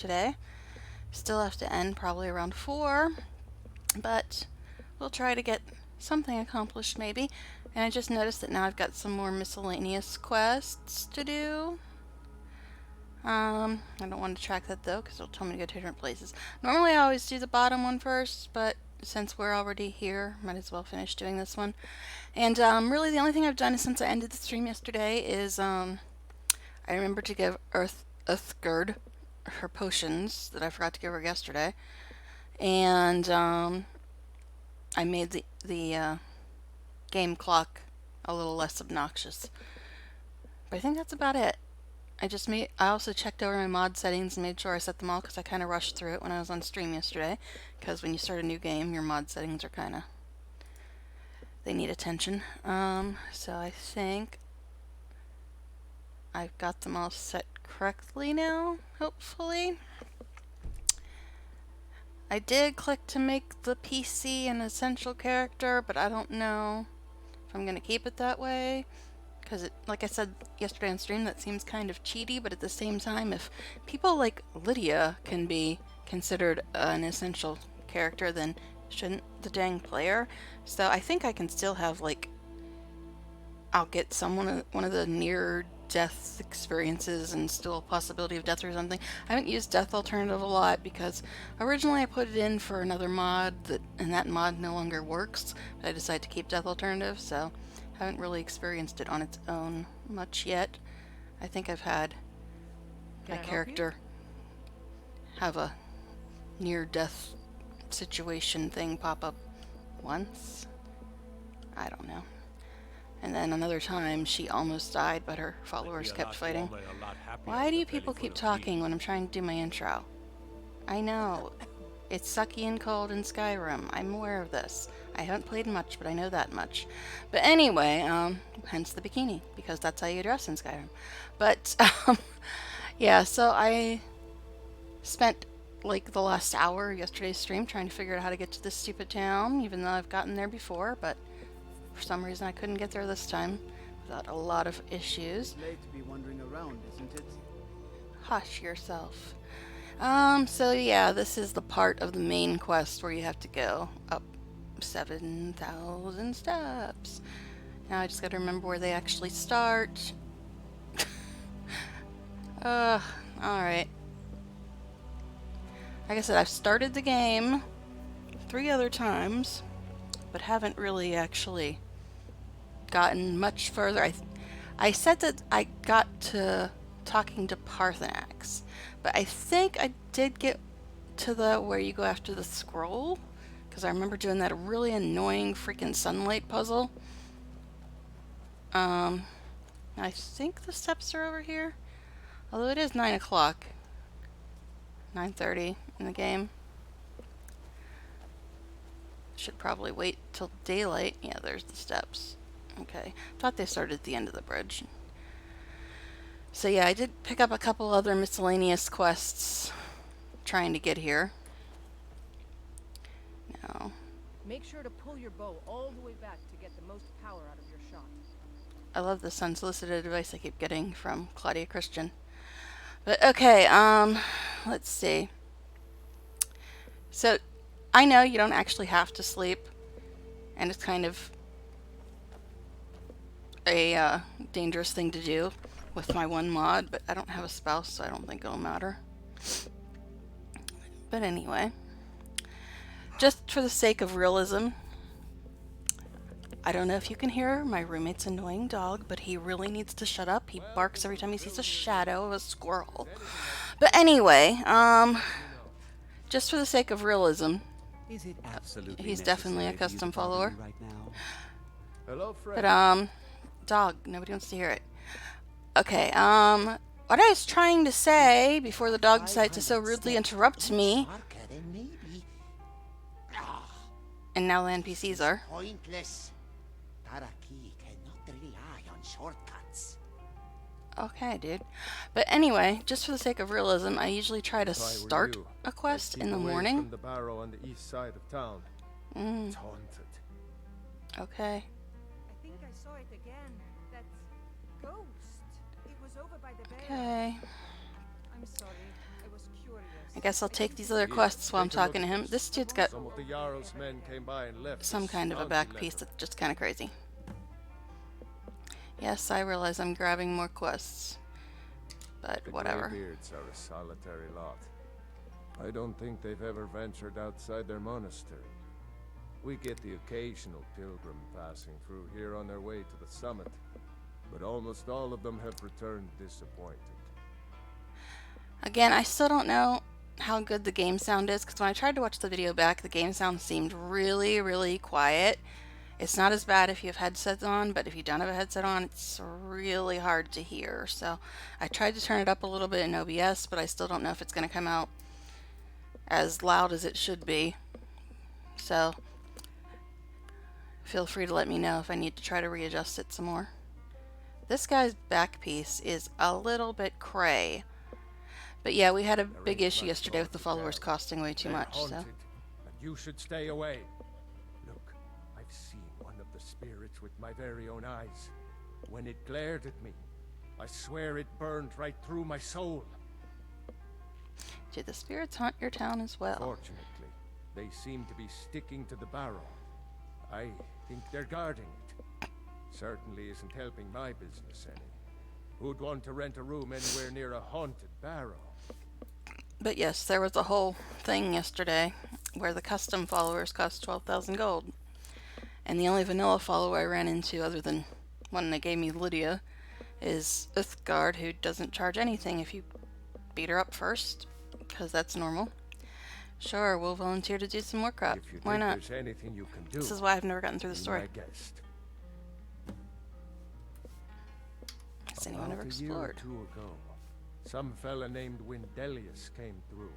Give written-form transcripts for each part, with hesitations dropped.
today. Still have to end probably around 4, but we'll try to get something accomplished maybe. And I just noticed that now I've got some more miscellaneous quests to do. I don't want to track that though, because it'll tell me to go to different places. Normally I always do the bottom one first, but since we're already here, might as well finish doing this one. And really the only thing I've done since I ended the stream yesterday is I remembered to give Earthgird her potions that I forgot to give her yesterday. And I made the game clock a little less obnoxious. But I think that's about it. I also checked over my mod settings and made sure I set them all because I kind of rushed through it when I was on stream yesterday. Because when you start a new game, your mod settings are they need attention. So I think I've got them all set correctly now, hopefully. I did click to make the PC an essential character, but I don't know if I'm going to keep it that way. Because, like I said yesterday on stream, that seems kind of cheaty, but at the same time, if people like Lydia can be considered an essential character, then shouldn't the dang player? So I think I can still have, like, I'll get one of the near-death experiences and still a possibility of death or something. I haven't used Death Alternative a lot because originally I put it in for another mod, and that mod no longer works, but I decided to keep Death Alternative, so I haven't really experienced it on its own much yet. I think I've had my character have a near-death situation thing pop up once. I don't know. And then another time, she almost died, but her followers kept fighting. Why do you people keep talking when I'm trying to do my intro? I know. It's sucky and cold in Skyrim. I'm aware of this. I haven't played much, but I know that much. But anyway, hence the bikini, because that's how you dress in Skyrim. But, yeah, so I spent, like, the last hour of yesterday's stream trying to figure out how to get to this stupid town, even though I've gotten there before, but for some reason I couldn't get there this time without a lot of issues. It's late to be wandering around, isn't it? Hush yourself. So yeah, this is the part of the main quest where you have to go up 7,000 steps. Now I just gotta remember where they actually start. Alright. Like I said, I've started the game 3 other times, but haven't really actually gotten much further. I said that I got to talking to Parthenax, but I think I did get to the where you go after the scroll, because I remember doing that really annoying freaking sunlight puzzle. I think the steps are over here, although it is 9 o'clock, 9:30 in the game. Should probably wait till daylight. Yeah, there's the steps. Okay, thought they started at the end of the bridge. So yeah, I did pick up a couple other miscellaneous quests trying to get here. Now, make sure to pull your bow all the way back to get the most power out of your shot. I love this unsolicited advice I keep getting from Claudia Christian. But okay, let's see. So, I know you don't actually have to sleep, and it's kind of a dangerous thing to do with my one mod, but I don't have a spouse, so I don't think it'll matter. But anyway, just for the sake of realism, I don't know if you can hear my roommate's annoying dog, but he really needs to shut up. He barks every time he sees a shadow of a squirrel. But anyway, just for the sake of realism, he's definitely a custom follower. Hello, Fred. But, dog, nobody wants to hear it. Okay, what I was trying to say before the dog decided to so rudely interrupt me, and now the NPCs are. Pointless. Taraki cannot rely on shortcuts. Okay, dude. But anyway, just for the sake of realism, I usually try to start a quest in the morning. From the barrow on the east side of town. It's haunted. Okay. I think I saw it again. That ghost. It was over by the barrel. Okay. I'm sorry. I was curious. I guess I'll take these other quests while I'm talking to him. This dude's got Some of the Jarl's men came by and left some this kind of a bounty back piece letter. that's just kind of crazy. Yes, I realize I'm grabbing more quests, but The whatever. Greybeards are a solitary lot. I don't think they've ever ventured outside their monastery. We get the occasional pilgrim passing through here on their way to the summit, but almost all of them have returned disappointed. Again, I still don't know how good the game sound is, because when I tried to watch the video back, the game sound seemed really, really quiet. It's not as bad if you have headsets on, but if you don't have a headset on, it's really hard to hear. So I tried to turn it up a little bit in OBS, but I still don't know if it's going to come out as loud as it should be. So feel free to let me know if I need to try to readjust it some more. This guy's back piece is a little bit cray. But yeah, we had a big issue yesterday with the followers costing way too They're much, haunted, so. and you should stay away. Look, I've seen one of the spirits with my very own eyes. When it glared at me, I swear it burned right through my soul. Do the spirits haunt your town as well? Fortunately, they seem to be sticking to the barrow. I think they're guarding it. Certainly isn't helping my business any. Who'd want to rent a room anywhere near a haunted barrow? But yes, there was a whole thing yesterday where the custom followers cost 12,000 gold. And the only vanilla follower I ran into, other than one that gave me Lydia, is Uthgard, who doesn't charge anything if you beat her up first, because that's normal. Sure, we'll volunteer to do some more crap. If you Why think not? there's anything you can do, This is why I've never gotten through the be story. my guest. Has anyone ever About a year or explored? two ago, some fella named Windelius came through.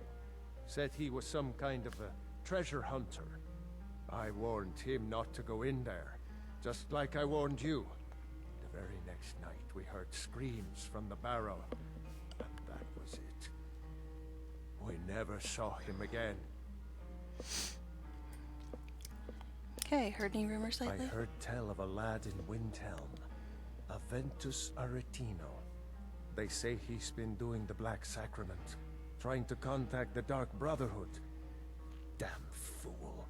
Said he was some kind of a treasure hunter. I warned him not to go in there, just like I warned you. The very next night we heard screams from the barrow, and that was it. We never saw him again. Okay, heard any rumors I lately? heard tell of a lad in Windhelm, Aventus Aretino. They say he's been doing the Black Sacrament, trying to contact the Dark Brotherhood. Damn fool.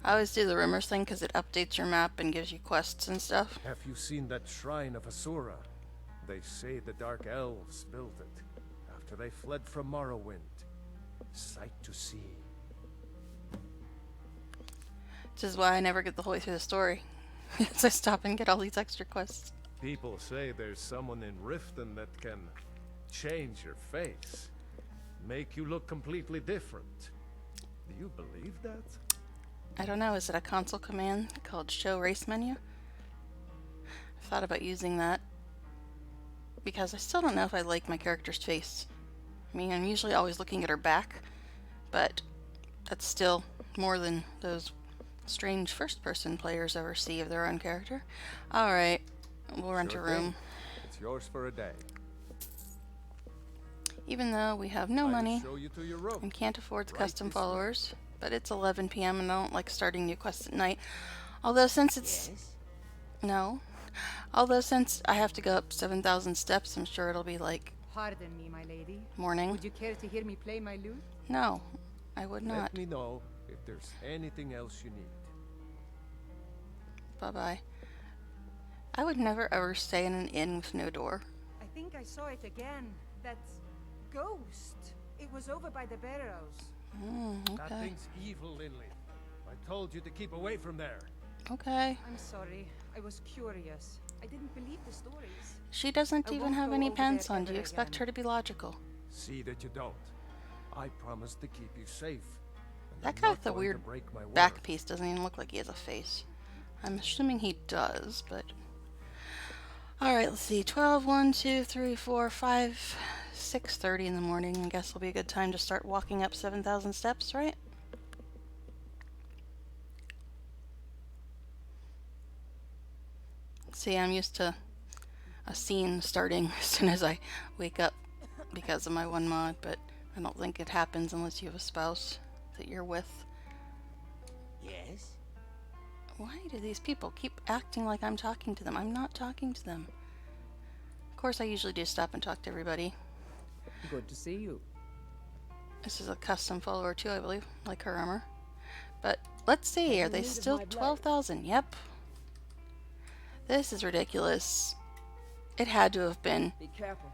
I always do the rumors thing because it updates your map and gives you quests and stuff. Have you seen that shrine of Asura? They say the Dark Elves built it after they fled from Morrowind. Sight to see. Which is why I never get the whole way through the story. Because I stop and get all these extra quests. People say there's someone in Riften that can change your face, make you look completely different. Do you believe that? I don't know, is it a console command called show race menu? I've thought about using that. Because I still don't know if I like my character's face. I mean, I'm usually always looking at her back, but that's still more than those strange first-person players ever see of their own character. Alright, we'll rent a Sure room. thing. It's yours for a day. Even though we have no I'll money show you to your room. and can't afford the Right custom this way. followers, but it's 11 p.m. and I don't like starting new quests at night. Although since it's... Yes? No. Although since I have to go up 7,000 steps, I'm sure it'll be like Pardon me, my lady. morning. Would you care to hear me play my lute? No, I would not. Let me know if there's anything else you need. Bye-bye. I would never ever stay in an inn with no door. I think I saw it again. That ghost. It was over by the barrows. That Okay. thing's evil, Linley. I told you to keep away from there. Okay. I'm sorry. I was curious. I didn't believe the stories. She doesn't I even won't have go any over pants there on. Do you ever expect again. her to be logical? See that you don't. I promise to keep you safe. and That I'm guy not with the going to weird break my back word. piece doesn't even look like he has a face. I'm assuming he does, but... Alright, let's see. 12, 1, 2, 3, 4, 5, 6:30 in the morning. I guess will be a good time to start walking up 7,000 steps, right? See, I'm used to a scene starting as soon as I wake up because of my one mod, but I don't think it happens unless you have a spouse that you're with. Yes? Why do these people keep acting like I'm talking to them? I'm not talking to them. Of course, I usually do stop and talk to everybody. Good to see you. This is a custom follower too, I believe, like her armor. But let's see, are they still 12,000? Yep. This is ridiculous. It had to have been Be careful.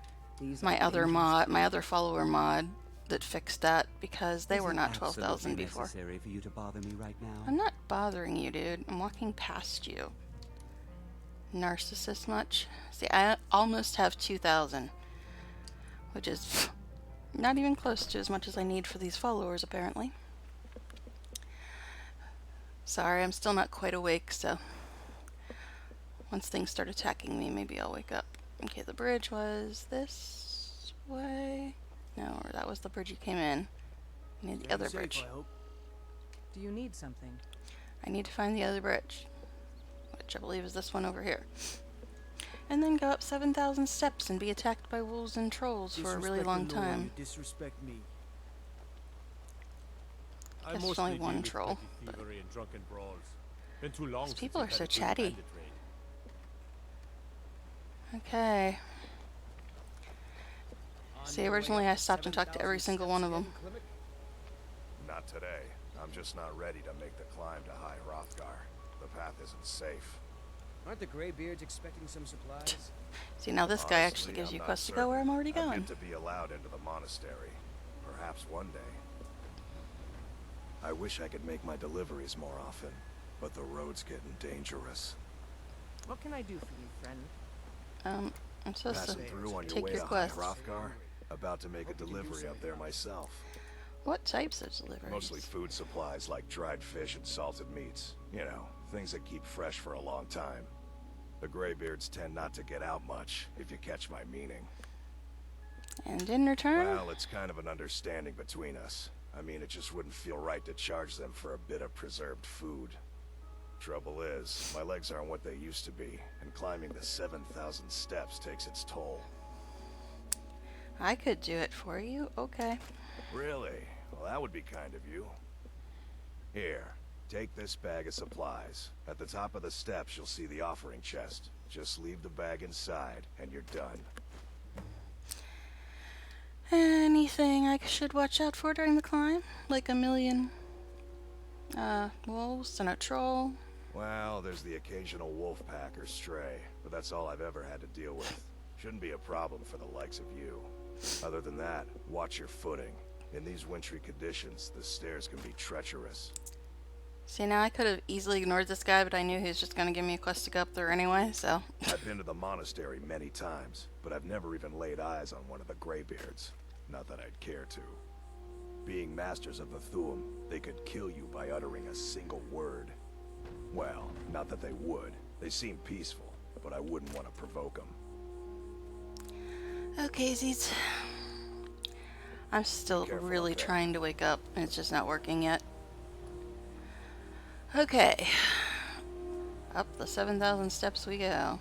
my other mod, my other follower mod that fixed that, because they were not 12,000 before. Necessary for you to bother me right now? I'm not bothering you, dude. I'm walking past you. Narcissist much? See, I almost have 2,000, which is not even close to as much as I need for these followers, apparently. Sorry, I'm still not quite awake, so once things start attacking me, maybe I'll wake up. Okay, the bridge was this way. No, or that was the bridge you came in. I need the other bridge. Do you need something? I need to find the other bridge, which I believe is this one over here. And then go up 7,000 steps and be attacked by wolves and trolls for a really long time. Disrespect me. Guess there's only one troll. But And drunken brawls. Been too long these since people we've are had so a good chatty. bandit raid. Okay. See, originally I stopped and talked to every single one of them. Not today. I'm just not ready to make the climb to High Hrothgar. The path isn't safe. Aren't the Greybeards expecting some supplies? See, now this guy Honestly, actually gives I'm you not quests to go certain. where I'm already I've going. yet to be allowed into the monastery. Perhaps one day. I wish I could make my deliveries more often, but the road's getting dangerous. What can I do for you, friend? I'm supposed Passing to through on your take way your to High quests. Hrothgar? About to make a delivery up there myself. What types of deliveries? Mostly food supplies like dried fish and salted meats. You know, things that keep fresh for a long time. The Greybeards tend not to get out much, if you catch my meaning. And in return? Well, it's kind of an understanding between us. I mean, it just wouldn't feel right to charge them for a bit of preserved food. Trouble is, my legs aren't what they used to be, and climbing the 7,000 steps takes its toll. I could do it for you. Okay. Really? Well, that would be kind of you. Here, take this bag of supplies. At the top of the steps, you'll see the offering chest. Just leave the bag inside, and you're done. Anything I should watch out for during the climb? Like a million wolves and a troll? Well, there's the occasional wolf pack or stray, but that's all I've ever had to deal with. Shouldn't be a problem for the likes of you. Other than that, watch your footing. In these wintry conditions, the stairs can be treacherous. See, now I could have easily ignored this guy, but I knew he was just going to give me a quest to go up there anyway, so. I've been to the monastery many times, but I've never even laid eyes on one of the Greybeards. Not that I'd care to. Being masters of the Thuum, they could kill you by uttering a single word. Well, not that they would. They seem peaceful, but I wouldn't want to provoke them. Okay, Z's. I'm still Careful really up there. trying to wake up, and it's just not working yet. Okay. Up the 7,000 steps we go.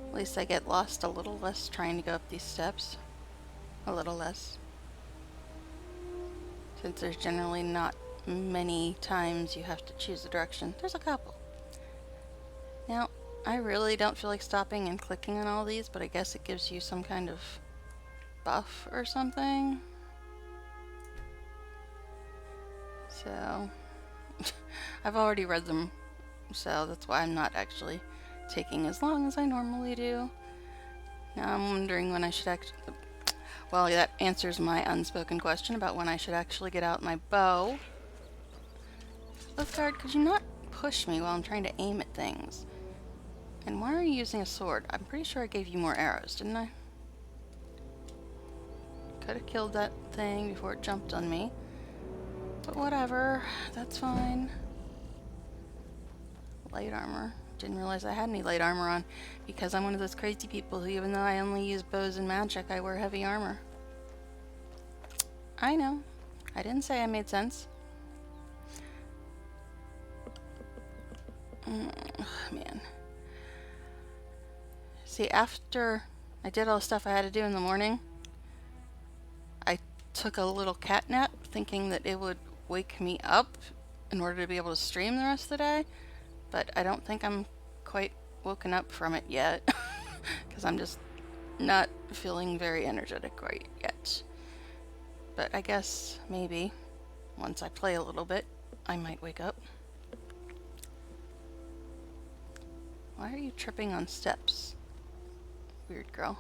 At least I get lost a little less trying to go up these steps. A little less. Since there's generally not many times you have to choose a direction. There's a couple. Now, I really don't feel like stopping and clicking on all these, but I guess it gives you some kind of buff or something. So, I've already read them, so that's why I'm not actually taking as long as I normally do. Now I'm wondering when I should actually... Well, that answers my unspoken question about when I should actually get out my bow. Lifeguard, could you not push me while I'm trying to aim at things? And why are you using a sword? I'm pretty sure I gave you more arrows, didn't I? Could have killed that thing before it jumped on me. But whatever, that's fine. Light armor. Didn't realize I had any light armor on because I'm one of those crazy people who, even though I only use bows and magic, I wear heavy armor. I know. I didn't say I made sense. Man. See, after I did all the stuff I had to do in the morning, I took a little cat nap thinking that it would wake me up in order to be able to stream the rest of the day. But I don't think I'm quite woken up from it yet, because I'm just not feeling very energetic right yet. but I guess maybe once I play a little bit, I might wake up. Why are you tripping on steps? Weird girl.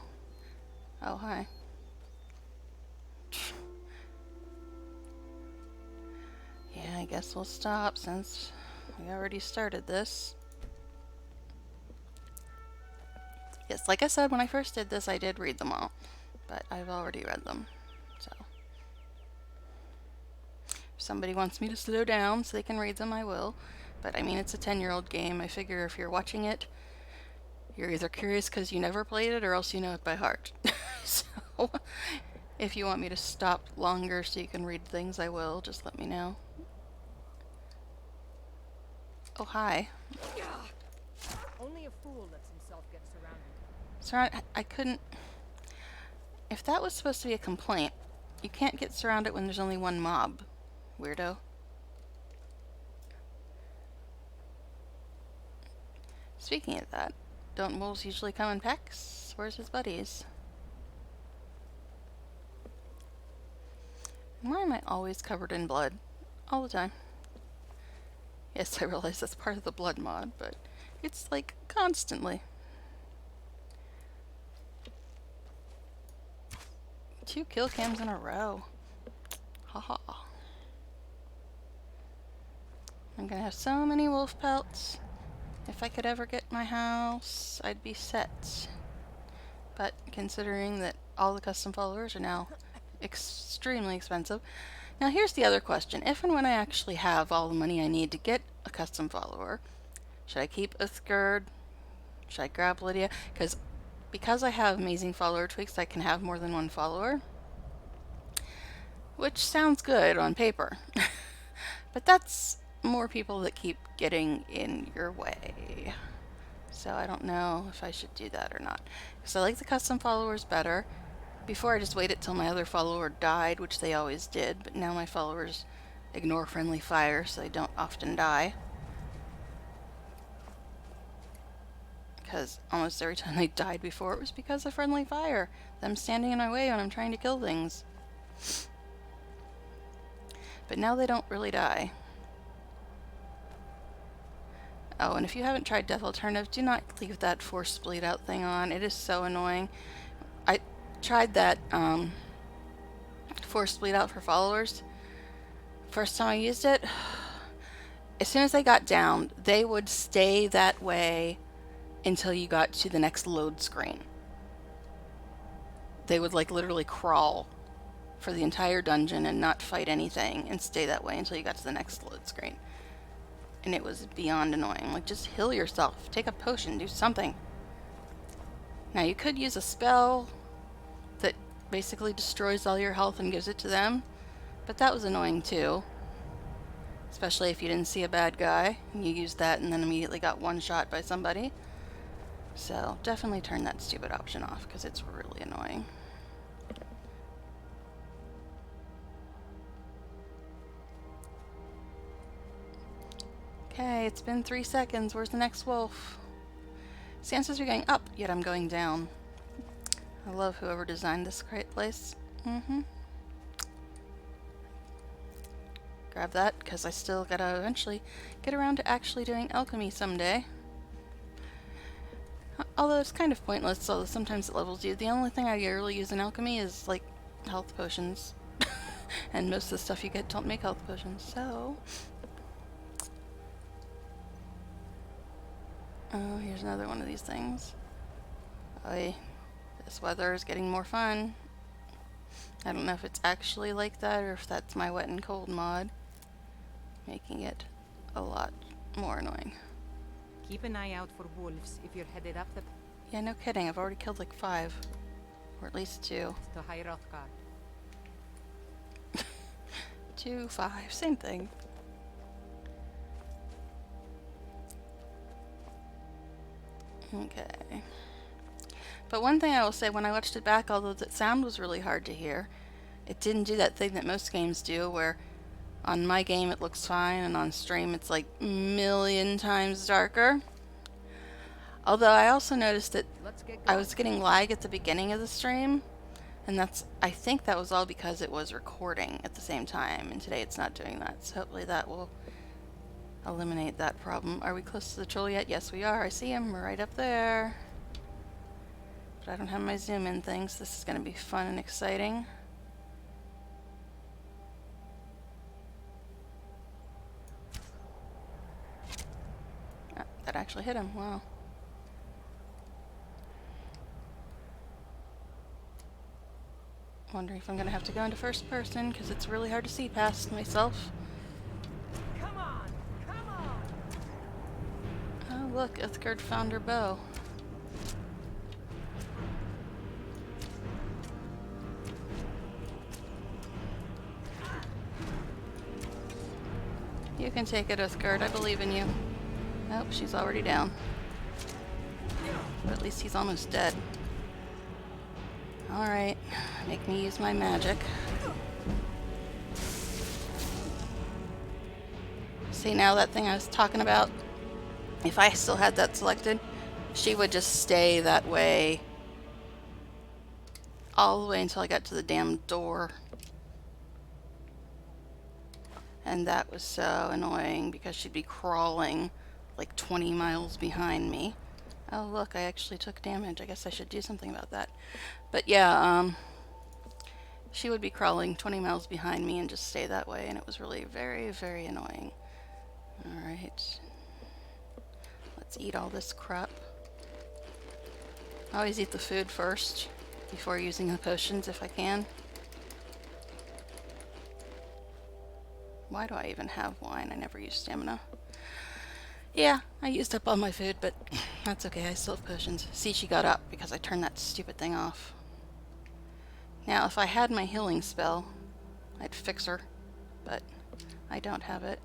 Oh, hi. Yeah, I guess we'll stop since we already started this. Yes, like I said, when I first did this, I did read them all, but I've already read them, so. If somebody wants me to slow down so they can read them, I will. But I mean, it's a 10-year-old game. I figure if you're watching it, you're either curious because you never played it or else you know it by heart. So, if you want me to stop longer so you can read things, I will. Just let me know. Oh, hi. Only a fool lets himself get surrounded. I couldn't... If that was supposed to be a complaint, you can't get surrounded when there's only one mob. Weirdo. Speaking of that, don't wolves usually come in packs? Where's his buddies? Why am I always covered in blood? All the time. Yes, I realize that's part of the blood mod, but it's like constantly. 2 kill cams in a row. Haha. I'm gonna have so many wolf pelts. If I could ever get my house, I'd be set. But considering that all the custom followers are now extremely expensive. Now here's the other question. If and when I actually have all the money I need to get a custom follower, should I keep Uthgerd? Should I grab Lydia? Because I have amazing follower tweaks, I can have more than one follower. Which sounds good on paper. But that's more people that keep getting in your way. So I don't know if I should do that or not. Because I like the custom followers better. Before I just waited till my other follower died, which they always did, but now my followers ignore friendly fire, so they don't often die. Because almost every time they died before, it was because of friendly fire. Them standing in my way when I'm trying to kill things. But now they don't really die. Oh, and if you haven't tried Death Alternative, do not leave that force bleed out thing on. It is so annoying. I tried that force bleed out for followers. First time I used it, as soon as they got down, they would stay that way until you got to the next load screen. They would like literally crawl for the entire dungeon and not fight anything and stay that way until you got to the next load screen. And it was beyond annoying. Like, just heal yourself. Take a potion. Do something. Now, you could use a spell that basically destroys all your health and gives it to them. But that was annoying, too. Especially if you didn't see a bad guy. And you used that and then immediately got one shot by somebody. So, definitely turn that stupid option off, because it's really annoying. Okay, it's been 3 seconds. Where's the next wolf? See, I'm supposed to be going up, yet I'm going down. I love whoever designed this great place. Grab that, because I still gotta eventually get around to actually doing alchemy someday. Although it's kind of pointless, so sometimes it levels you. The only thing I really use in alchemy is, like, health potions. And most of the stuff you get don't make health potions, so... Oh, here's another one of these things. Oy, this weather is getting more fun. I don't know if it's actually like that or if that's my wet and cold mod, making it a lot more annoying. Keep an eye out for wolves if you're headed up the Yeah, no kidding. I've already killed like 5. Or at least 2. to High Rothgar. 2, 5. Same thing. Okay. But one thing I will say, when I watched it back, although the sound was really hard to hear, it didn't do that thing that most games do, where on my game it looks fine, and on stream it's like a million times darker. Although I also noticed that I was getting lag at the beginning of the stream, And I think that was all because it was recording at the same time, and today it's not doing that. So hopefully that will eliminate that problem. Are we close to the troll yet? Yes, we are. I see him right up there. But I don't have my zoom in things. This is going to be fun and exciting. Ah, that actually hit him. Wow. Wondering if I'm gonna have to go into first person because it's really hard to see past myself. Come on! Come on! Oh look, Ithgard found her bow. You can take it, Ithgard. I believe in you. Oh, she's already down. But at least he's almost dead. Alright, make me use my magic. See, now that thing I was talking about, if I still had that selected, she would just stay that way all the way until I got to the damn door. And that was so annoying because she'd be crawling like 20 miles behind me. Oh look, I actually took damage. I guess I should do something about that. But yeah, she would be crawling 20 miles behind me and just stay that way, and it was really very, very annoying. Alright. Let's eat all this crap. I always eat the food first before using the potions if I can. Why do I even have wine? I never use stamina. Yeah, I used up all my food, but that's okay, I still have potions. See, she got up because I turned that stupid thing off. Now, if I had my healing spell, I'd fix her, but I don't have it.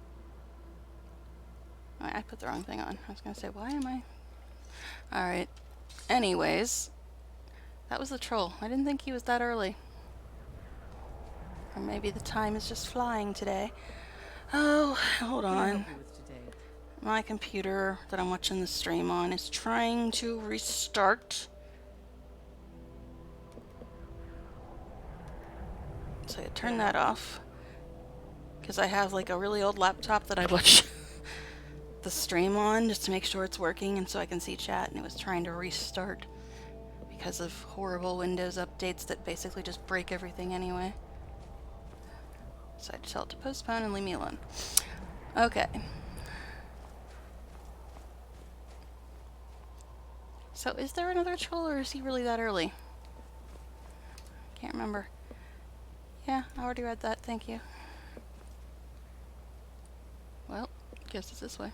I put the wrong thing on. I was gonna say, why am I... Alright. Anyways, that was the troll. I didn't think he was that early. Or maybe the time is just flying today. Oh, hold on. My computer that I'm watching the stream on is trying to restart. So I turn that off. Because I have like a really old laptop that I watch the stream on just to make sure it's working and so I can see chat, and it was trying to restart because of horrible Windows updates that basically just break everything anyway. So I just tell it to postpone and leave me alone. Okay. So is there another troll or is he really that early? Can't remember. Yeah, I already read that, thank you. Well, guess it's this way.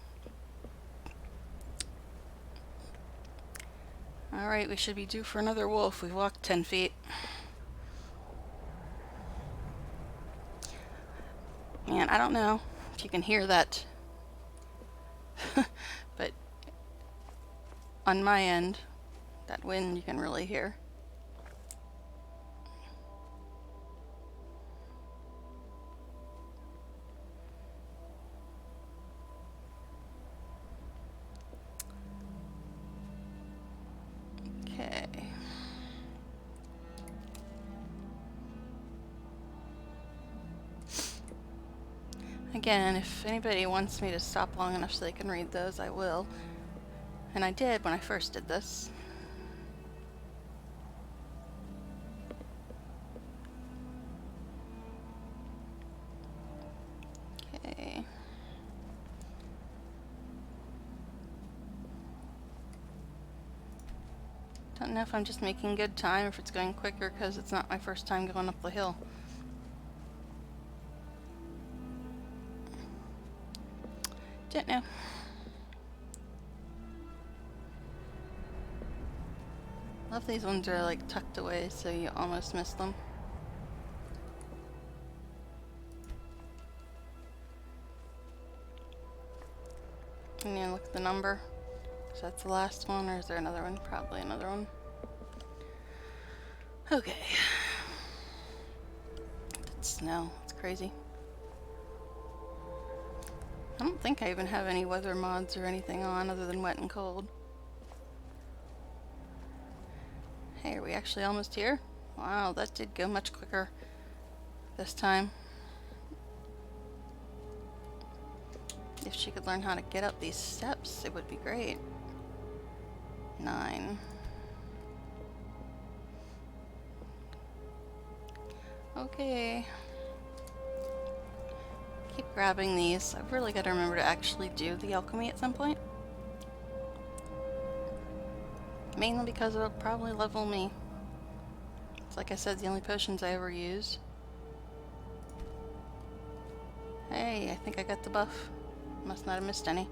Alright, we should be due for another wolf. We've walked 10 feet. Man, I don't know if you can hear that. But on my end, that wind you can really hear. Okay. Again, if anybody wants me to stop long enough so they can read those, I will. And I did when I first did this. Okay. Don't know if I'm just making good time or if it's going quicker because it's not my first time going up the hill. Don't know. Love these ones are like tucked away so you almost miss them. Can you look at the number? So that's the last one, or is there another one? Probably another one. Okay. It's snow. It's crazy. I don't think I even have any weather mods or anything on other than wet and cold. Hey, are we actually almost here? Wow, that did go much quicker this time. If she could learn how to get up these steps, it would be great. 9. Okay. Keep grabbing these. I've really got to remember to actually do the alchemy at some point. Mainly because it'll probably level me. It's like I said, the only potions I ever use. Hey, I think I got the buff. Must not have missed any.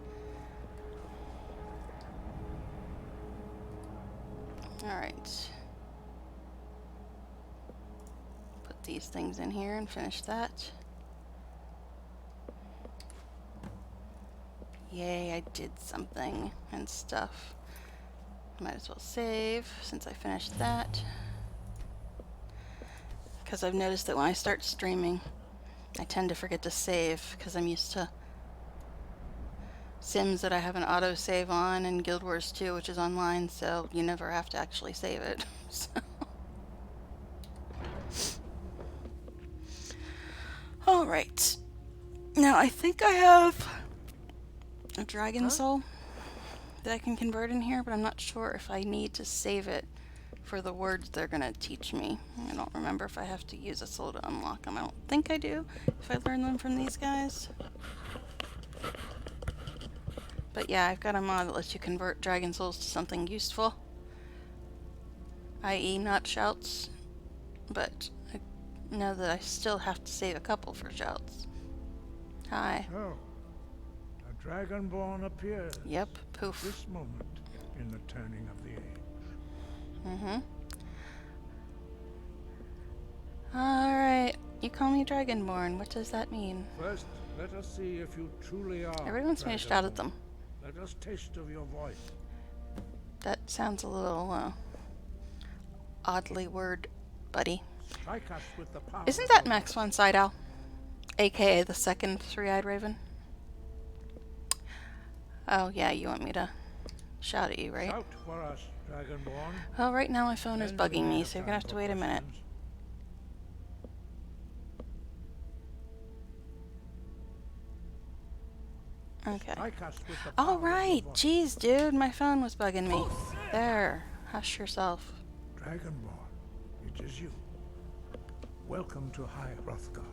Alright. Put these things in here and finish that. Yay, I did something and stuff. Might as well save since I finished that. Because I've noticed that when I start streaming, I tend to forget to save because I'm used to Sims that I have an auto-save on and Guild Wars 2, which is online, so you never have to actually save it. So. Alright. Now I think I have a dragon soul that I can convert in here, but I'm not sure if I need to save it for the words they're gonna teach me. I don't remember if I have to use a soul to unlock them. I don't think I do, if I learn them from these guys. But yeah, I've got a mod that lets you convert dragon souls to something useful. I.e. not shouts. But I know that I still have to save a couple for shouts. Hi. So, a dragonborn appears. Yep, poof. This moment in the turning of the age. Mm-hmm. Alright, you call me Dragonborn. What does that mean? First, let us see if you truly are. Everyone's me to shout at them. Let us taste of your voice. That sounds a little, oddly word, buddy. Strike us with the power. Isn't that Max von Sydow? AKA the second three-eyed raven? Oh, yeah, you want me to shout at you, right? Shout for us, Dragonborn. Well, right now my phone is Then bugging we me, have so you're time gonna have to for wait a minute. questions. Okay. Strike us with the power All of your right, voice. jeez, dude, my phone was bugging me. There, hush yourself. Dragonborn, it is you. Welcome to High Hrothgar.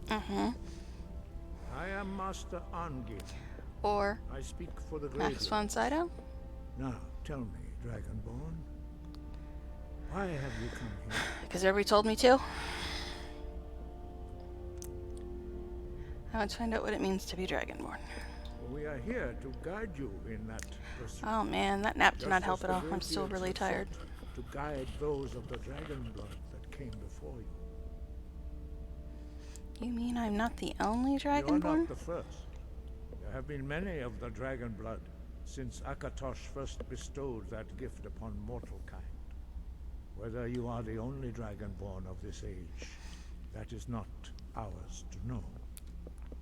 Mm-hmm. I am Master Angin. Or I speak for the Max Greybeard. von Sydow? Now, tell me, Dragonborn, why have you come here? Because everybody told me to. I want to find out what it means to be Dragonborn. We are here to guide you in that pursuit. Oh man, that nap did Just not as help at the all. I'm still Greybeards really have tired. fought to guide those of the dragon blood that came before you. You mean I'm not the only You are Dragonborn? not the first. There have been many of the dragon blood since Akatosh first bestowed that gift upon mortal kind. Whether you are the only dragonborn of this age, that is not ours to know.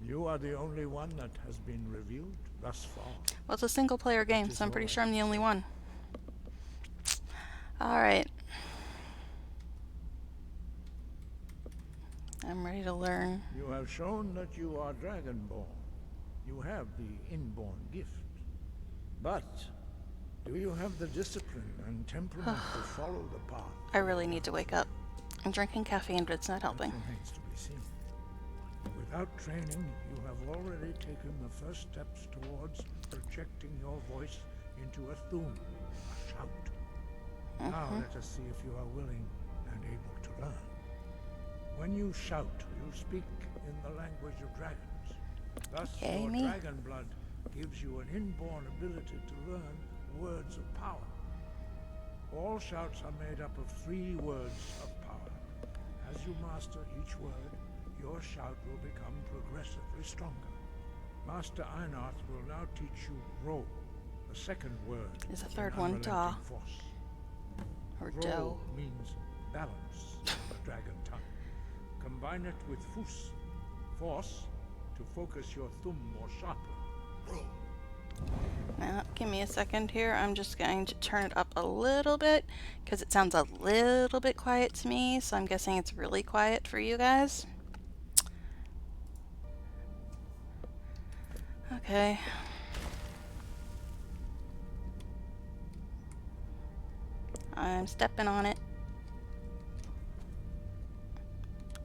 You are the only one that has been revealed thus far. Well, it's a single player game, so I'm pretty sure I'm the only one. Alright. I'm ready to learn. You have shown that you are dragonborn. You have the inborn gift. But do you have the discipline and temperament to follow the path? I really need to wake up. I'm drinking caffeine, but it's not helping. That remains to be seen. Without training, you have already taken the first steps towards projecting your voice into a thum, a shout. Now let us see if you are willing and able to learn. When you shout, you speak in the language of dragons. Thus, Yay, your me. dragon blood gives you an inborn ability to learn words of power. All shouts are made up of 3 words of power. As you master each word, your shout will become progressively stronger. Master Einarth will now teach you roll. The second word Is the in third one unrelenting da? force. Or Roll dough? means balance in the dragon tongue. Combine it with fus, force, to focus your thumb more sharply. Roll. Now, give me a second here. I'm just going to turn it up a little bit because it sounds a little bit quiet to me, so I'm guessing it's really quiet for you guys. Okay. I'm stepping on it.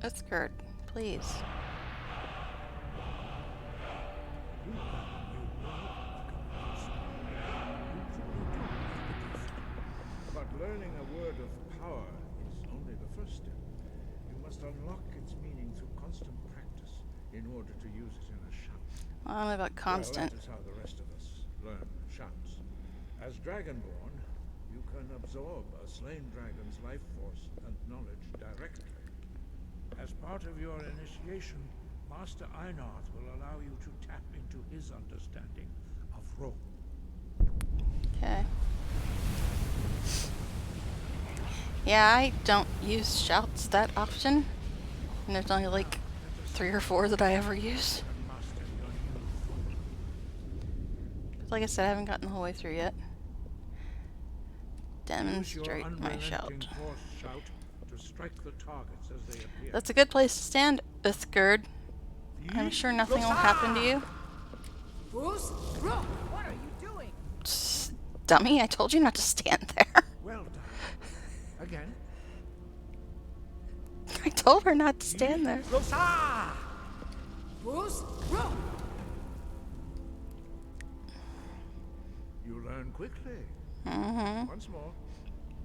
Uthgerd, please. But learning a word of power is only the first step. You must unlock its meaning through constant practice in order to use it in a shout. Well, I don't know about constant. Well, that is how the rest of us learn shouts. As Dragonborn, you can absorb a slain dragon's life force and knowledge directly. As part of your initiation, Master Einarth will allow you to tap into his understanding of rope. Okay. Yeah, I don't use shouts that often. And there's only like 3 or 4 that I ever use. Like I said, I haven't gotten the whole way through yet. Demonstrate my shout. To strike the targets as they appear. That's a good place to stand, Uthgerd. I'm sure nothing will happen to you. What are you doing? Dummy, I told you not to stand there. Well done. Again. I told her not to stand there. You learn quickly. Mm-hmm. Once more.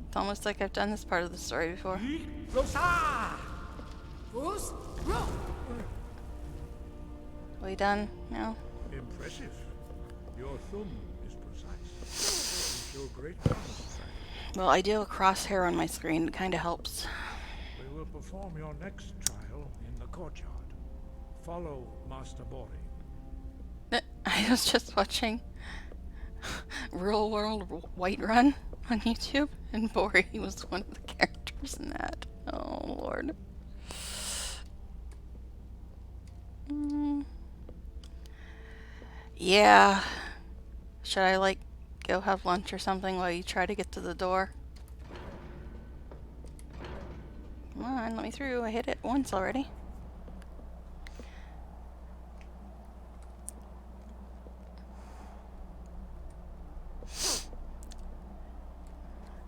It's almost like I've done this part of the story before. Are we done now? Impressive. Your thumb is precise. You show great promise. Well, I do a crosshair on my screen. It kind of helps. We will perform your next trial in the courtyard. Follow Master Bori. I was just watching Real World Whiterun on YouTube, and Bori was one of the characters in that. Oh, Lord. Yeah. Should I, like, go have lunch or something while you try to get to the door? Come on, let me through. I hit it once already.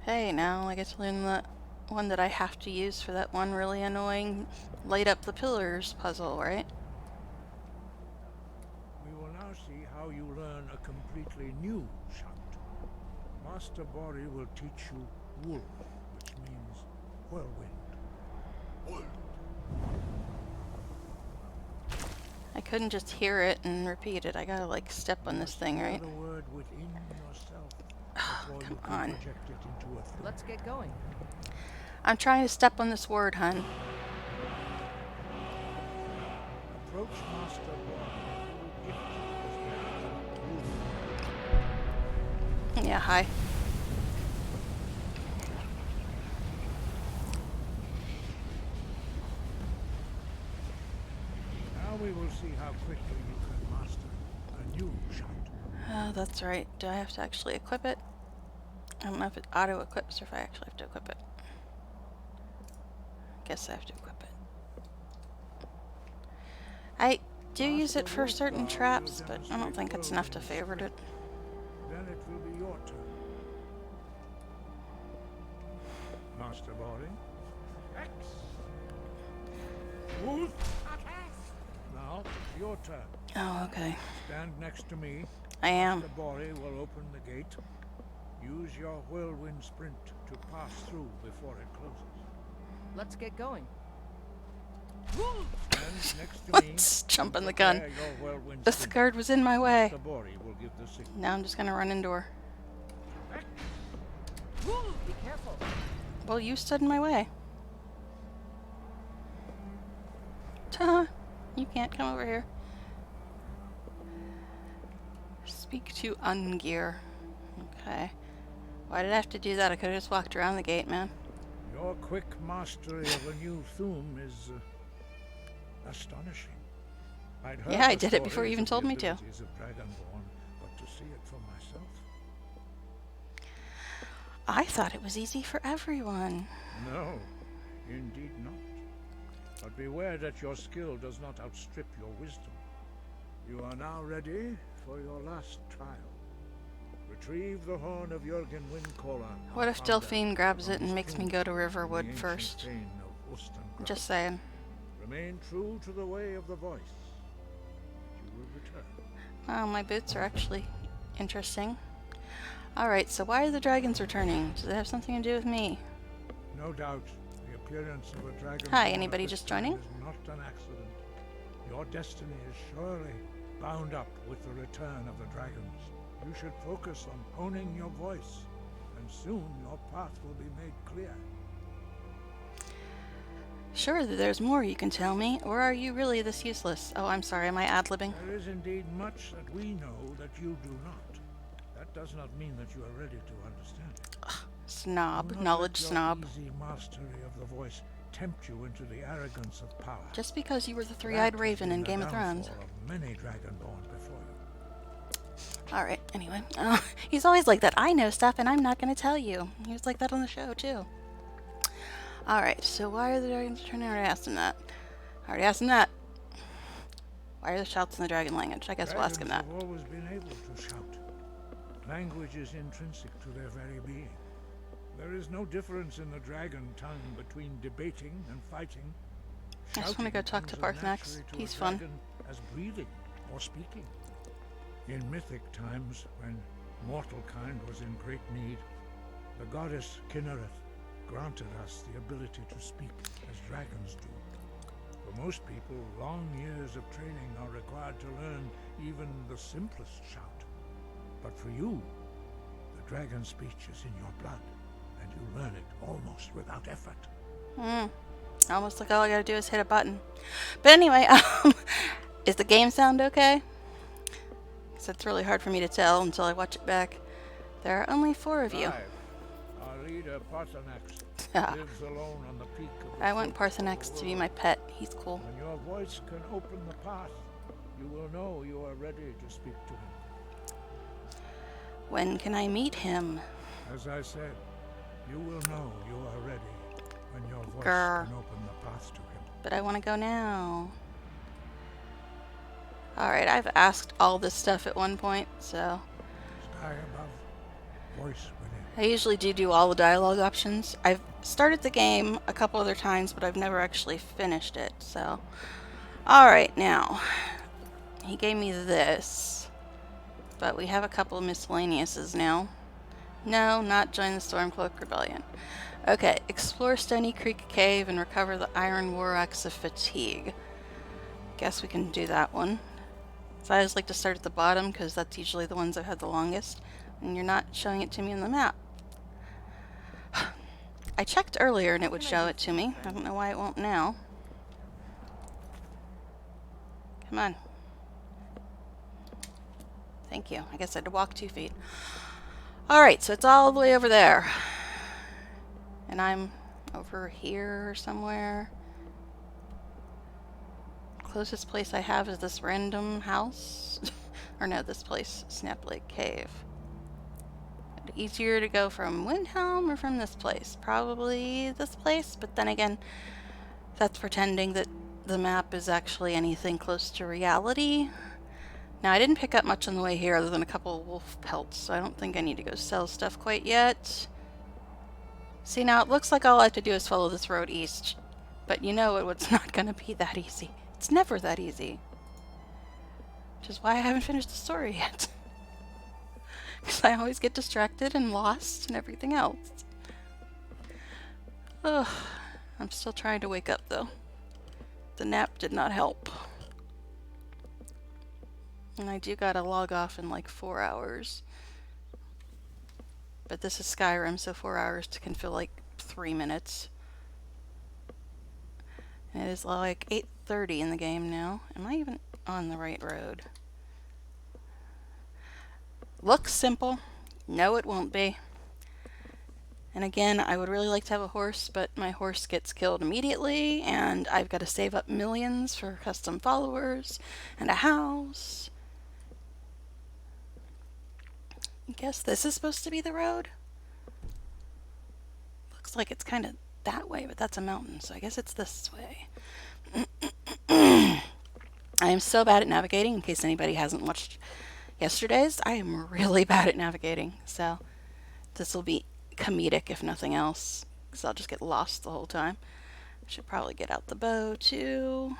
Hey, now I get to learn the one that I have to use for that one really annoying light up the pillars puzzle, right? We will now see how you learn a completely new shout. Master Bori will teach you Wolf, which means whirlwind. I couldn't just hear it and repeat it. I gotta like step on this thing, right? The word within yourself before Come you can on. project it into a thing. Let's get going. I'm trying to step on this word, hun. Approach Master Bori. Yeah, hi. Now we will see how quickly you can master a new shout. Oh, that's right. Do I have to actually equip it? I don't know if it auto-equips or if I actually have to equip it. Guess I have to equip it. I do use it for certain traps, but I don't think it's enough to favorite it. Then it will be your turn. Master Bori. X. Wolf. Now, it's your turn. Oh, okay. Stand next to me. I am. Master Bori will open the gate. Use your whirlwind sprint to pass through before it closes. Let's get going. Stand next to me. Let's jump on the gun. Prepare your whirlwind The sprint. guard was in my way. Master Bori will give the signal. Now I'm just gonna run into her. Be careful. Well, you stood in my way. Ta! You can't come over here. Speak to Ungear. Okay. Why did I have to do that? I could have just walked around the gate, man. Your quick mastery of a new thum is astonishing. I'd heard Yeah, I the did it before you stories even of told the me to. abilities of Dragonborn, but to see it for myself. I thought it was easy for everyone. No, indeed not. But beware that your skill does not outstrip your wisdom. You are now ready for your last trial. Retrieve the horn of Jürgen Windcaller. What if Delphine grabs it and makes me go to Riverwood first? Just saying. Remain true to the way of the voice. You will return. Oh, my boots are actually interesting. Alright, so why are the dragons returning? Does it have something to do with me? No doubt, the appearance of a dragon. Hi, anybody just joining? Is not an accident. Your destiny is surely bound up with the return of the dragons. You should focus on honing your voice, and soon your path will be made clear. Sure, there's more you can tell me, or are you really this useless? Oh, I'm sorry, am I ad-libbing? There is indeed much that we know that you do not. That does not mean that you are ready to understand it. Ugh, snob, Do not knowledge let your snob. easy mastery of the voice tempt you into the arrogance of power. Just because you were the three-eyed That raven has in been Game the of Thrones. downfall of many dragonborn before you. Alright, anyway. He's always like that. I know stuff and I'm not going to tell you. He was like that on the show, too. Alright, so why are the dragons returning? I already asked him that. Why are the shouts in the dragon language? I guess we'll ask him that. Dragons have always been able to shout. Language is intrinsic to their very being. There is no difference in the dragon tongue between debating and fighting. I just want to go talk to Parthenax. He's fun. As breathing or speaking. In mythic times, when mortal kind was in great need, the goddess Kinnereth granted us the ability to speak as dragons do. For most people, long years of training are required to learn even the simplest shout. But for you, the dragon speech is in your blood, and you learn it almost without effort. Almost like all I gotta do is hit a button. But anyway, is the game sound okay? Because it's really hard for me to tell until I watch it back. There are only 4 of you. Our leader, Parthenax, Ah. lives alone on the peak of the I want fortress of Parthenax the to be world. my pet. He's cool. When your voice can open the path, you will know you are ready to speak to him. When can I meet him? As I said, you will know you are ready when your voice Grr. can open the path to him. But I want to go now. Alright, I've asked all this stuff at one point, so... Sky above, voice within. I usually do all the dialogue options. I've started the game a couple other times, but I've never actually finished it, so... Alright, now. He gave me this. But we have a couple of miscellaneouses now. No, not join the Stormcloak Rebellion. Okay, explore Stony Creek Cave and recover the Iron War Axe of Fatigue. Guess we can do that one. So I always like to start at the bottom because that's usually the ones I've had the longest. And you're not showing it to me on the map. I checked earlier and it would show it to me. I don't know why it won't now. Come on. Thank you. I guess I had to walk 2 feet. Alright, so it's all the way over there. And I'm over here somewhere. Closest place I have is this random house. Or no, this place, Snap Lake Cave. Easier to go from Windhelm or from this place? Probably this place, but then again, that's pretending that the map is actually anything close to reality. Now, I didn't pick up much on the way here other than a couple of wolf pelts, so I don't think I need to go sell stuff quite yet. See, now it looks like all I have to do is follow this road east, but you know it's not going to be that easy. It's never that easy. Which is why I haven't finished the story yet. Because I always get distracted and lost and everything else. Ugh, I'm still trying to wake up though. The nap did not help. And I do gotta log off in like 4 hours. But this is Skyrim, so 4 hours can feel like 3 minutes. And it is like 8:30 in the game now. Am I even on the right road? Looks simple. No, it won't be. And again, I would really like to have a horse, but my horse gets killed immediately, and I've got to save up millions for custom followers and a house. I guess this is supposed to be the road. Looks like it's kind of that way, but that's a mountain, so I guess it's this way. I am so bad at navigating, in case anybody hasn't watched yesterday's. I am really bad at navigating, so this will be comedic if nothing else, because I'll just get lost the whole time. I should probably get out the bow too.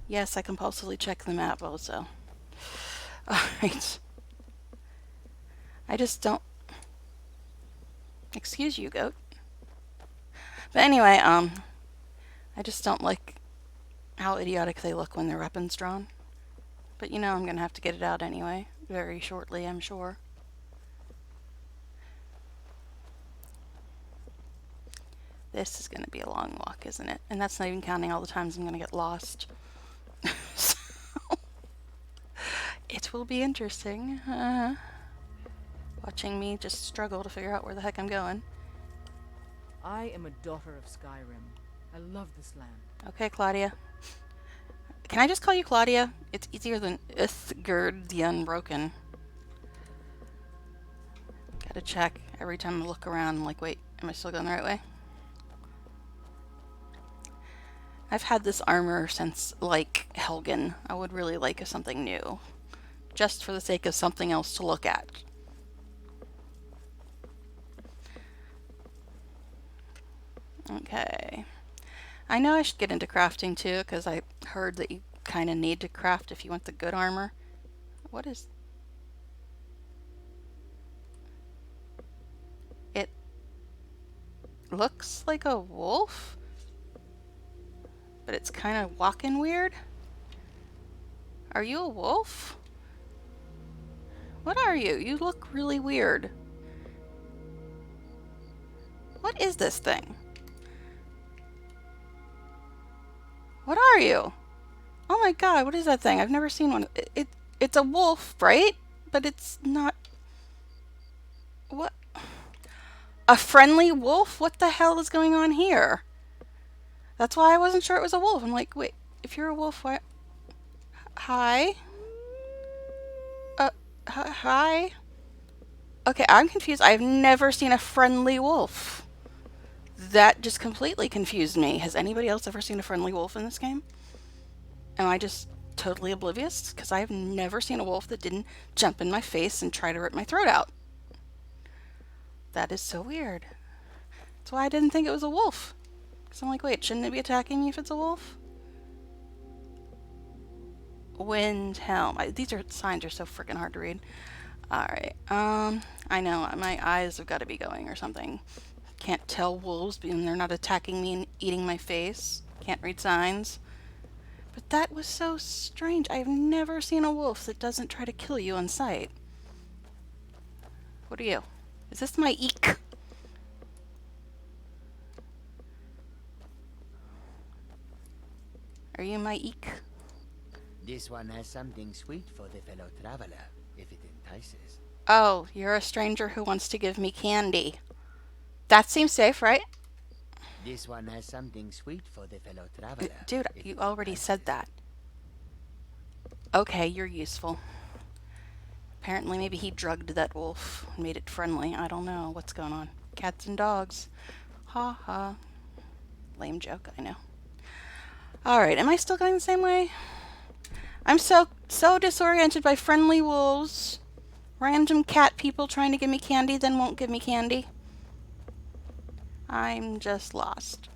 Yes, I compulsively check the map also. Alright. I just don't... Excuse you, goat. But anyway, I just don't like how idiotic they look when their weapon's drawn. But you know I'm gonna have to get it out anyway, very shortly, I'm sure. This is gonna be a long walk, isn't it? And that's not even counting all the times I'm gonna get lost. So, it will be interesting. Watching me just struggle to figure out where the heck I'm going. I am a daughter of Skyrim. I love this land. Okay, Claudia. Can I just call you Claudia? It's easier than Ithgerd the Unbroken. Gotta check. Every time I look around, I'm like, wait, am I still going the right way? I've had this armor since, like, Helgen. I would really like something new. Just for the sake of something else to look at. Okay. I know I should get into crafting too, because I heard that you kind of need to craft if you want the good armor. What is... It looks like a wolf, but it's kind of walking weird. Are you a wolf? What are you? You look really weird. What is this thing? What are you? Oh my god, what is that thing? I've never seen one. It's a wolf, right? But it's not... What? A friendly wolf? What the hell is going on here? That's why I wasn't sure it was a wolf. I'm like, wait, if you're a wolf, why... Hi? Hi? Okay, I'm confused. I've never seen a friendly wolf. That just completely confused me. Has anybody else ever seen a friendly wolf in this game? Am I just totally oblivious? Because I've never seen a wolf that didn't jump in my face and try to rip my throat out. That is so weird. That's why I didn't think it was a wolf. Because I'm like, wait, shouldn't it be attacking me if it's a wolf? Windhelm. These signs are so freaking hard to read. Alright, I know, my eyes have got to be going or something. Can't tell wolves when they're not attacking me and eating my face. Can't read signs. But that was so strange. I've never seen a wolf that doesn't try to kill you on sight. What are you? Is this my eek? Are you my eek? This one has something sweet for the fellow traveler, if it entices. Oh, you're a stranger who wants to give me candy. That seems safe, right? This one has something sweet for the fellow traveler. Dude, you already said that. Okay, you're useful. Apparently maybe he drugged that wolf and made it friendly. I don't know what's going on. Cats and dogs. Ha ha. Lame joke, I know. Alright, am I still going the same way? I'm so disoriented by friendly wolves. Random cat people trying to give me candy, then won't give me candy. I'm just lost.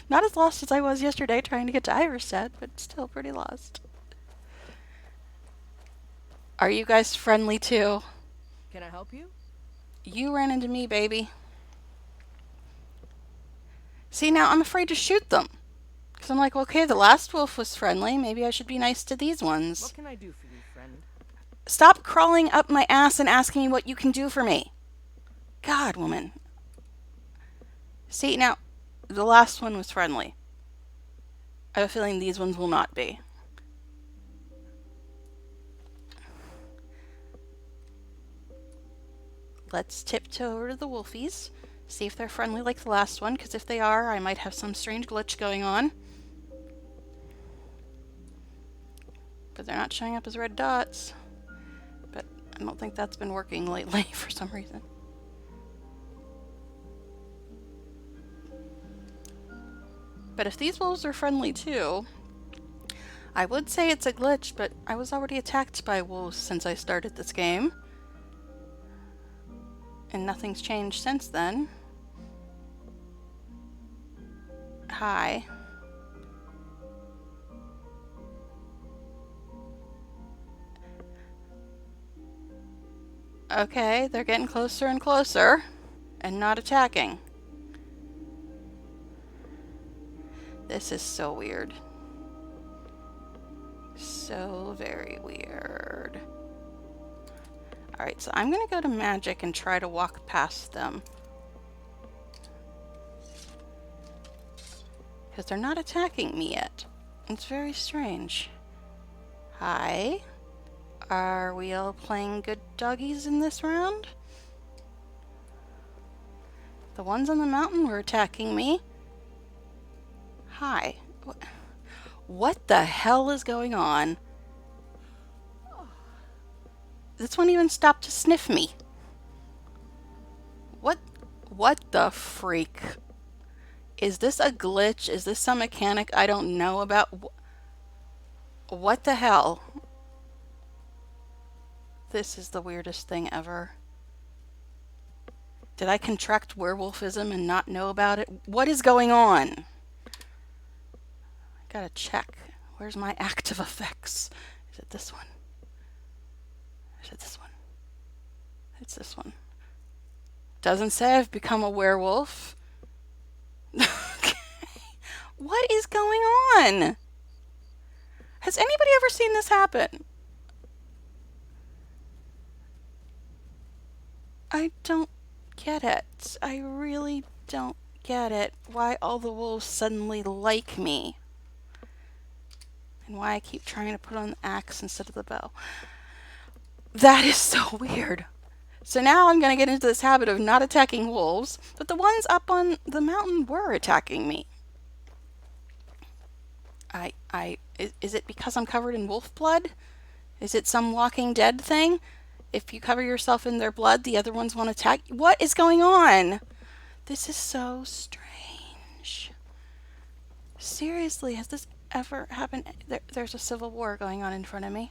Not as lost as I was yesterday trying to get to Iverstead, but still pretty lost. Are you guys friendly too? Can I help you? You ran into me, baby. See, now I'm afraid to shoot them. Because I'm like, okay, the last wolf was friendly. Maybe I should be nice to these ones. What can I do for you, friend? Stop crawling up my ass and asking me what you can do for me. God, woman. See, now, the last one was friendly. I have a feeling these ones will not be. Let's tiptoe over to the wolfies. See if they're friendly like the last one, because if they are, I might have some strange glitch going on. But they're not showing up as red dots. But I don't think that's been working lately for some reason. But if these wolves are friendly too, I would say it's a glitch, but I was already attacked by wolves since I started this game. And nothing's changed since then. Hi. Okay, they're getting closer and closer and not attacking. This is so weird. So very weird. Alright, so I'm gonna go to magic and try to walk past them. Because they're not attacking me yet. It's very strange. Hi. Are we all playing good doggies in this round? The ones on the mountain were attacking me. Hi. What the hell is going on? This one even stopped to sniff me. What the freak? Is this a glitch? Is this some mechanic I don't know about? What the hell? This is the weirdest thing ever. Did I contract werewolfism and not know about it? What is going on? I gotta check. Where's my active effects? Is it this one? Is it this one? It's this one. Doesn't say I've become a werewolf. Okay. What is going on? Has anybody ever seen this happen? I don't get it. I really don't get it. Why all the wolves suddenly like me. And why I keep trying to put on the axe instead of the bow. That is so weird. So now I'm going to get into this habit of not attacking wolves, but the ones up on the mountain were attacking me. Is it because I'm covered in wolf blood? Is it some Walking Dead thing? If you cover yourself in their blood, the other ones won't attack you? What is going on? This is so strange. Seriously, has this ever happened? There's a civil war going on in front of me.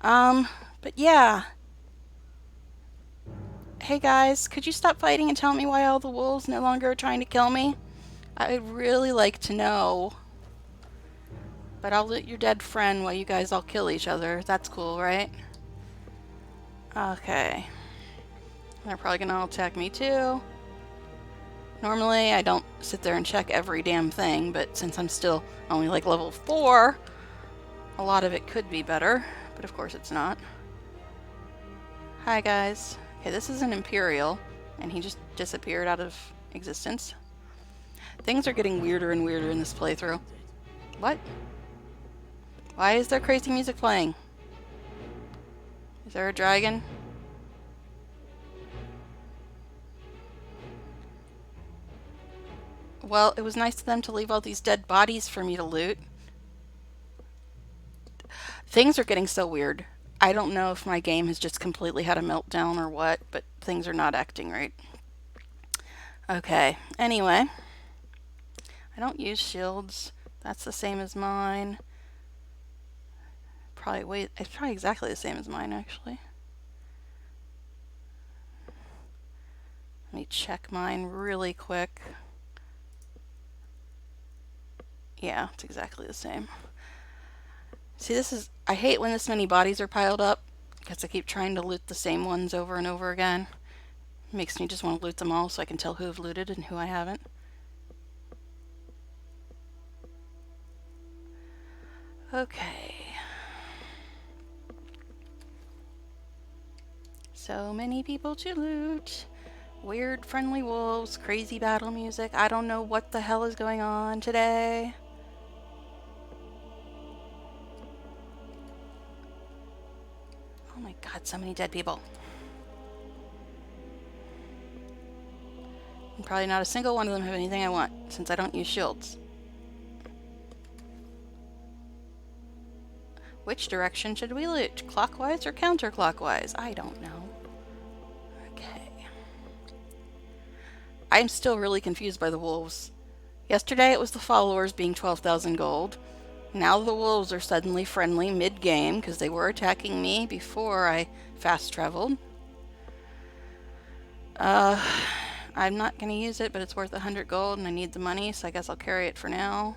But yeah. Hey guys, could you stop fighting and tell me why all the wolves no longer are trying to kill me? I'd really like to know. But I'll loot your dead friend while you guys all kill each other. That's cool, right? Okay. They're probably gonna all attack me too. Normally, I don't sit there and check every damn thing, but since I'm still only like level 4, a lot of it could be better, but of course it's not. Hi guys. Okay, this is an Imperial, and he just disappeared out of existence. Things are getting weirder and weirder in this playthrough. What? Why is there crazy music playing? Is there a dragon? Well, it was nice of them to leave all these dead bodies for me to loot. Things are getting so weird. I don't know if my game has just completely had a meltdown or what, but things are not acting right. Okay, anyway. I don't use shields. That's the same as mine. It's probably exactly the same as mine, actually. Let me check mine really quick. Yeah, it's exactly the same. See, I hate when this many bodies are piled up, because I keep trying to loot the same ones over and over again. It makes me just want to loot them all so I can tell who I've looted and who I haven't. Okay. So many people to loot. Weird friendly wolves, crazy battle music. I don't know what the hell is going on today. Oh my god, so many dead people. And probably not a single one of them have anything I want, since I don't use shields. Which direction should we loot? Clockwise or counterclockwise? I don't know. Okay. I'm still really confused by the wolves. Yesterday it was the followers being 12,000 gold. Now the wolves are suddenly friendly mid-game because they were attacking me before I fast traveled. I'm not going to use it, but it's worth 100 gold and I need the money, so I guess I'll carry it for now.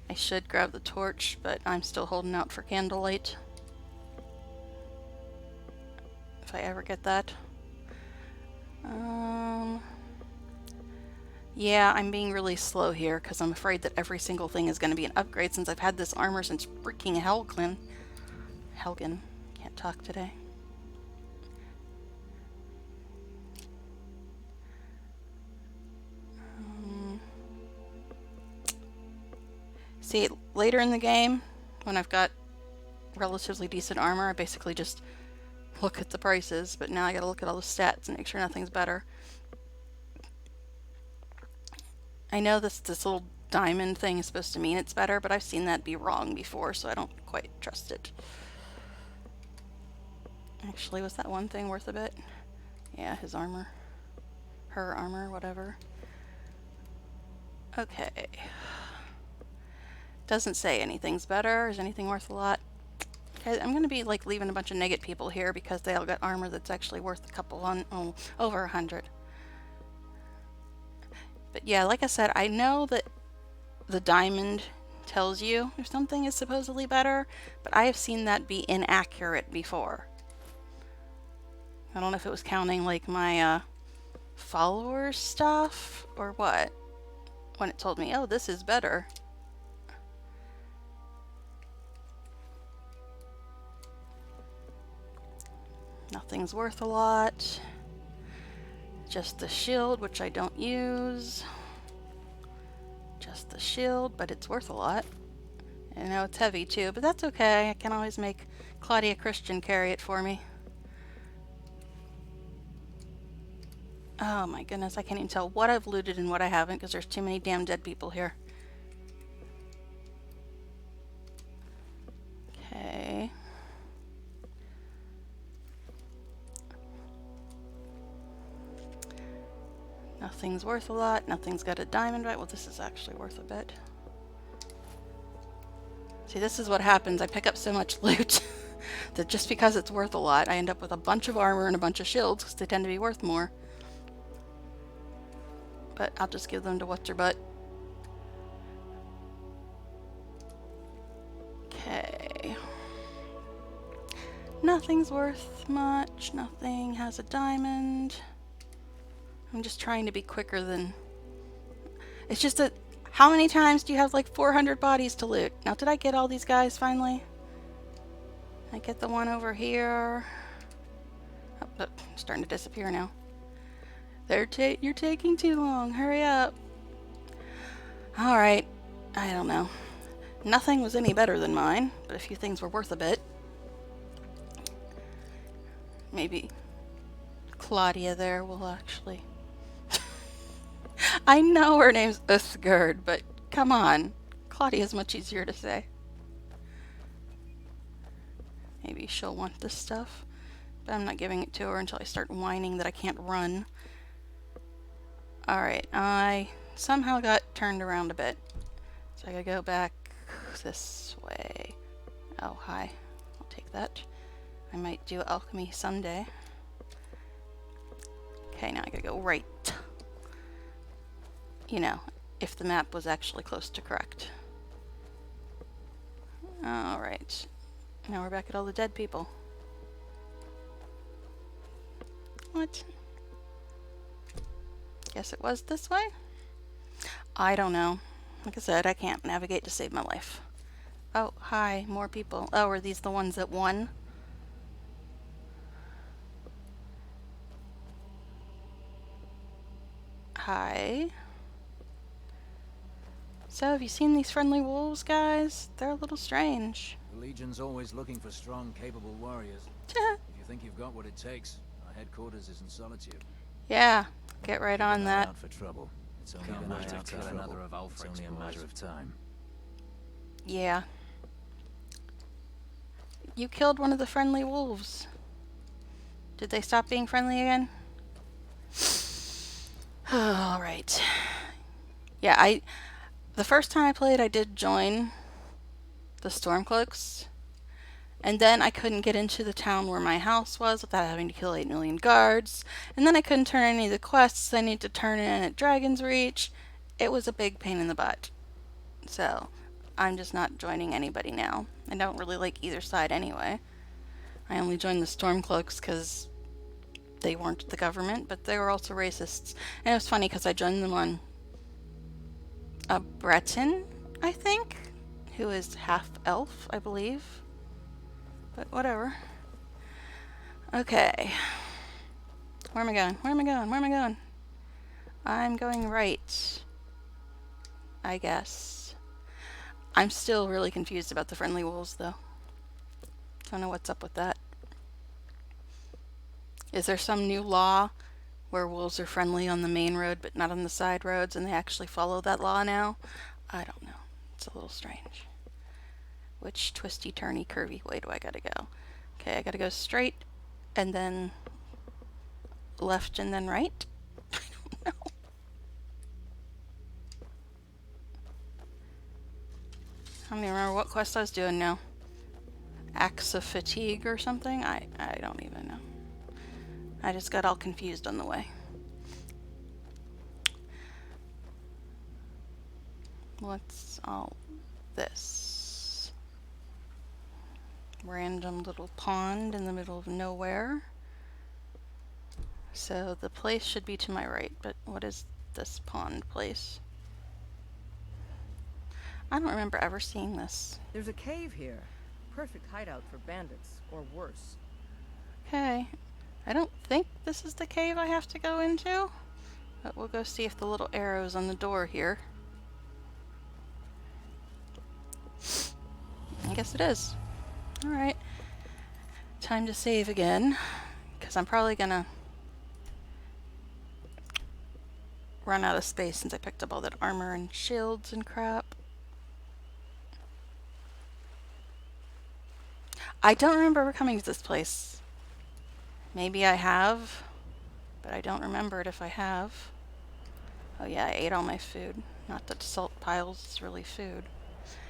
I should grab the torch, but I'm still holding out for candlelight. If I ever get that. Yeah, I'm being really slow here because I'm afraid that every single thing is going to be an upgrade since I've had this armor since freaking Helgen. Can't talk today. See, later in the game, when I've got relatively decent armor, I basically just look at the prices, but now I gotta look at all the stats and make sure nothing's better. I know this little diamond thing is supposed to mean it's better, but I've seen that be wrong before, so I don't quite trust it. Actually, was that one thing worth a bit? Yeah, his armor. Her armor, whatever. Okay. Doesn't say anything's better. Is anything worth a lot? Okay, I'm gonna be like leaving a bunch of negative people here because they all got armor that's actually worth a couple on over 100. But yeah, like I said, I know that the diamond tells you if something is supposedly better, but I have seen that be inaccurate before. I don't know if it was counting like my followers stuff or what when it told me, oh, this is better. Nothing's worth a lot. Just the shield, which I don't use. Just the shield, but it's worth a lot. I know it's heavy too, but that's okay. I can always make Claudia Christian carry it for me. Oh my goodness, I can't even tell what I've looted and what I haven't because there's too many damn dead people here. Okay. Nothing's worth a lot. Nothing's got a diamond, right? Well, this is actually worth a bit. See, this is what happens. I pick up so much loot that just because it's worth a lot, I end up with a bunch of armor and a bunch of shields because they tend to be worth more. But I'll just give them to what's-her-butt. Okay. Nothing's worth much. Nothing has a diamond. I'm just trying to be quicker than... It's just that... How many times do you have like 400 bodies to loot? Now, did I get all these guys finally? I get the one over here. Oh, I'm starting to disappear now. You're taking too long. Hurry up. Alright. I don't know. Nothing was any better than mine, but a few things were worth a bit. Maybe Claudia there will actually... I know her name's Uthgerd, but come on. Claudia's much easier to say. Maybe she'll want this stuff, but I'm not giving it to her until I start whining that I can't run. Alright, I somehow got turned around a bit. So I gotta go back this way. Oh, hi. I'll take that. I might do alchemy someday. Okay, now I gotta go right. You know, if the map was actually close to correct. Alright. Now we're back at all the dead people. What? Guess it was this way? I don't know. Like I said, I can't navigate to save my life. Oh, hi, more people. Oh, are these the ones that won? Hi. So, have you seen these friendly wolves, guys? They're a little strange. The Legion's always looking for strong, capable warriors. If you think you've got what it takes, our headquarters is in Solitude. Yeah, get right on Keep an eye that. out for trouble. It's only a matter of time. Yeah. You killed one of the friendly wolves. Did they stop being friendly again? Alright. Yeah, the first time I played, I did join the Stormcloaks. And then I couldn't get into the town where my house was without having to kill 8 million guards. And then I couldn't turn any of the quests I need to turn in at Dragon's Reach. It was a big pain in the butt. So, I'm just not joining anybody now. I don't really like either side anyway. I only joined the Stormcloaks because they weren't the government, but they were also racists. And it was funny because I joined them on a Breton, I think, who is half elf, I believe. But whatever. Okay. Where am I going? Where am I going? Where am I going? I'm going right, I guess. I'm still really confused about the friendly wolves, though. Don't know what's up with that. Is there some new law where wolves are friendly on the main road but not on the side roads, and they actually follow that law now? I don't know. It's a little strange. Which twisty, turny, curvy way do I gotta go? Okay, I gotta go straight, and then left, and then right? I don't know. I don't even remember what quest I was doing now. Axe of Fatigue or something? I don't even know. I just got all confused on the way. What's all this? Random little pond in the middle of nowhere. So the place should be to my right, but what is this pond place? I don't remember ever seeing this. There's a cave here. Perfect hideout for bandits, or worse. Okay. I don't think this is the cave I have to go into, but we'll go see if the little arrow's on the door here. I guess it is. Alright. Time to save again, because I'm probably gonna run out of space since I picked up all that armor and shields and crap. I don't remember ever coming to this place. Maybe I have, but I don't remember it if I have. Oh yeah, I ate all my food. Not that salt piles is really food.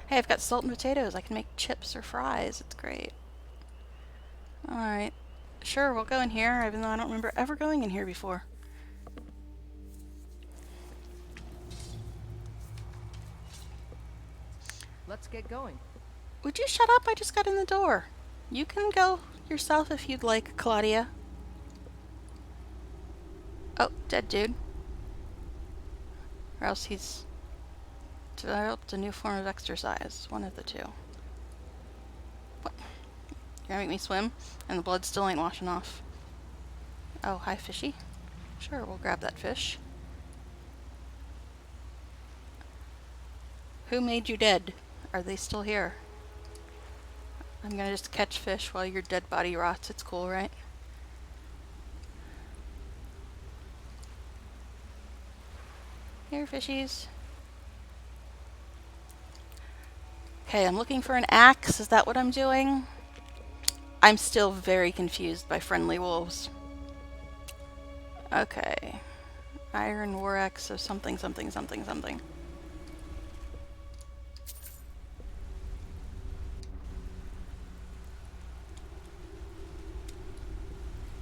Hey, I've got salt and potatoes. I can make chips or fries. It's great. Alright. Sure, we'll go in here, even though I don't remember ever going in here before. Let's get going. Would you shut up? I just got in the door. You can go yourself if you'd like, Claudia. Oh, dead dude. Or else he's developed a new form of exercise. One of the two. What? You're gonna make me swim? And the blood still ain't washing off. Oh, hi, fishy. Sure, we'll grab that fish. Who made you dead? Are they still here? I'm gonna just catch fish while your dead body rots. It's cool, right? Here, fishies. Okay, I'm looking for an axe. Is that what I'm doing? I'm still very confused by friendly wolves. Okay. Iron war axe of something, something, something, something.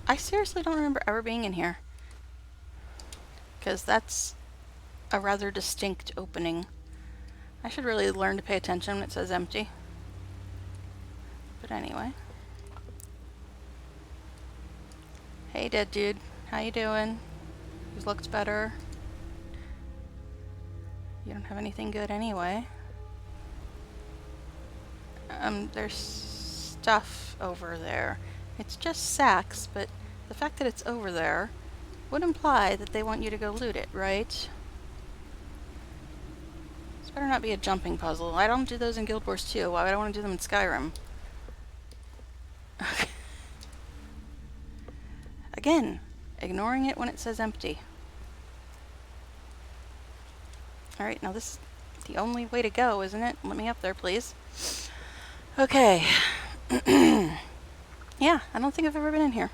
I seriously don't remember ever being in here. Because that's a rather distinct opening. I should really learn to pay attention when it says empty. But anyway. Hey, dead dude. How you doing? You looked better. You don't have anything good anyway. There's stuff over there. It's just sacks, but the fact that it's over there would imply that they want you to go loot it, right? This better not be a jumping puzzle. I don't do those in Guild Wars 2. Why would I want to do them in Skyrim? Again, ignoring it when it says empty. Alright, now this is the only way to go, isn't it? Let me up there, please. Okay. Yeah, I don't think I've ever been in here.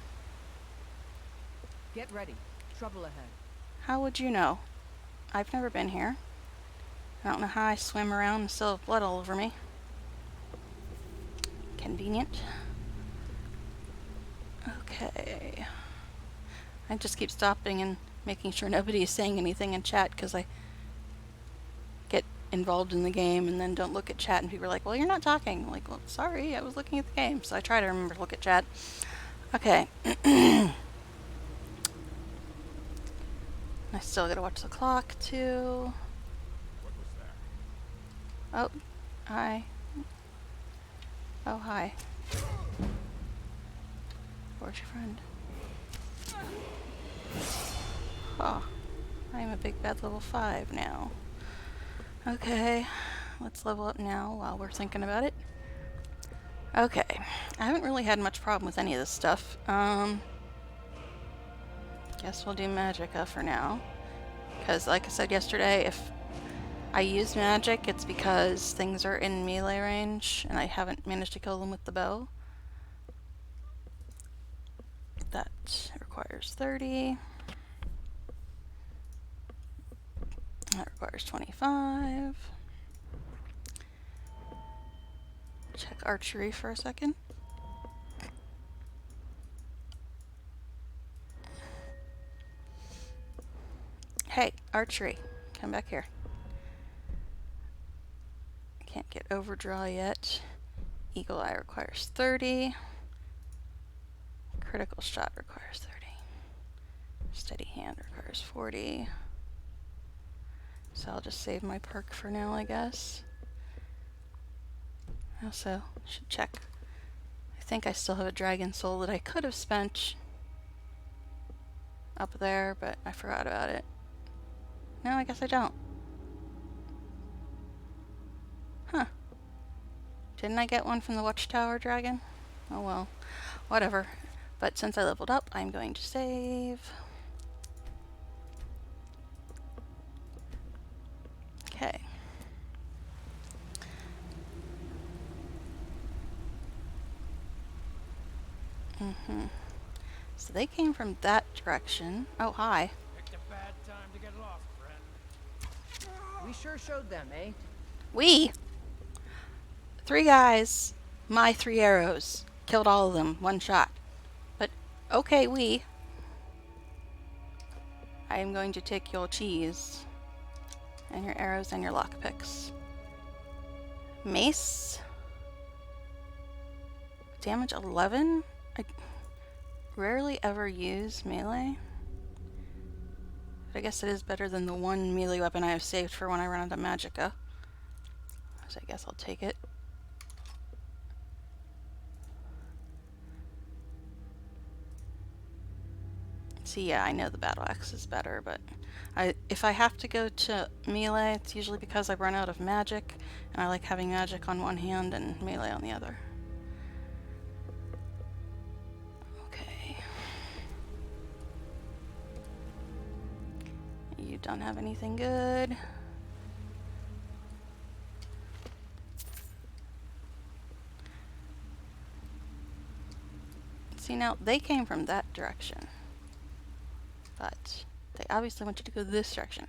Get ready. Trouble ahead. How would you know? I've never been here. I don't know how I swim around and still have blood all over me. Convenient. Okay. I just keep stopping and making sure nobody is saying anything in chat because I get involved in the game and then don't look at chat and people are like, well, you're not talking. I'm like, well, sorry, I was looking at the game. So I try to remember to look at chat. Okay. I still gotta watch the clock too. What was that? Oh, hi. Oh, hi. Where's your friend? Oh, I'm a big bad level 5 now. Okay, let's level up now while we're thinking about it. Okay, I haven't really had much problem with any of this stuff. Guess we'll do Magicka for now. Because like I said yesterday, if I use magic, it's because things are in melee range and I haven't managed to kill them with the bow. That requires 30. That requires 25. Check archery for a second. Hey, archery, come back here. Can't get overdraw yet. Eagle eye requires 30. Critical shot requires 30. Steady hand requires 40. So I'll just save my perk for now, I guess. I also should check. I think I still have a dragon soul that I could have spent up there, but I forgot about it. No, I guess I don't. Huh. Didn't I get one from the Watchtower dragon? Oh well. Whatever. But since I leveled up, I'm going to save. Okay. So they came from that direction. Oh, hi. Picked a bad time to get lost, friend. We sure showed them, eh? We! 3 guys, my 3 arrows. Killed all of them, 1 shot. But, okay, we. I am going to take your cheese. And your arrows and your lockpicks. Mace. Damage 11? I rarely ever use melee. But I guess it is better than the 1 melee weapon I have saved for when I run out of magicka. So I guess I'll take it. See, yeah, I know the battle axe is better, but if I have to go to melee, it's usually because I've run out of magic, and I like having magic on one hand and melee on the other. Okay. You don't have anything good. See, now, they came from that direction. But they obviously want you to go this direction.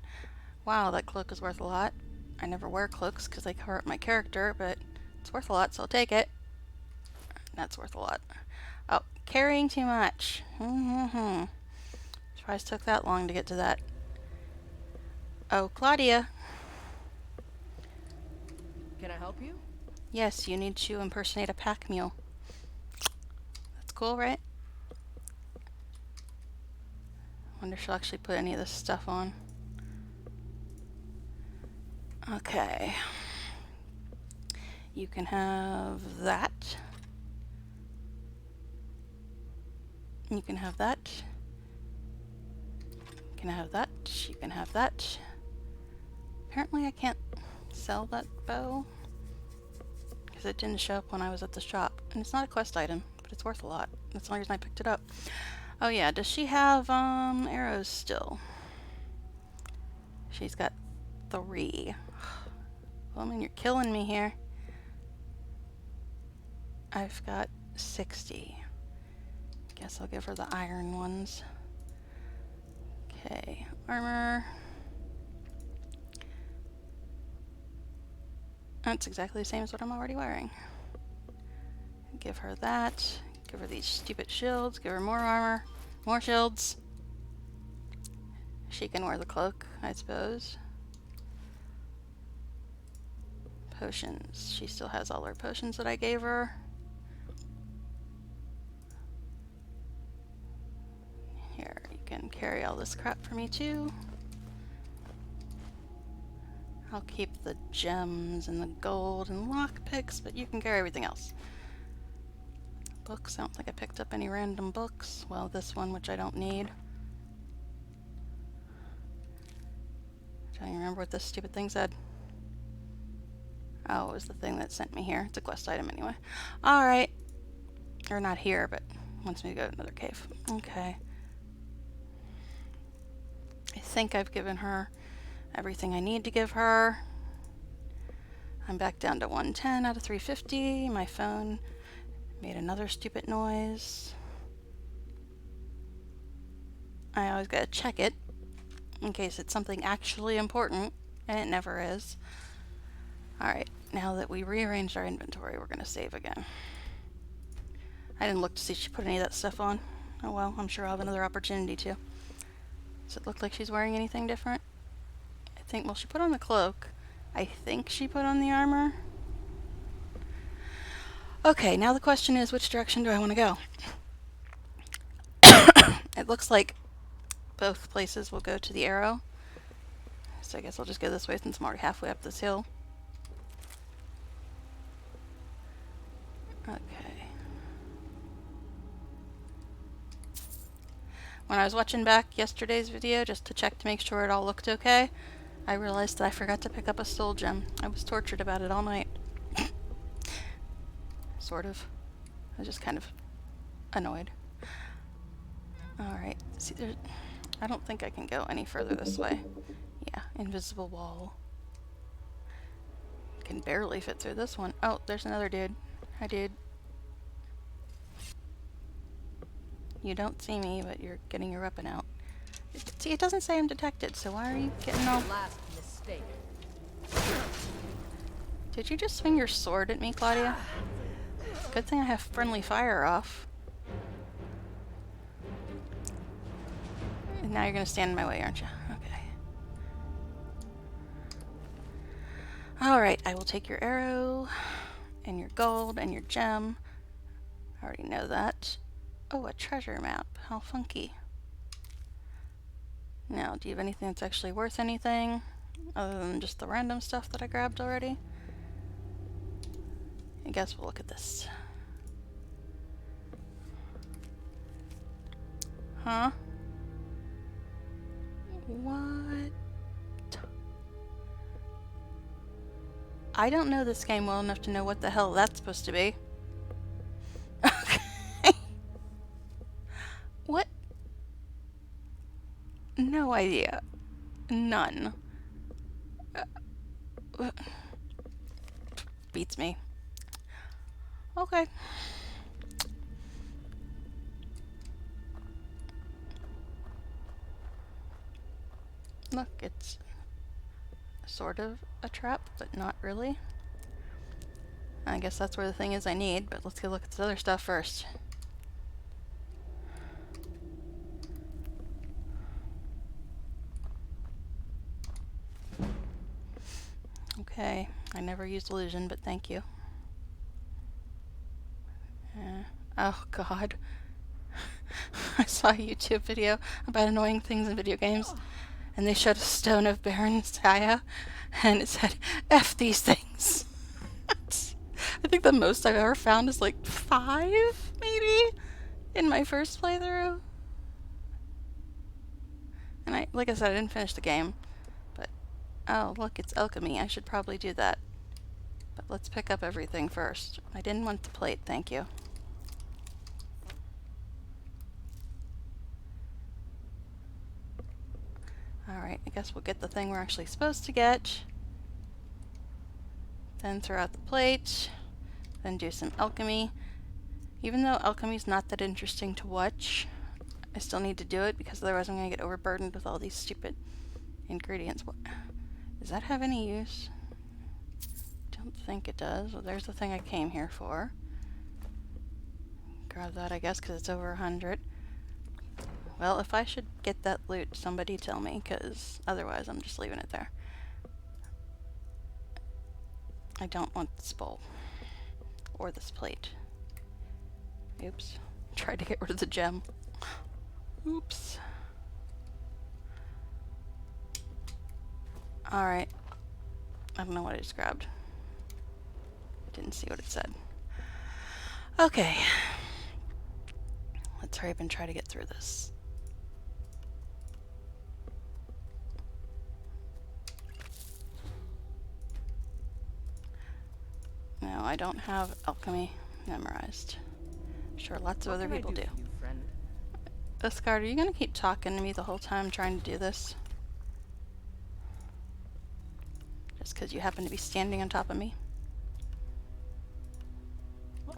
Wow, that cloak is worth a lot. I never wear cloaks because they cover up my character, but it's worth a lot, so I'll take it. That's worth a lot. Oh, carrying too much. Surprised it took that long to get to that. Oh, Claudia. Can I help you? Yes, you need to impersonate a pack mule. That's cool, right? Wonder if she'll actually put any of this stuff on. Okay. You can have that. You can have that. You can have that. You can have that. Apparently I can't sell that bow because it didn't show up when I was at the shop. And it's not a quest item, but it's worth a lot. That's the only reason I picked it up. Oh yeah, does she have arrows still? She's got 3. Woman, you're killing me here. I've got 60. Guess I'll give her the iron ones. Okay, armor. That's exactly the same as what I'm already wearing. Give her that. Give her these stupid shields. Give her more armor. More shields. She can wear the cloak, I suppose. Potions. She still has all her potions that I gave her. Here, you can carry all this crap for me too. I'll keep the gems and the gold and lockpicks, but you can carry everything else. Books. I don't think I picked up any random books. Well, this one, which I don't need. I don't even remember what this stupid thing said. Oh, it was the thing that sent me here. It's a quest item anyway. Alright. Or not here, but wants me to go to another cave. Okay. I think I've given her everything I need to give her. I'm back down to 110 out of 350. My phone made another stupid noise. I always gotta check it in case it's something actually important, and it never is. Alright, now that we rearranged our inventory, we're gonna save again. I didn't look to see if she put any of that stuff on. Oh well, I'm sure I'll have another opportunity to. Does it look like she's wearing anything different? I think, well, she put on the cloak. I think she put on the armor. Okay, now the question is, which direction do I want to go? It looks like both places will go to the arrow. So I guess I'll just go this way since I'm already halfway up this hill. Okay. When I was watching back yesterday's video just to check to make sure it all looked okay, I realized that I forgot to pick up a soul gem. I was tortured about it all night. Sort of. I was just kind of annoyed. Alright, see, I don't think I can go any further this way. Yeah, invisible wall. Can barely fit through this one. Oh, there's another dude. Hi, dude. You don't see me, but you're getting your weapon out. See, it doesn't say I'm detected, so why are you getting all... Last mistake. Did you just swing your sword at me, Claudia? Good thing I have friendly fire off. And now you're gonna stand in my way, aren't you? Okay. Alright, I will take your arrow, and your gold, and your gem. I already know that. Oh, a treasure map. How funky. Now, do you have anything that's actually worth anything? Other than just the random stuff that I grabbed already? I guess we'll look at this. Huh? What? I don't know this game well enough to know what the hell that's supposed to be. Okay. What? No idea. None. Beats me. Okay. Look, it's sort of a trap, but not really. I guess that's where the thing is I need, but let's go look at this other stuff first. Okay, I never used illusion, but thank you. Oh god. I saw a YouTube video about annoying things in video games, and they showed a stone of Baron Saya, and it said, F these things. I think the most I've ever found is like 5, maybe, in my first playthrough. And like I said, I didn't finish the game, but, oh look, it's alchemy. I should probably do that. But let's pick up everything first. I didn't want the plate, thank you. Alright, I guess we'll get the thing we're actually supposed to get. Then throw out the plate. Then do some alchemy. Even though alchemy's not that interesting to watch, I still need to do it because otherwise I'm going to get overburdened with all these stupid ingredients. What? Does that have any use? Don't think it does. Well, there's the thing I came here for. Grab that, I guess, because it's over 100. Well, if I should get that loot, somebody tell me, because otherwise I'm just leaving it there. I don't want this bowl. Or this plate. Oops. Tried to get rid of the gem. Oops. Alright. I don't know what I just grabbed. Didn't see what it said. Okay. Let's hurry up and try to get through this. No, I don't have alchemy memorized. I'm sure lots of other people do. Oscar, are you gonna keep talking to me the whole time trying to do this? Just because you happen to be standing on top of me? What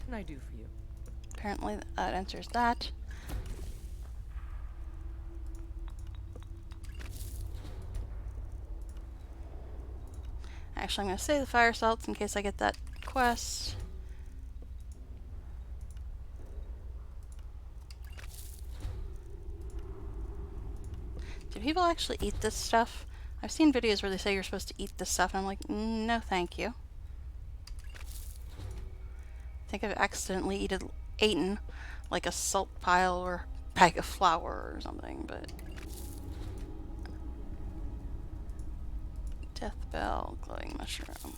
can I do for you? Apparently that answers that. Actually, I'm going to save the fire salts in case I get that quest. Do people actually eat this stuff? I've seen videos where they say you're supposed to eat this stuff, and I'm like, no thank you. I think I've accidentally eaten like a salt pile or bag of flour or something, but... Death bell, glowing mushroom.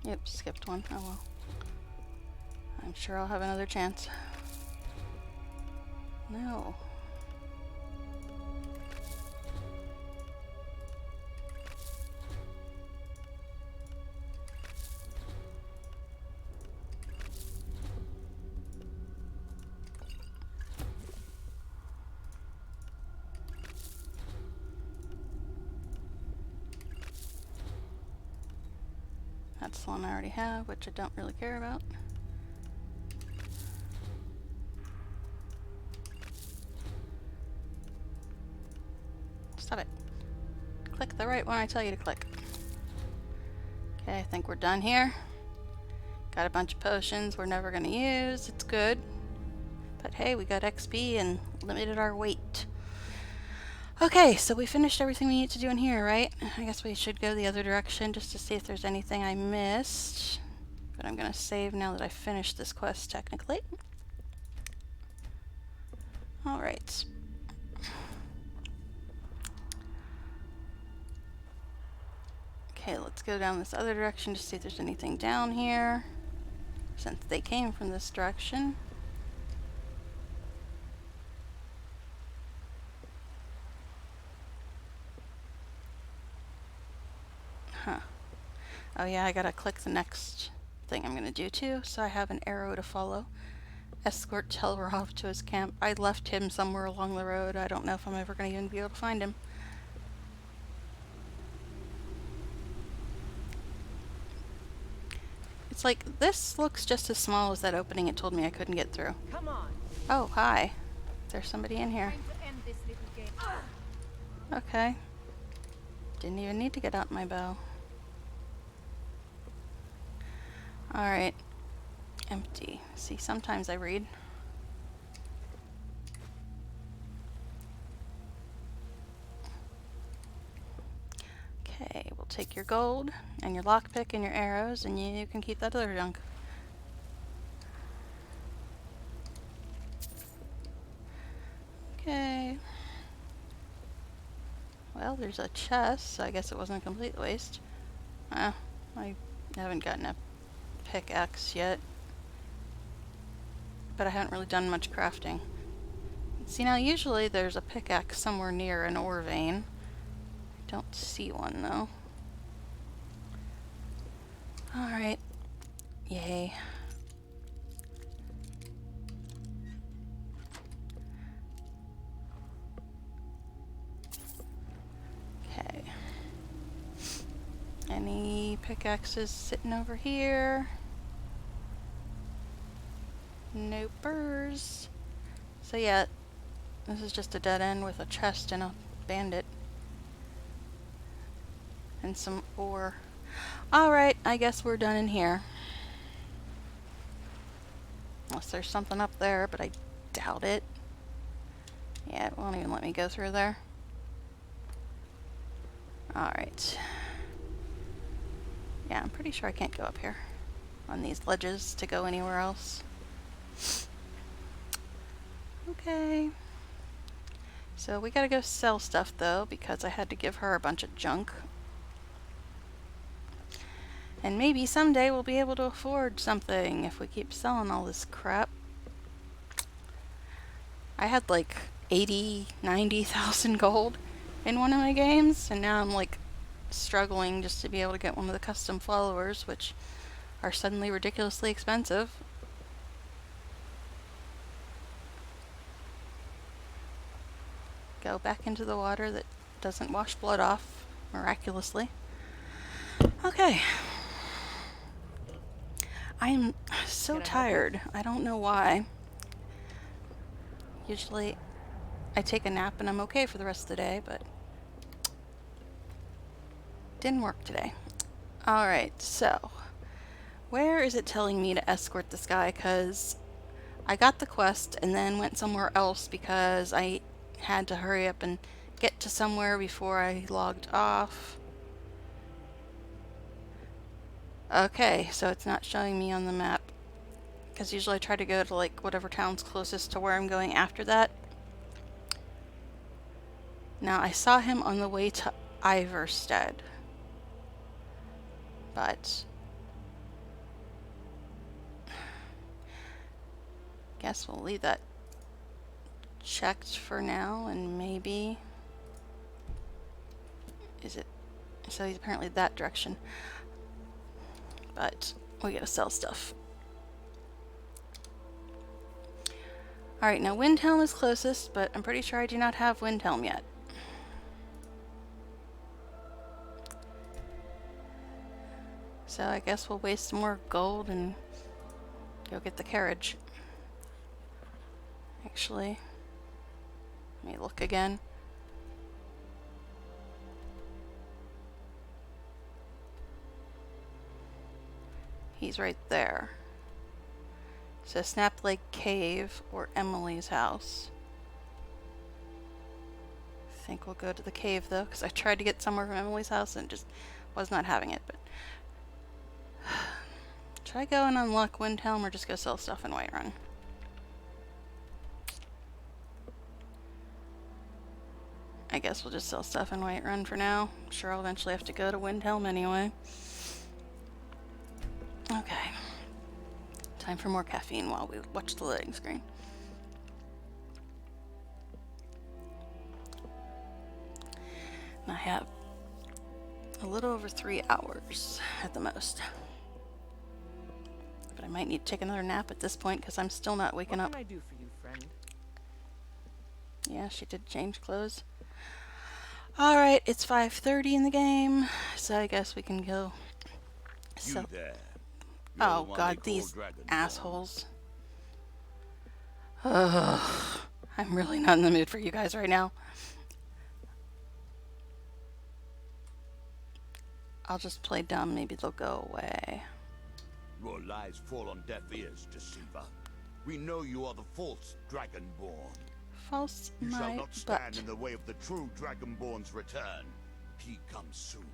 Yep, skipped one. Oh well. I'm sure I'll have another chance. No. That's the one I already have, which I don't really care about. Stop it. Click the right one I tell you to click. Okay, I think we're done here. Got a bunch of potions we're never going to use. It's good. But hey, we got XP and limited our weight. Okay, so we finished everything we need to do in here, right? I guess we should go the other direction just to see if there's anything I missed. But I'm going to save now that I finished this quest, technically. Alright. Okay, let's go down this other direction to see if there's anything down here, since they came from this direction. Huh. Oh yeah, I gotta click the next thing I'm gonna do too, so I have an arrow to follow. Escort Telrov to his camp. I left him somewhere along the road. I don't know if I'm ever gonna even be able to find him. It's like, this looks just as small as that opening it told me I couldn't get through. Come on. Oh, hi. There's somebody in here. Time to end this little game. Okay. Didn't even need to get out my bow. Alright. Empty. See, sometimes I read. Okay, we'll take your gold and your lockpick and your arrows, and you can keep that other junk. Well, there's a chest, so I guess it wasn't a complete waste. I haven't gotten a pickaxe yet. But I haven't really done much crafting. See, now usually there's a pickaxe somewhere near an ore vein. I don't see one though. Alright. Yay. Okay. Any pickaxes sitting over here? No burrs. So yeah, this is just a dead end with a chest and a bandit. And some ore. Alright, I guess we're done in here. Unless there's something up there, but I doubt it. Yeah, it won't even let me go through there. Alright. Yeah, I'm pretty sure I can't go up here on these ledges to go anywhere else. Okay. So we gotta go sell stuff though, because I had to give her a bunch of junk. And maybe someday we'll be able to afford something if we keep selling all this crap. I had like 90,000 gold in one of my games, and now I'm like struggling just to be able to get one of the custom followers, which are suddenly ridiculously expensive. Go back into the water that doesn't wash blood off miraculously. Okay. I am so tired. I don't know why. Usually I take a nap and I'm okay for the rest of the day, but didn't work today. Alright, so where is it telling me to escort this guy? Because I got the quest and then went somewhere else because I had to hurry up and get to somewhere before I logged off. Okay, so it's not showing me on the map. Because usually I try to go to like whatever town's closest to where I'm going after that. Now I saw him on the way to Iverstead. But guess we'll leave that checked for now, and maybe is it, so he's apparently that direction, but we gotta sell stuff. Alright, now Windhelm is closest, but I'm pretty sure I do not have Windhelm yet. So I guess we'll waste some more gold and go get the carriage. Actually, let me look again. He's right there. So Snap Lake Cave or Emily's house. I think we'll go to the cave though, because I tried to get somewhere from Emily's house and just was not having it. But should I go and unlock Windhelm or just go sell stuff in Whiterun? I guess we'll just sell stuff in Whiterun for now. I'm sure I'll eventually have to go to Windhelm anyway. Okay. Time for more caffeine while we watch the loading screen. I have a little over 3 hours at the most. But I might need to take another nap at this point because I'm still not waking up. What can I do for you, friend? Yeah, she did change clothes. Alright, it's 5:30 in the game, so I guess we can go. You there. Oh god, these assholes. Ugh, I'm really not in the mood for you guys right now. I'll just play dumb, maybe they'll go away. Your lies fall on deaf ears, deceiver. We know you are the false Dragonborn. False You shall my not stand butt. in the way of the true Dragonborn's return. He comes soon,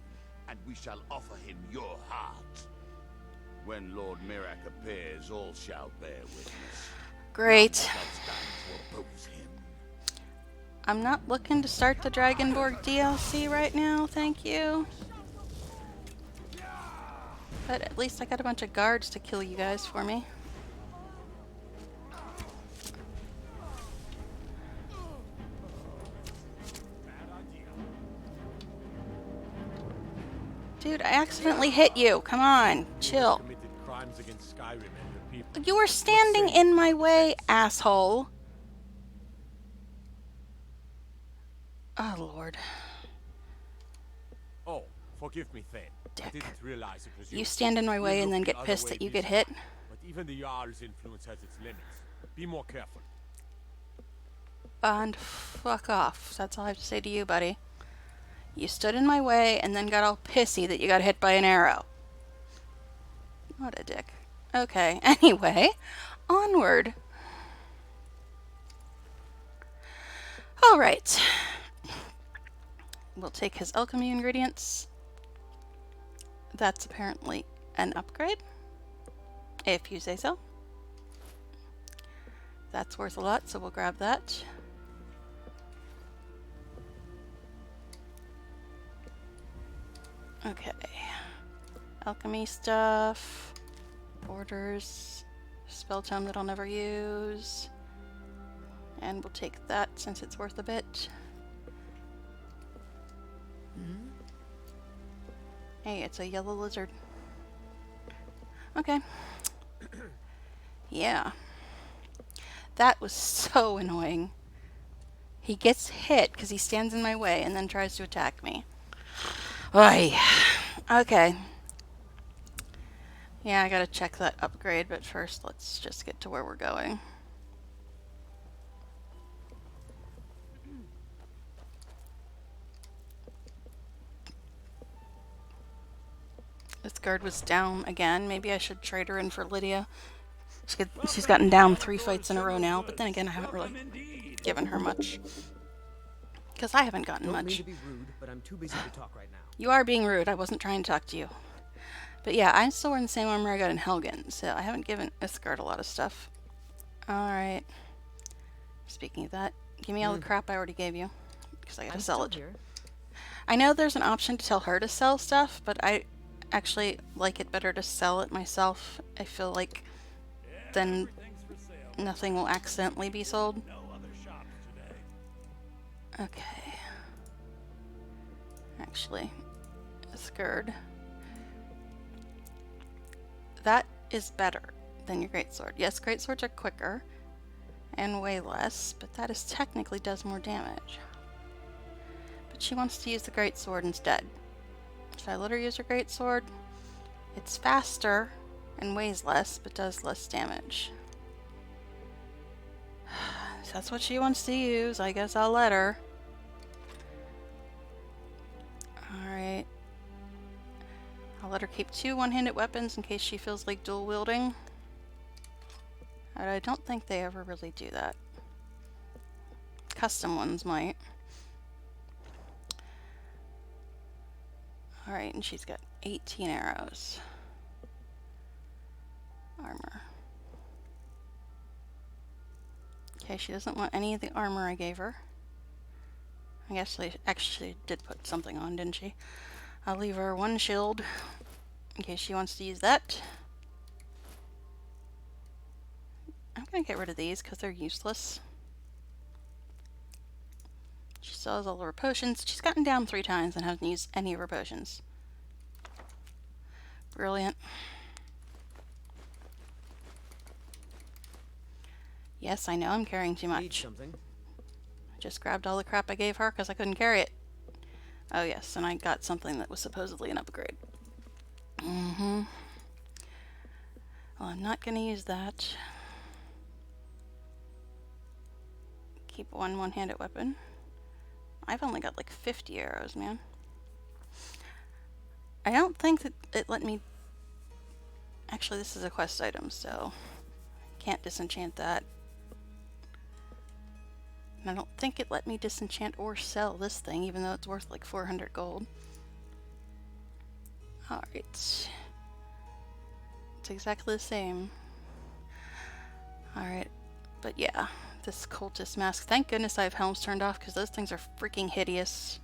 and we shall offer him your heart. When Lord Mirak appears, all shall bear witness. Great. None shall stand to oppose him. I'm not looking to start the Dragonborg DLC right now, thank you. But at least I got a bunch of guards to kill you guys for me. Dude, I accidentally hit you. Come on, chill. Committed crimes against Skyrim and her people. You were standing in my way, asshole. Oh, Lord. Oh, forgive me, Thane. I Dick. didn't realize it was You stand in my way and then look get the other pissed way that you this get hit. time. But even the Jarl's influence has its limits. Be more careful. And fuck off. That's all I have to say to you, buddy. You stood in my way and then got all pissy that you got hit by an arrow. What a dick. Okay, anyway, onward. Alright. We'll take his alchemy ingredients. That's apparently an upgrade, if you say so. That's worth a lot, so we'll grab that. Okay. Alchemy stuff. Orders. Spell tome that I'll never use. And we'll take that since it's worth a bit. Hey, it's a yellow lizard. Okay. Yeah. That was so annoying. He gets hit because he stands in my way and then tries to attack me. Oy. Okay. Yeah, I gotta check that upgrade, but first let's just get to where we're going. This guard was down again. Maybe I should trade her in for Lydia. She's gotten down 3 fights in a row now, but then again, I haven't really given her much. Because I haven't gotten Don't mean much. to be rude, but I'm too busy to talk right now. You are being rude. I wasn't trying to talk to you. But yeah, I'm still wearing the same armor I got in Helgen, so I haven't given Isgard a lot of stuff. Alright. Speaking of that, give me all the crap I already gave you. Because I gotta sell it. Here. I know there's an option to tell her to sell stuff, but I actually like it better to sell it myself. I feel like then nothing will accidentally be sold. Okay. Actually, Isgard. That is better than your greatsword. Yes, greatswords are quicker and way less, but that is technically does more damage. But she wants to use the greatsword instead. Should I let her use her greatsword? It's faster and weighs less, but does less damage. If that's what she wants to use, I guess I'll let her. Alright. I'll let her keep 2 one-handed weapons in case she feels like dual wielding. But I don't think they ever really do that. Custom ones might. Alright, and she's got 18 arrows. Armor. Okay, she doesn't want any of the armor I gave her. I guess she actually did put something on, didn't she? I'll leave her 1 shield in case she wants to use that. I'm gonna get rid of these because they're useless. She still has all of her potions. She's gotten down 3 times and hasn't used any of her potions. Brilliant. Yes, I know I'm carrying too Need much. something? I just grabbed all the crap I gave her because I couldn't carry it. Oh yes, and I got something that was supposedly an upgrade. Well, I'm not going to use that. Keep one-handed weapon. I've only got like 50 arrows, man. I don't think that it let me... Actually, this is a quest item, so... Can't disenchant that. And I don't think it let me disenchant or sell this thing, even though it's worth like 400 gold. Alright. It's exactly the same. Alright. But yeah, This cultist mask. Thank goodness I have helms turned off because those things are freaking hideous.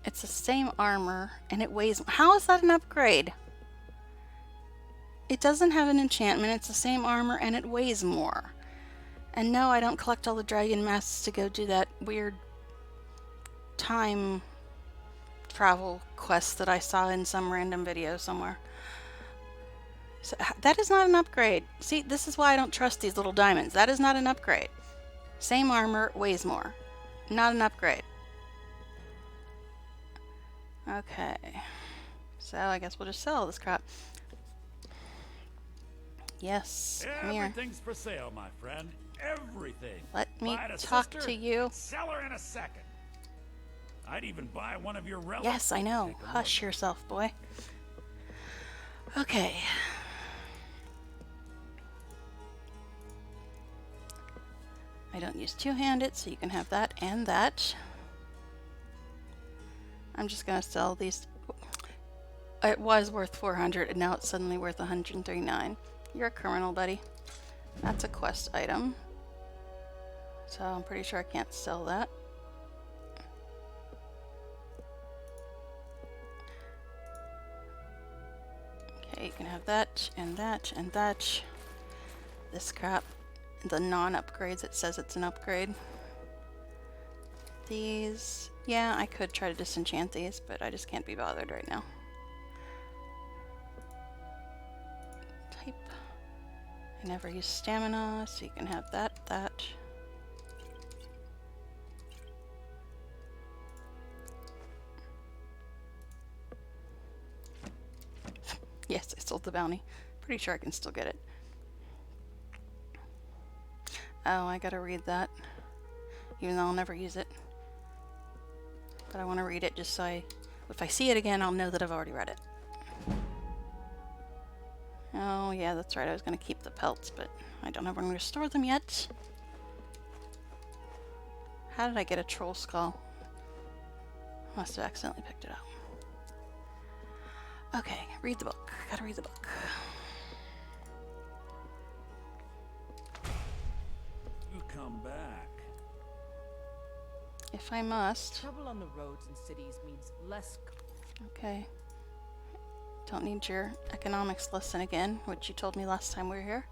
It's the same armor and it weighs. How is that an upgrade? It doesn't have an enchantment. It's the same armor and it weighs more. And no, I don't collect all the dragon masks to go do that weird time travel quest that I saw in some random video somewhere. So that is not an upgrade. See, this is why I don't trust these little diamonds. That is not an upgrade. Same armor, weighs more. Not an upgrade. Okay. So I guess we'll just sell all this crap. Yes, come here. Everything's for sale, my friend. Everything. Let me Buy it a talk sister, to you. Sell her in a second. I'd even buy one of your relics. Yes, I know. Hush yourself, boy. Okay. I don't use two-handed, so you can have that and that. I'm just gonna sell these. It was worth 400 and now it's suddenly worth 139. You're a criminal, buddy. That's a quest item. So I'm pretty sure I can't sell that. Okay, you can have that and that and that. This crap. The non-upgrades, it says it's an upgrade. These, yeah, I could try to disenchant these, but I just can't be bothered right now. Type. I never use stamina, so you can have that, that. Yes, I sold the bounty. Pretty sure I can still get it. Oh, I gotta read that. Even though I'll never use it. But I want to read it just so if I see it again, I'll know that I've already read it. Oh, yeah, that's right. I was going to keep the pelts, but I don't have where to store them yet. How did I get a troll skull? Must have accidentally picked it up. Okay, read the book. Gotta read the book. You come back. If I must. Trouble on the roads and cities means less. Okay. Don't need your economics lesson again, which you told me last time we were here.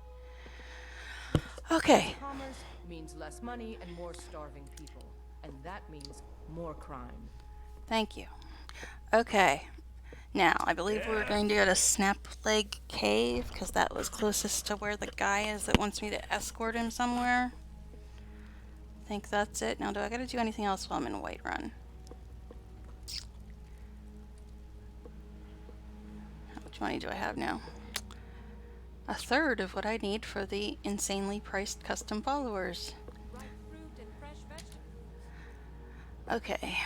Okay. Commerce means less money and more starving people, and that means more crime. Thank you. Okay. Now, I believe we're going to go to Snapleg Cave, because that was closest to where the guy is that wants me to escort him somewhere. I think that's it. Now, do I gotta do anything else while I'm in Whiterun? How much money do I have now? A third of what I need for the insanely priced custom followers. Okay.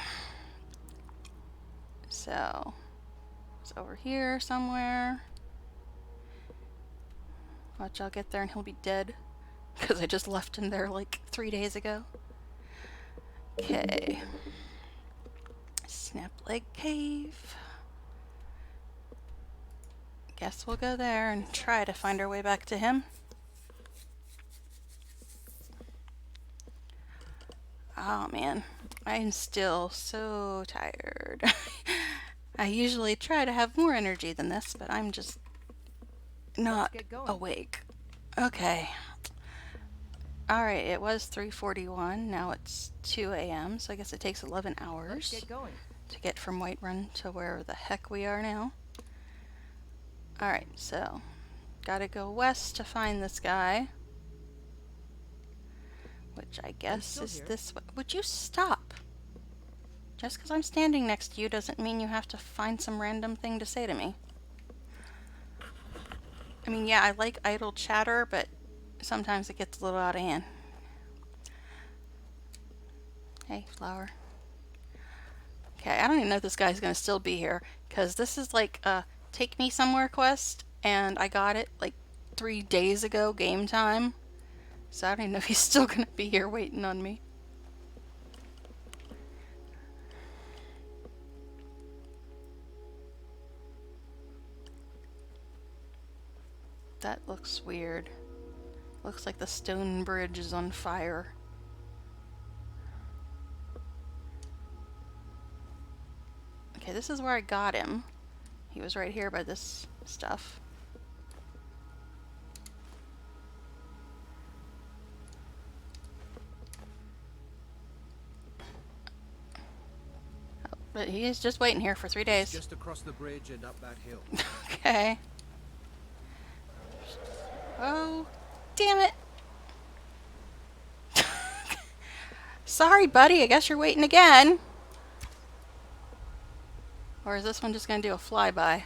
So, it's over here somewhere. Watch, I'll get there and he'll be dead. Because I just left him there like 3 days ago. Okay. Snapleg Cave. Guess we'll go there and try to find our way back to him. Oh man, I'm still so tired. I usually try to have more energy than this, but I'm just not awake. Okay. Alright, it was 3:41, now it's 2 a.m., so I guess it takes 11 hours to get from Whiterun to where the heck we are now. Alright, so gotta go west to find this guy, which I guess is this way. Would you stop? Just because I'm standing next to you doesn't mean you have to find some random thing to say to me. I mean, yeah, I like idle chatter, but sometimes it gets a little out of hand. Hey, flower. Okay, I don't even know if this guy's gonna still be here, because this is like a take me somewhere quest, and I got it like 3 days ago game time. So I don't even know if he's still gonna be here waiting on me. That looks weird. Looks like the stone bridge is on fire. Okay, this is where I got him. He was right here by this stuff. Oh, but he is just waiting here for 3 days. Just across the bridge and up that hill. Okay. Oh, damn it. Sorry, buddy. I guess you're waiting again. Or is this one just going to do a flyby?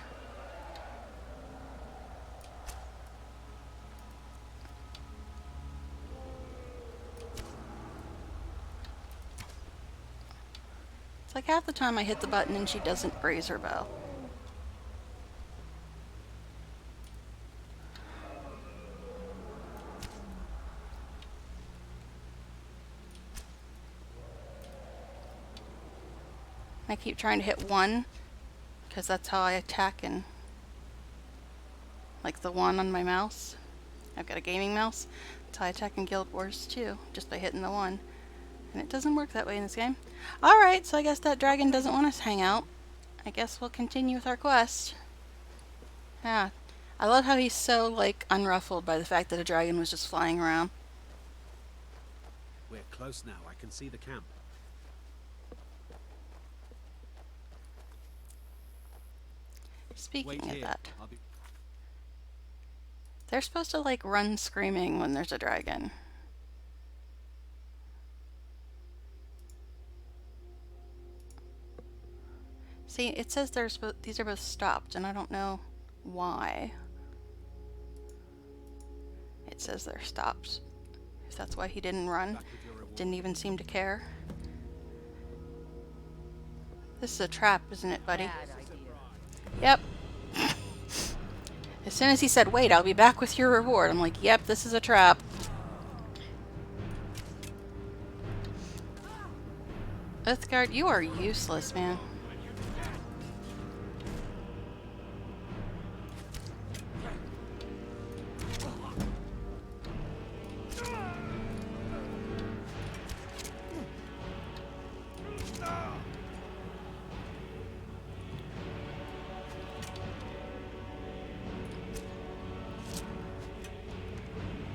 It's like half the time I hit the button and she doesn't raise her bow. I keep trying to hit 1 because that's how I attack in, like, the 1 on my mouse. I've got a gaming mouse. That's how I attack in Guild Wars too, just by hitting the 1. And it doesn't work that way in this game. Alright, so I guess that dragon doesn't want us to hang out. I guess we'll continue with our quest. Yeah. I love how he's so, like, unruffled by the fact that a dragon was just flying around. We're close now. I can see the camp. Speaking of that, they're supposed to, like, run screaming when there's a dragon. See, it says these are both stopped, and I don't know why. It says they're stopped. If that's why he didn't run, didn't even seem to care. This is a trap, isn't it, buddy? Yep. As soon as he said, wait, I'll be back with your reward, I'm like, yep, this is a trap. Uthgard, you are useless, man.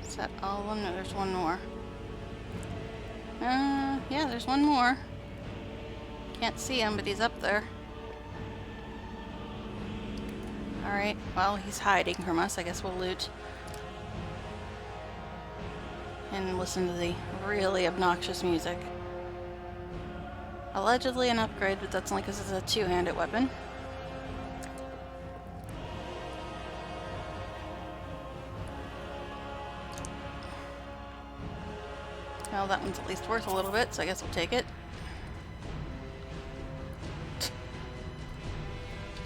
Is that all of them? No, there's one more. Yeah, there's one more. Can't see him, but he's up there. Alright, well, he's hiding from us. I guess we'll loot. And listen to the really obnoxious music. Allegedly an upgrade, but that's only because it's a two-handed weapon. Well, that one's at least worth a little bit, so I guess we'll take it.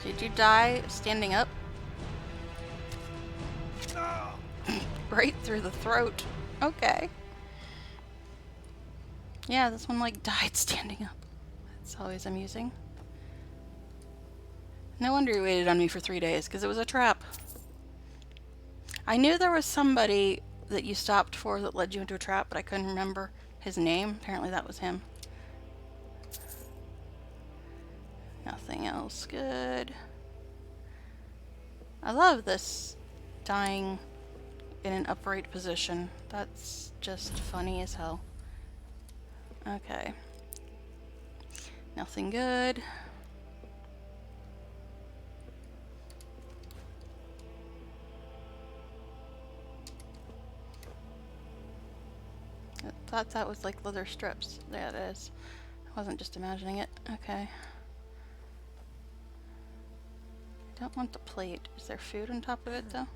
Did you die standing up? Right through the throat. Okay. Yeah, this one, like, died standing up. That's always amusing. No wonder you waited on me for 3 days, because it was a trap. I knew there was somebody that you stopped for that led you into a trap, but I couldn't remember his name. Apparently that was him. Nothing else good. I love this dying in an upright position. That's just funny as hell. Okay. Nothing good. I thought that was like leather strips. Yeah, it is. I wasn't just imagining it. Okay. I don't want the plate. Is there food on top of it, though?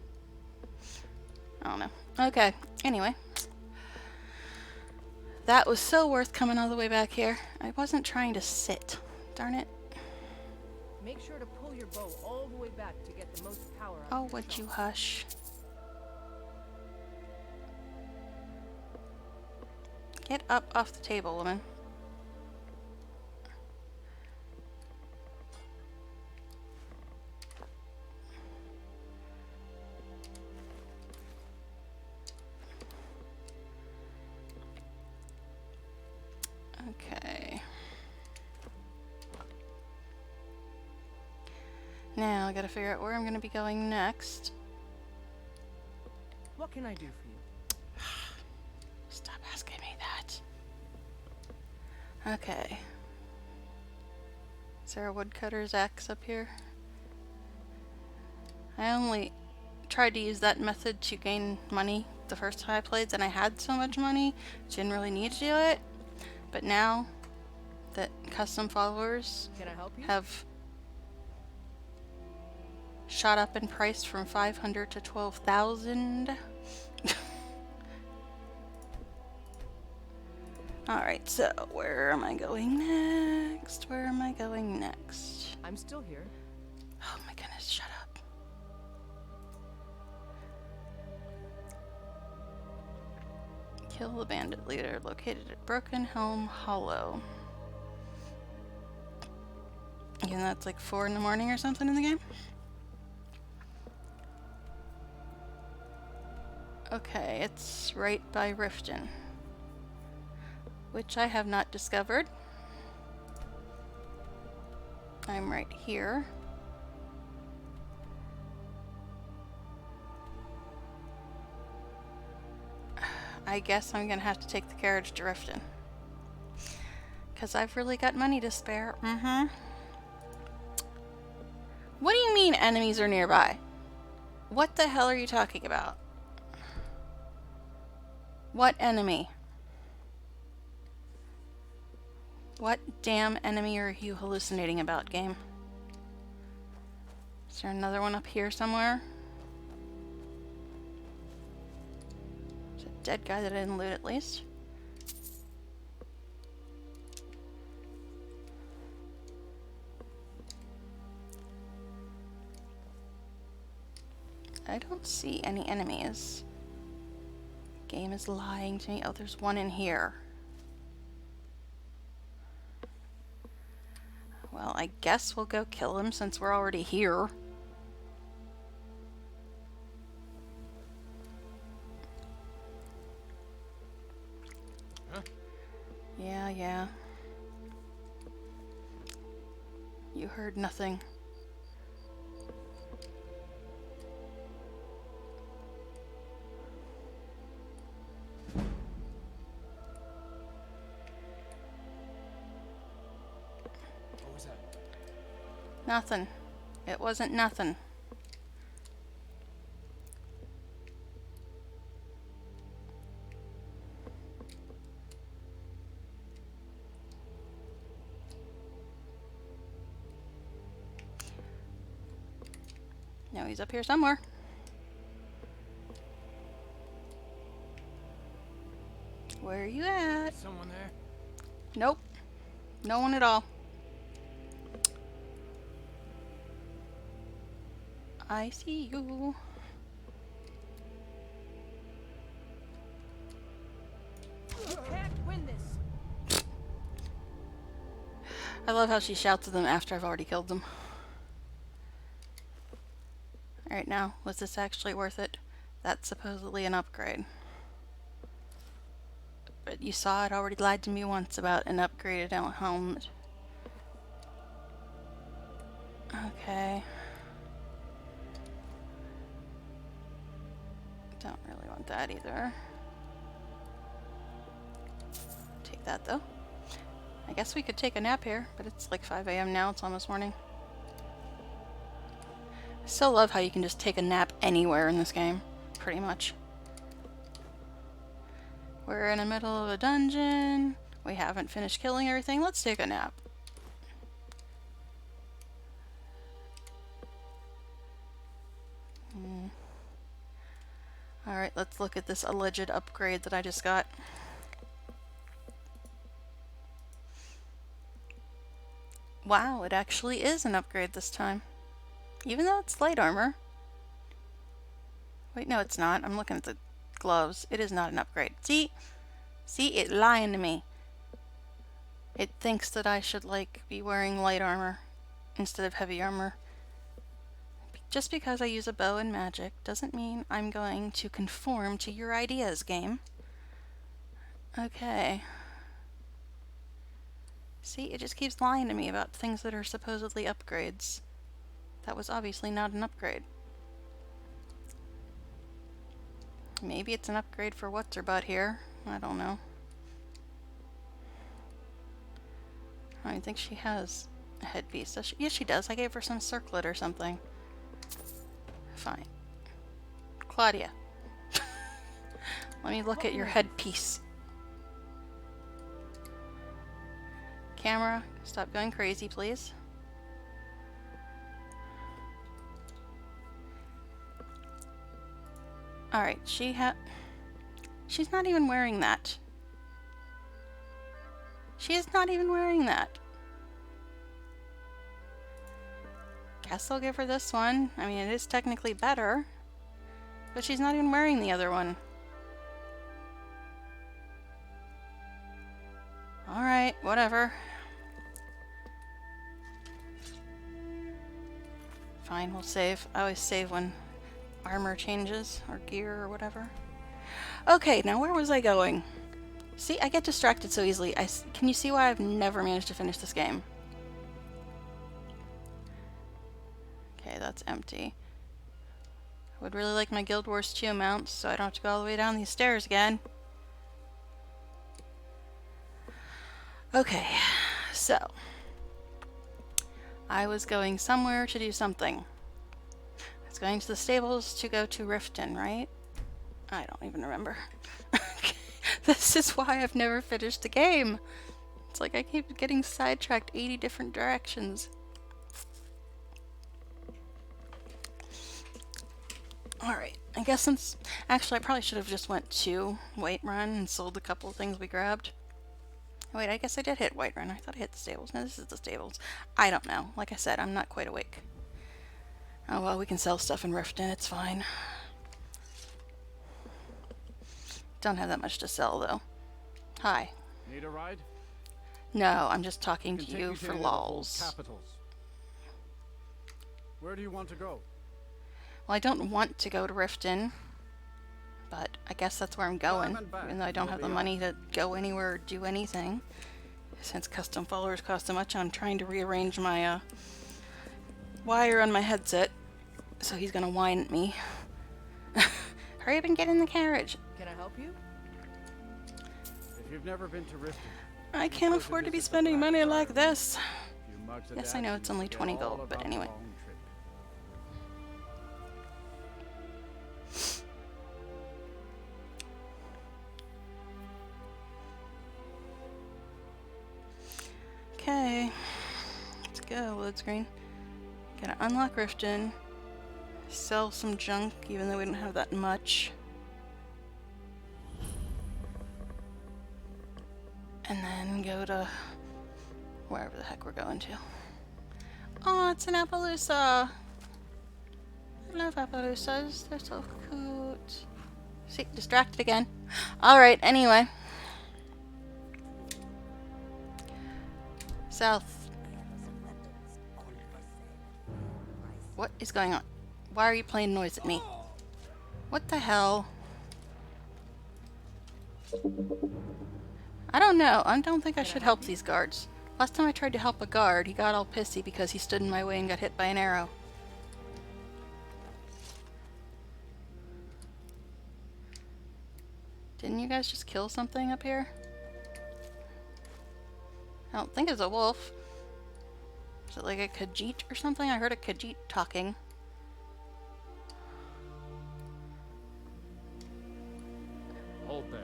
I don't know. Okay. Anyway. That was so worth coming all the way back here. I wasn't trying to sit. Darn it. Make sure to pull your bow all the way back to get the most power out. Oh, would you hush? Get up off the table, woman. Now I gotta figure out where I'm gonna be going next. What can I do for you? Stop asking me that. Okay. Is there a woodcutter's axe up here? I only tried to use that method to gain money the first time I played, then I had so much money, didn't really need to do it. But now that custom followers Can I help you? have shot up in price from 500 to 12,000. Alright, so where am I going next? Where am I going next? I'm still here. Oh my goodness, shut up. Kill the bandit leader located at Broken Helm Hollow. And that's like 4 in the morning or something in the game? Okay, it's right by Riften, which I have not discovered. I'm right here. I guess I'm gonna have to take the carriage to Riften, because I've really got money to spare. What do you mean enemies are nearby? What the hell are you talking about? What enemy? What damn enemy are you hallucinating about, game? Is there another one up here somewhere? There's a dead guy that I didn't loot at least. I don't see any enemies. Game is lying to me. Oh, there's one in here. Well, I guess we'll go kill him since we're already here. Huh? Yeah. You heard nothing. What was that? Nothing. It wasn't nothing. No, he's up here somewhere. Where are you at? Someone there? Nope. No one at all. I see you. You can't win this. I love how she shouts at them after I've already killed them. Alright, now, was this actually worth it? That's supposedly an upgrade. But you saw it already lied to me once about an upgraded helmet. Okay. Don't really want that either. Take that though. I guess we could take a nap here, but it's like 5 AM now, it's almost morning. I still love how you can just take a nap anywhere in this game, pretty much. We're in the middle of a dungeon. We haven't finished killing everything. Let's take a nap. Alright, let's look at this alleged upgrade that I just got. Wow, it actually is an upgrade this time. Even though it's light armor. Wait, no it's not. I'm looking at the gloves. It is not an upgrade. See? See? It lying to me. It thinks that I should, like, be wearing light armor instead of heavy armor. Just because I use a bow and magic doesn't mean I'm going to conform to your ideas, game. Okay. See, it just keeps lying to me about things that are supposedly upgrades. That was obviously not an upgrade. Maybe it's an upgrade for what's-her-butt here. I don't know. I don't think she has a headpiece. Does she? Yes, she does. I gave her some circlet or something. Fine. Claudia. Let me look at your headpiece. Camera, stop going crazy, please. Alright, she's not even wearing that. She is not even wearing that. Guess I'll give her this one. I mean, it is technically better. But she's not even wearing the other one. Alright, whatever. Fine, we'll save. I always save when armor changes, or gear, or whatever. Okay, now where was I going? See, I get distracted so easily. Can you see why I've never managed to finish this game? Okay, that's empty. I would really like my Guild Wars 2 mounts, so I don't have to go all the way down these stairs again. Okay, so I was going somewhere to do something. I was going to the stables to go to Riften, right? I don't even remember. This is why I've never finished the game. It's like I keep getting sidetracked 80 different directions. Alright, I guess since... Actually, I probably should have just went to Whiterun and sold a couple of things we grabbed. Wait, I guess I did hit Whiterun. I thought I hit the stables. No, this is the stables. I don't know. Like I said, I'm not quite awake. Oh well, we can sell stuff in Riften. It's fine. Don't have that much to sell, though. Hi. Need a ride? No, I'm just talking to you for to lols. Capitals. Where do you want to go? Well, I don't want to go to Riften, but I guess that's where I'm going, even though I don't have the money to go anywhere or do anything. Since custom followers cost so much, I'm trying to rearrange my wire on my headset, so he's gonna whine at me. Hurry up and get in the carriage. Can I help you? If you've never been to Riften, I can't afford to be spending money like this. Yes, I know it's only 20 gold, but anyway. Okay, let's go, load screen. Gotta unlock Riften, sell some junk, even though we don't have that much. And then go to wherever the heck we're going to. Oh, it's an Appaloosa! I love Appaloosas, they're so cute. See, distracted again. Alright, anyway. South. What is going on? Why are you playing noise at me? What the hell? I don't know. I don't think I should help these guards. Last time I tried to help a guard, he got all pissy because he stood in my way and got hit by an arrow. Didn't you guys just kill something up here? I don't think it's a wolf. Is it like a Khajiit or something? I heard a Khajiit talking. Hold there.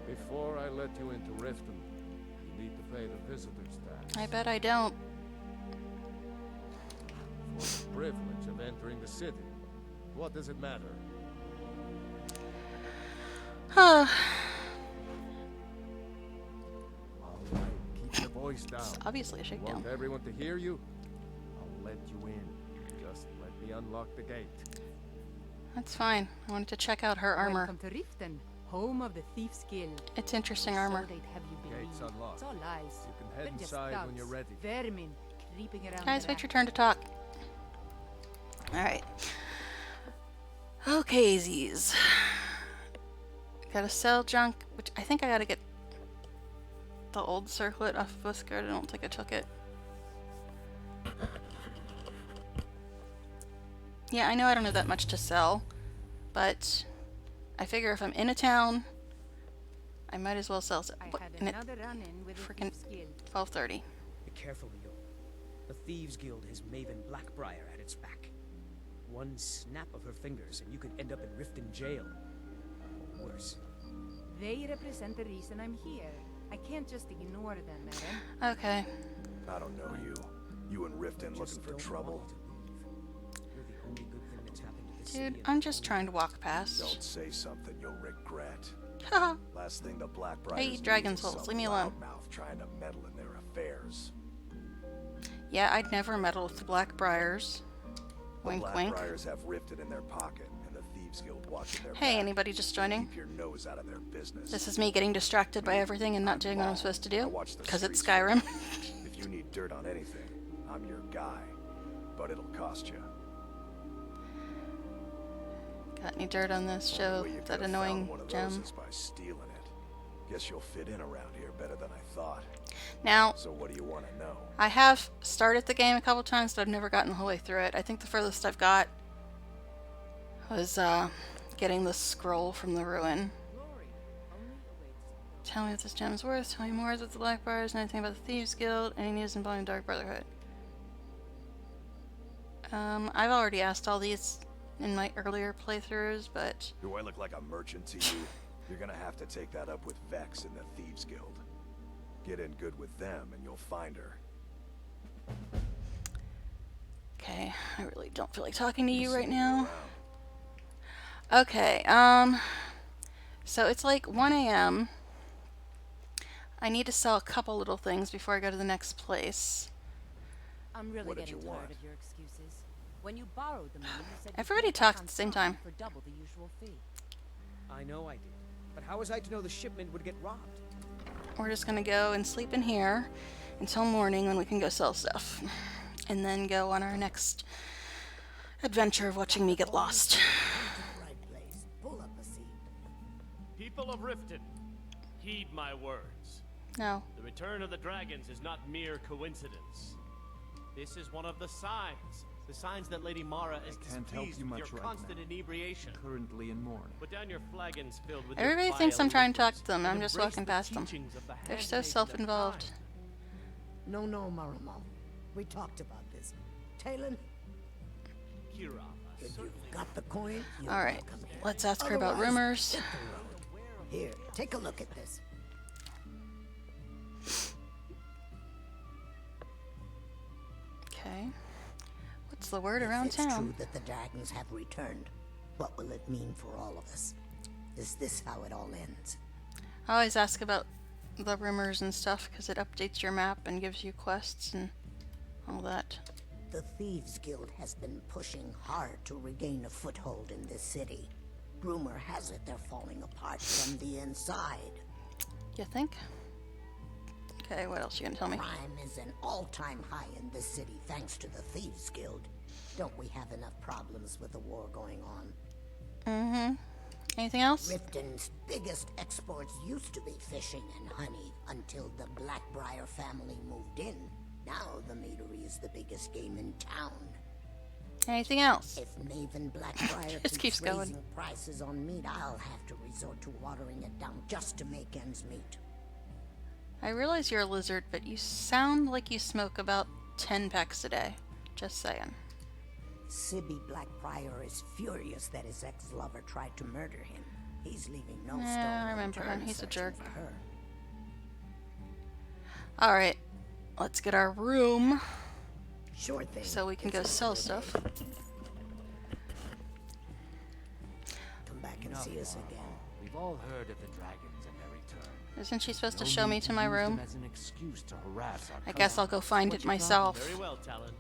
Before I let you into Riften, you need to pay the visitor's tax. I bet I don't. For the privilege of entering the city. What does it matter? Huh. Keep your voice down. It's obviously a shakedown. Want everyone to hear you? I'll let you in. Just let me unlock the gate. That's fine. I wanted to check out her armor. Welcome to Riften, home of the Thief's Guild. It's interesting armor. So they'd have you believe. Gate's unlocked. It's all lies. You can head They're just inside when thugs, you're ready. Vermin creeping around. Guys, the wait your rack. turn to talk. Alright. Okay, Z's. Gotta sell junk, which I think I gotta get the old circlet off of Buskard. I don't think I took it. Yeah, I know I don't have that much to sell, but I figure if I'm in a town, I might as well sell it. I had another run-in with the Freaking Thieves Guild. 12:30. Be careful, Leo. The Thieves Guild has Maven Blackbriar at its back. One snap of her fingers and you could end up in Riften jail. Or worse. They represent the reason I'm here. I can't just ignore them, madam. Okay. I don't know you. You and Riften looking for trouble? You're the only good thing that's happened to this Dude, city. I'm just trying to walk past. Don't say something you'll regret. Haha. Last thing the Blackbriars I eat need dragon is souls. some Leave me alone. loudmouth trying to meddle in their affairs. Yeah, I'd never meddle with the Blackbriars. Wink, the wink. Blackbriars have Riften in their pocket, and the Thieves Guild watching their Hey, back. anybody just joining? Keep your nose out of their business. This is me getting distracted by everything and not doing what I'm supposed to do. Because it's streets Skyrim. If you need dirt on anything, I'm your guy. But it'll cost you. Got any dirt on this show? Only way you That could've annoying found one of gem. those is by stealing it. Guess you'll fit in around here better than I thought. Now, So what do you want to know? I have started the game a couple times, but I've never gotten the whole way through it. I think the furthest I've got was getting the scroll from the ruin. Tell me what this gem's worth. Tell me more about the Blackbriars, anything about the Thieves Guild, any news involving Dark Brotherhood. I've already asked all these in my earlier playthroughs, but Do I look like a merchant to you? You're gonna have to take that up with Vex in the Thieves Guild. Get in good with them and you'll find her. okay, I really don't feel like talking to you right now. Around. Okay, so it's like 1 a.m. I need to sell a couple little things before I go to the next place. I'm really What did getting you tired want? of your excuses. When you borrowed the money, you said you Everybody paid back talked on at the same time time. for double the usual fee. I know I did. But how was I to know the shipment would get robbed? We're just gonna go and sleep in here until morning when we can go sell stuff. And then go on our next adventure of watching me get lost. People of Riften, heed my words. No. The return of the dragons is not mere coincidence. This is one of the signs. The signs that Lady Mara is can't help displeased you with much your right constant now. inebriation. Currently in mourning. Put down your flagons filled with Everybody your thinks I'm vile trying to talk liquors to them. and I'm just embrace walking the past them. teachings of the They're so handmaiden of self-involved. time. No, Maramo. We talked about this. Talon, Kira, if you've got the coin, you're All right, welcome here. let's ask her about Otherwise, rumors. hit the road. Here, take a look at this. Okay. What's the word around It's town? true that the dragons have returned. What will it mean for all of us? Is this how it all ends? I always ask about the rumors and stuff because it updates your map and gives you quests and all that. The Thieves Guild has been pushing hard to regain a foothold in this city. Rumor has it they're falling apart from the inside. You think? Okay, what else you gonna tell me? Crime is an all-time high in this city thanks to the Thieves Guild. Don't we have enough problems with the war going on? Mm-hmm. Anything else? Riften's biggest exports used to be fishing and honey until the Blackbriar family moved in. Now the meadery is the biggest game in town. Anything else? If Maven Blackbriar Just keeps going. raising prices on meat, I'll have to resort to watering it down just to make ends meet. I realize you're a lizard, but you sound like you smoke about 10 packs a day. Just saying. Sibby Blackbriar is furious that his ex-lover tried to murder him. He's leaving no stone Yeah, I remember unturned him. He's a searching jerk. for her. Alright, let's get our room Sure thing. so we can go sell stuff. Come back and see us again. We've all heard of the dragons and their return. Isn't she supposed to No show me need to my use room? them as an excuse to harass our I guess I'll go find What's it your myself. Very well, Talon.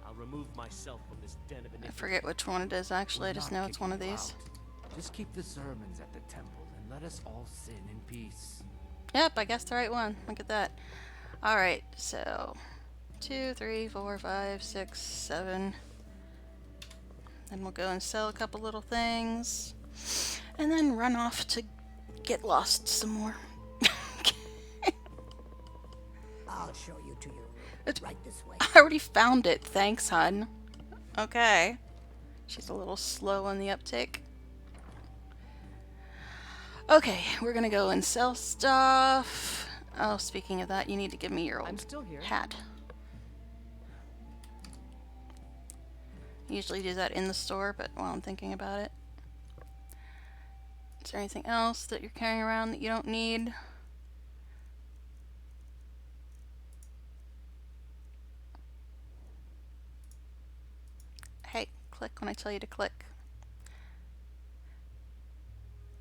I'll remove myself from this den of I iniquity. forget which one it is actually, I just know it's one of these. Just keep the sermons at the temple and let us all sin in peace. Yep, I guessed the right one. Look at that. Alright, so 2, 3, 4, 5, 6, 7. Then we'll go and sell a couple little things. And then run off to get lost some more. I'll show you to your room. It's right this way. I already found it. Thanks, hun. Okay. She's a little slow on the uptake. Okay, we're gonna go and sell stuff. Oh, speaking of that, you need to give me your old hat. I usually do that in the store, but while I'm thinking about it. Is there anything else that you're carrying around that you don't need? Hey, click when I tell you to click.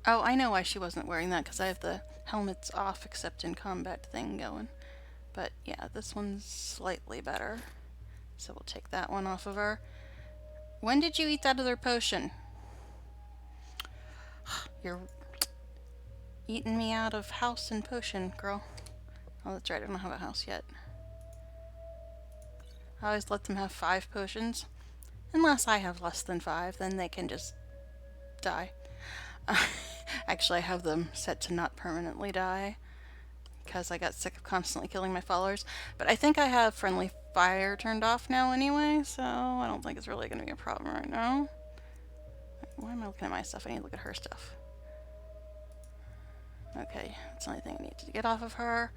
Oh, I know why she wasn't wearing that, because I have the helmets off except in combat thing going. But yeah, this one's slightly better. So we'll take that one off of her. When did you eat that other potion? You're eating me out of house and potion, girl. Oh, that's right, I don't have a house yet. I always let them have 5 potions. Unless I have less than 5, then they can just die. Actually, I have them set to not permanently die, because I got sick of constantly killing my followers. But I think I have friendly fire turned off now anyway, so I don't think it's really going to be a problem right now. Why am I looking at my stuff? I need to look at her stuff. Okay, that's the only thing I need to get off of her.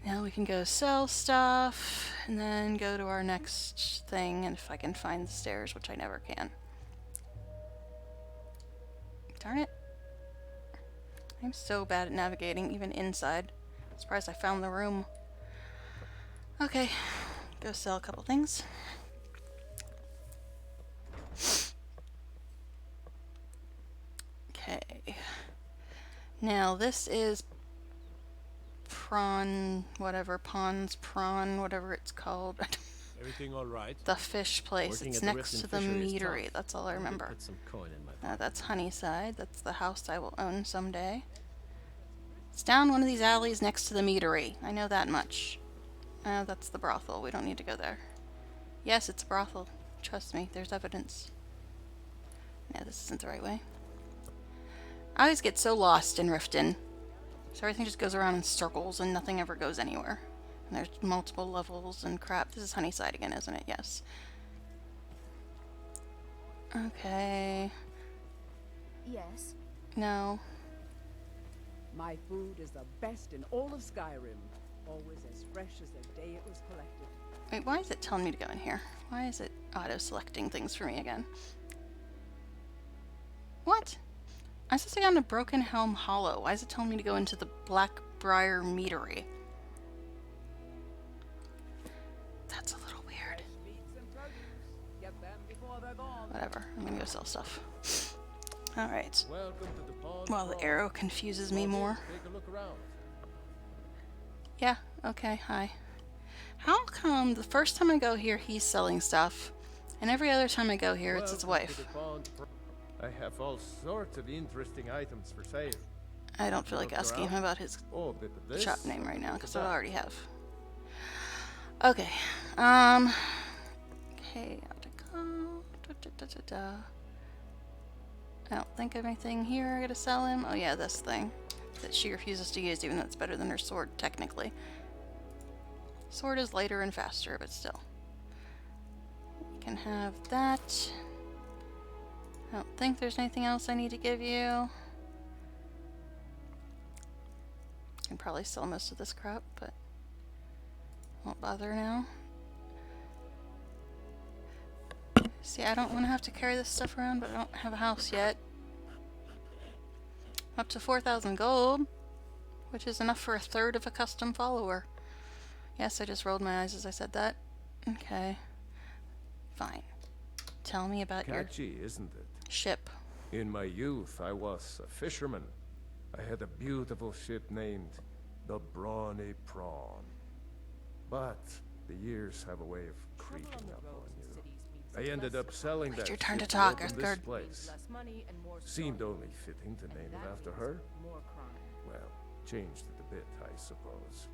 Now we can go sell stuff, and then go to our next thing, and if I can find the stairs, which I never can. Darn it. I'm so bad at navigating, even inside. I'm surprised I found the room. Okay, go sell a couple things. Okay. Now this is prawn, whatever it's called. Everything all right? The fish place. Working It's at the next Riften to the Fishery is meadery. tough. That's all I remember. Put some coin in my pocket. That's Honeyside. That's the house I will own someday. It's down one of these alleys next to the meadery. I know that much. That's the brothel. We don't need to go there. Yes, it's a brothel. Trust me, there's evidence. No, this isn't the right way. I always get so lost in Riften. So everything just goes around in circles and nothing ever goes anywhere. And there's multiple levels and crap. This is Honeyside again, isn't it? Yes. Okay. Yes. No. My food is the best in all of Skyrim. Always as fresh as the day it was collected. Wait, why is it telling me to go in here? Why is it auto-selecting things for me again? What? I'm supposed to go into Broken Helm Hollow. Why is it telling me to go into the Blackbriar Meadery? That's a little weird. Whatever, I'm gonna go sell stuff. Alright. While the arrow confuses me more. Take a look around. Yeah, okay, hi. How come the first time I go here he's selling stuff, and every other time I go here it's his wife? I have all sorts of interesting items for sale. I don't feel like asking him about his shop name right now, because I already have. Okay, okay, how to go. I don't think of anything here I gotta sell him. Oh yeah, this thing that she refuses to use, even though it's better than her sword, technically. Sword is lighter and faster, but still. You can have that. I don't think there's anything else I need to give you. I can probably sell most of this crap, but won't bother now. See, I don't want to have to carry this stuff around, but I don't have a house yet. I'm up to 4,000 gold, which is enough for a third of a custom follower. Yes, I just rolled my eyes as I said that. Okay. Fine. Tell me about Catchy, isn't it? Ship. In my youth, I was a fisherman. I had a beautiful ship named the Brawny Prawn. But the years have a way of creeping up on you. I ended up selling that your turn to ship talk, open Earthguard. this place. Seemed only fitting to name it after her. Well, changed it a bit, I suppose.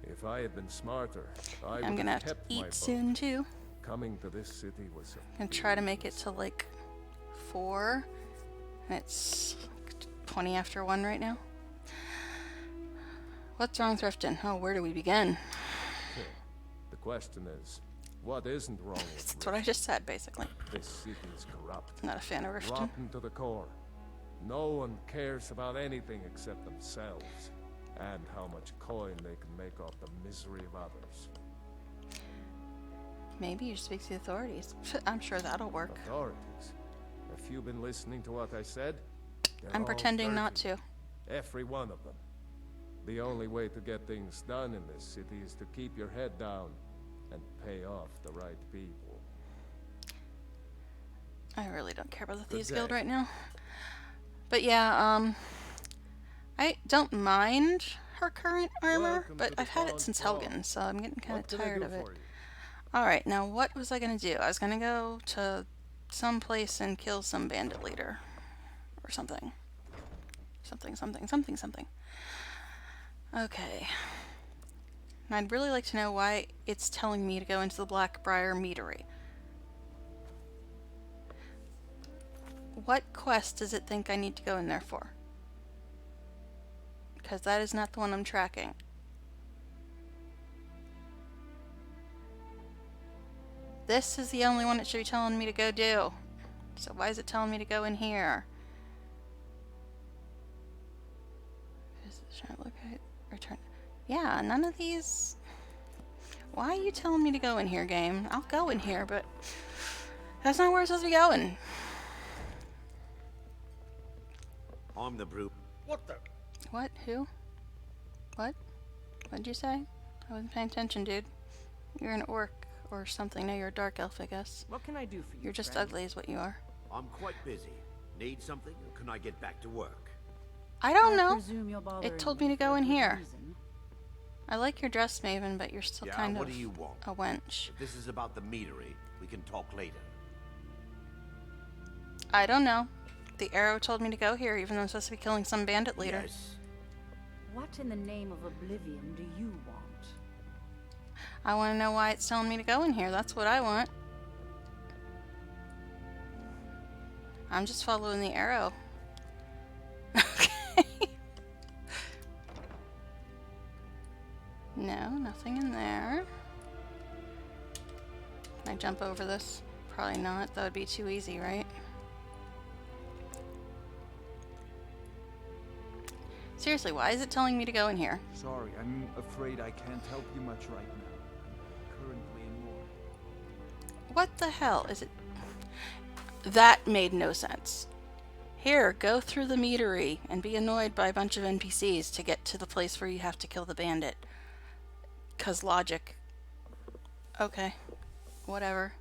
If I had been smarter, I'm gonna have to eat soon too. Coming to this city was I'm gonna try to make it to like 4, and it's 20 after 1 right now. What's wrong with Riften? Oh, where do we begin? The question is, What isn't wrong with That's what I just said, basically. This city is corrupt. Not a fan of Riften. Rotten to the core. No one cares about anything except themselves and how much coin they can make off the misery of others. Maybe you should speak to the authorities. I'm sure that'll work. Authorities? Have you been listening to what I said? They're I'm all pretending not dirty. to. Every one of them. The only way to get things done in this city is to keep your head down and pay off the right people. I really don't care about the Good Thieves Guild day. right now. But yeah, I don't mind her current armor, Welcome but to the I've had it Pawn since Pawn. Helgen, so I'm getting kind of What can I tired do of it. for you? Alright, now what was I gonna do? I was gonna go to some place and kill some bandit leader. Or something. Something. Okay. And I'd really like to know why it's telling me to go into the Blackbriar Meadery. What quest does it think I need to go in there for? Because that is not the one I'm tracking. This is the only one it should be telling me to go do. So why is it telling me to go in here? Locate, return. Yeah, none of these... Why are you telling me to go in here, game? I'll go in here, but that's not where I'm supposed to be going. I'm the brute. What the? What? Who? What? What'd you say? I wasn't paying attention, dude. You're an orc or something. No, you're a dark elf, I guess. What can I do for you? You're just friend? ugly is what you are. I'm quite busy. Need something, or can I get back to work? I don't know. presume you're bothering It told me to go in here. I like your dress, Maven, but you're still Yeah, kind what of do you want? a wench. If this is about the meadery, we can talk later. I don't know. The arrow told me to go here, even though I'm supposed to be killing some bandit leader. Yes. What in the name of oblivion do you want? I want to know why it's telling me to go in here. That's what I want. I'm just following the arrow. Okay. No, nothing in there. Can I jump over this? Probably not. That would be too easy, right? Seriously, why is it telling me to go in here? Sorry, I'm afraid I can't help you much right now. I'm currently in war. What the hell is it? That made no sense. Here, go through the meadery and be annoyed by a bunch of NPCs to get to the place where you have to kill the bandit. 'Cause logic. Okay. Whatever.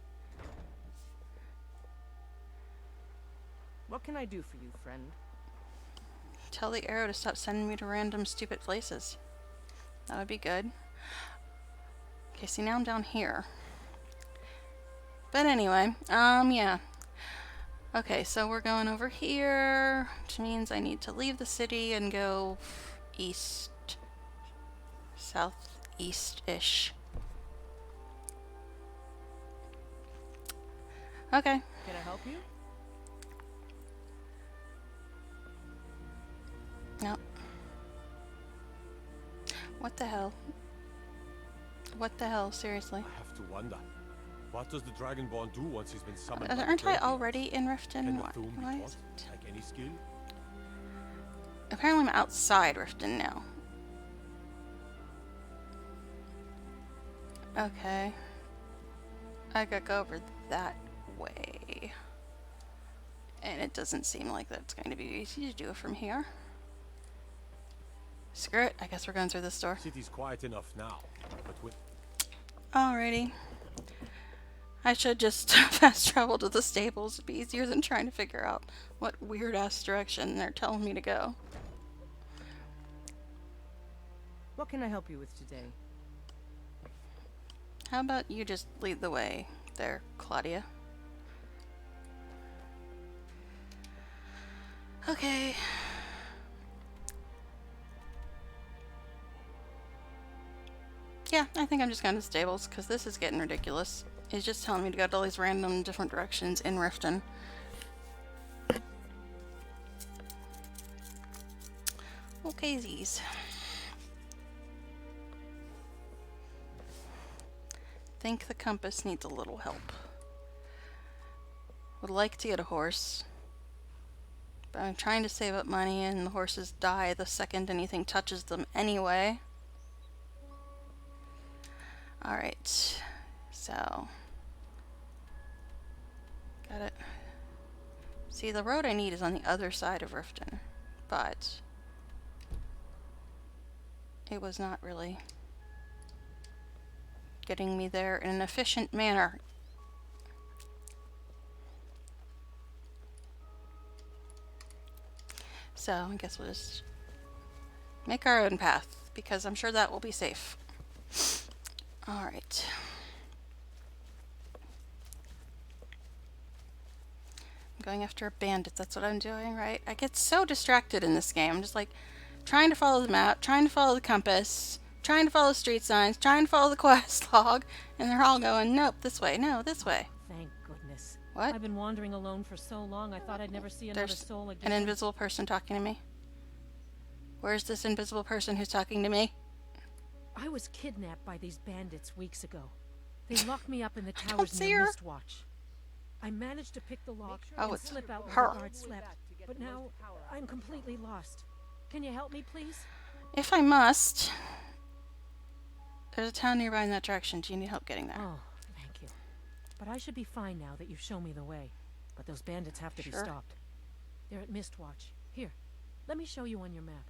What can I do for you, friend? Tell the arrow to stop sending me to random stupid places. That would be good. Okay, see now I'm down here. But anyway, yeah. Okay, so we're going over here, which means I need to leave the city and go east. Southeast-ish. Okay. Can I help you? No. What the hell? What the hell, seriously? I have to wonder. What does the Dragonborn do once he's been summoned by the Aren't I Greybeards? already in Riften? Can the Why Thum be is taught, it? like any skill? Apparently I'm outside Riften now. Okay. I gotta go over that way. And it doesn't seem like that's going to be easy to do it from here. Screw it, I guess we're going through this door. City's quiet enough now, but with Alrighty. I should just fast travel to the stables. It'd be easier than trying to figure out what weird ass direction they're telling me to go. What can I help you with today? How about you just lead the way there, Claudia? Okay. Yeah, I think I'm just going to stables, because this is getting ridiculous. It's just telling me to go to all these random different directions in Riften. Okaysies. think the compass needs a little help. Would like to get a horse, but I'm trying to save up money and the horses die the second anything touches them anyway. Alright, so got it. See, the road I need is on the other side of Riften, but it was not really getting me there in an efficient manner. So I guess we'll just make our own path, because I'm sure that will be safe. Alright. I'm going after a bandit, that's what I'm doing, right? I get so distracted in this game. I'm just like trying to follow the map, trying to follow the compass, trying to follow street signs, trying to follow the quest log, and they're all going, nope, this way, no, this way. Thank goodness. What? I've been wandering alone for so long, I thought I'd never see another There's soul again. an invisible person talking to me. Where's this invisible person who's talking to me? I was kidnapped by these bandits weeks ago. They locked me up in the I don't towers see near her. Mistwatch. I managed to pick the lock Oh, and it's slip out her. while the guard slept. But now, I'm completely lost. Can you help me, please? If I must. There's a town nearby in that direction. Do you need help getting there? Oh, thank you. But I should be fine now that you've shown me the way. But those bandits have to be Sure. stopped. They're at Mistwatch. Here, let me show you on your map.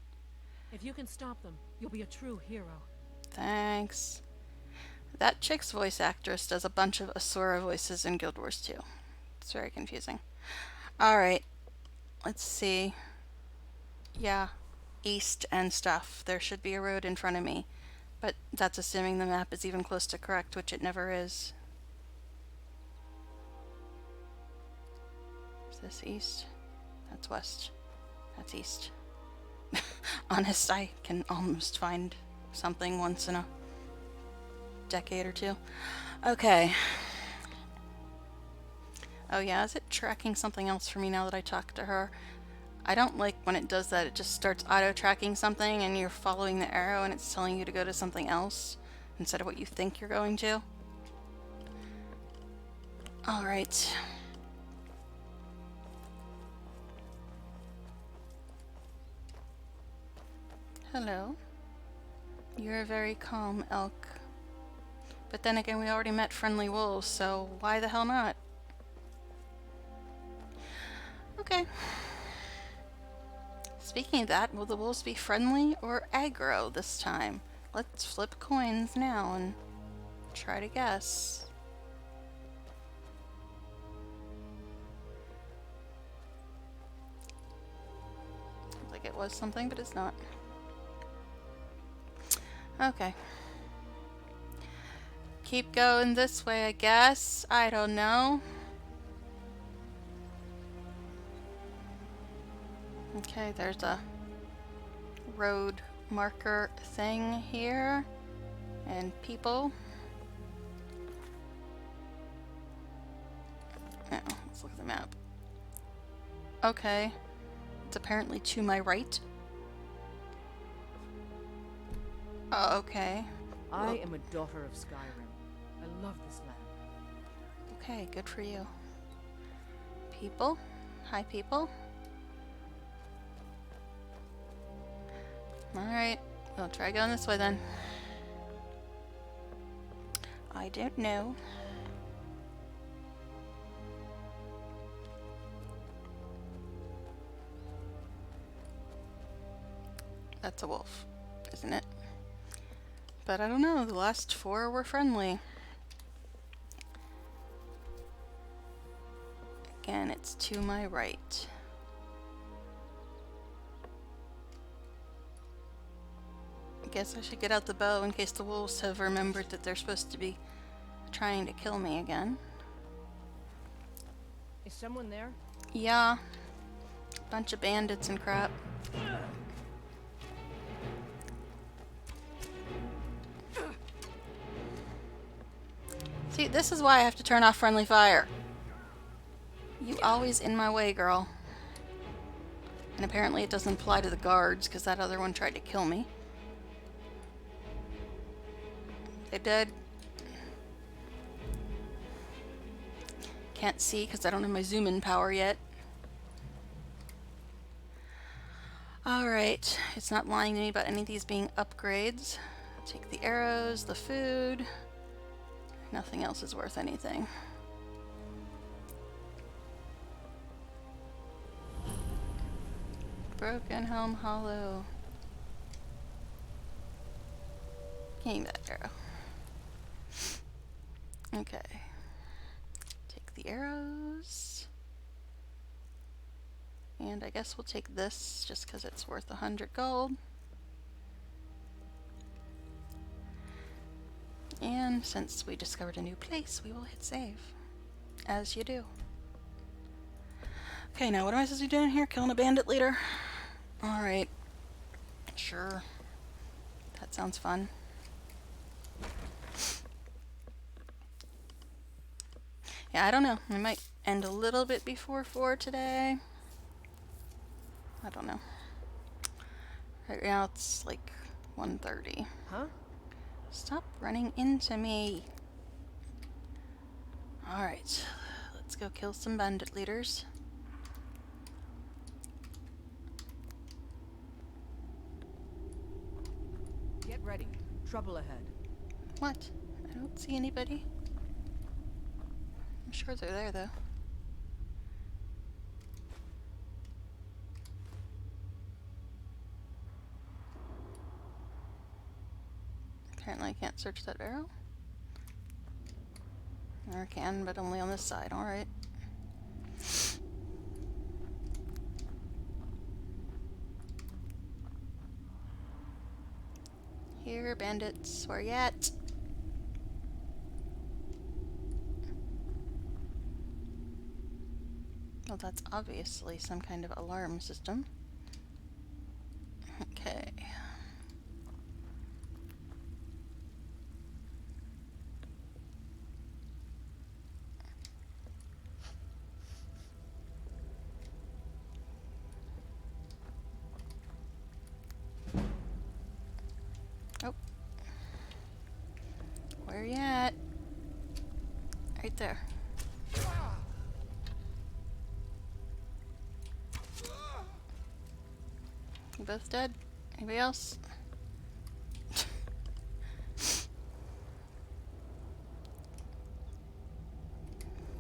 If you can stop them, you'll be a true hero. Thanks. That chick's voice actress does a bunch of Asura voices in Guild Wars 2. It's very confusing. Alright. Let's see. Yeah. East and stuff. There should be a road in front of me. But that's assuming the map is even close to correct, which it never is. Is this east? That's west. That's east. Honest, I can almost find something once in a decade or two. Okay. Oh yeah, is it tracking something else for me now that I talked to her? I don't like when it does that. It just starts auto-tracking something and you're following the arrow and it's telling you to go to something else instead of what you think you're going to. Alright. Hello. You're a very calm elk. But then again, we already met friendly wolves, so why the hell not? Okay. Speaking of that, will the wolves be friendly or aggro this time? Let's flip coins now and try to guess. Seems like it was something, but it's not. Okay. Keep going this way, I guess. I don't know. Okay, there's a road marker thing here. And people. Oh, let's look at the map. Okay. It's apparently to my right. Oh, okay. I am a daughter of Skyrim. I love this land. Okay, good for you. People? Hi, people. Alright, we'll try going this way then. I don't know. That's a wolf, isn't it? But I don't know, the last 4 were friendly. Again, it's to my right. I guess I should get out the bow in case the wolves have remembered that they're supposed to be trying to kill me again. Is someone there? Yeah. Bunch of bandits and crap. See, this is why I have to turn off friendly fire. You always in my way, girl. And apparently it doesn't apply to the guards, because that other one tried to kill me. They dead? can't see because I don't have my zoom in power yet. Alright, it's not lying to me about any of these being upgrades. Take the arrows, the food. Nothing else is worth anything. Broken Helm Hollow. Getting that arrow. Okay. Take the arrows. And I guess we'll take this just because it's worth 100 gold. And since we discovered a new place, we will hit save. As you do. Okay, now what am I supposed to be doing here? Killing a bandit leader? Alright. Sure. That sounds fun. Yeah, I don't know. I might end a little bit before 4 today. I don't know. Right now it's like 1:30. Huh? Stop running into me. Alright. Let's go kill some bandit leaders. Get ready. Trouble ahead. What? I don't see anybody. I'm sure they're there, though. Apparently I can't search that barrel. Or I can, but only on this side. Alright. Here, bandits. Where you at? Well, that's obviously some kind of alarm system. Okay. Oh. Where you at? Right there. You both dead? Anybody else?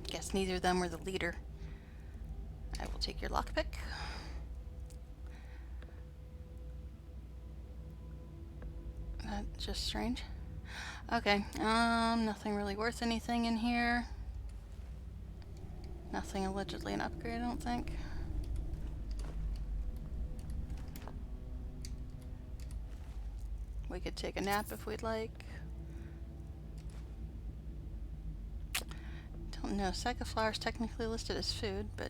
Guess neither of them were the leader. I will take your lockpick. That's just strange. Okay, nothing really worth anything in here. Nothing allegedly an upgrade, I don't think. We could take a nap if we'd like. Don't know. Sack of flour is technically listed as food, but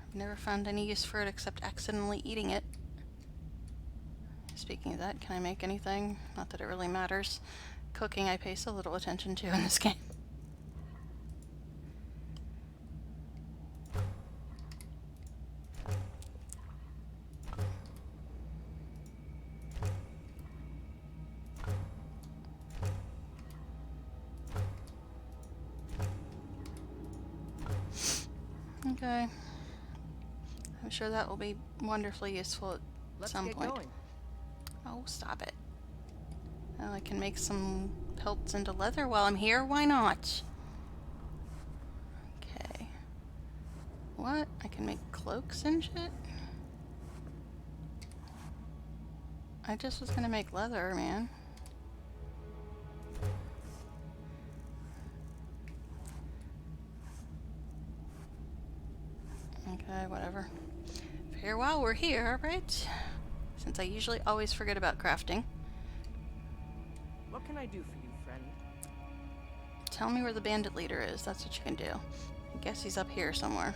I've never found any use for it except accidentally eating it. Speaking of that, can I make anything? Not that it really matters. Cooking I pay so little attention to in this game. Okay. I'm sure that will be wonderfully useful at some point. Going. Oh, stop it. Oh, I can make some pelts into leather while I'm here? Why not? Okay. What? I can make cloaks and shit? I just was gonna make leather, man. Okay, whatever. Here, while we're here, right? Since I usually always forget about crafting. What can I do for you, friend? Tell me where the bandit leader is. That's what you can do. I guess he's up here somewhere.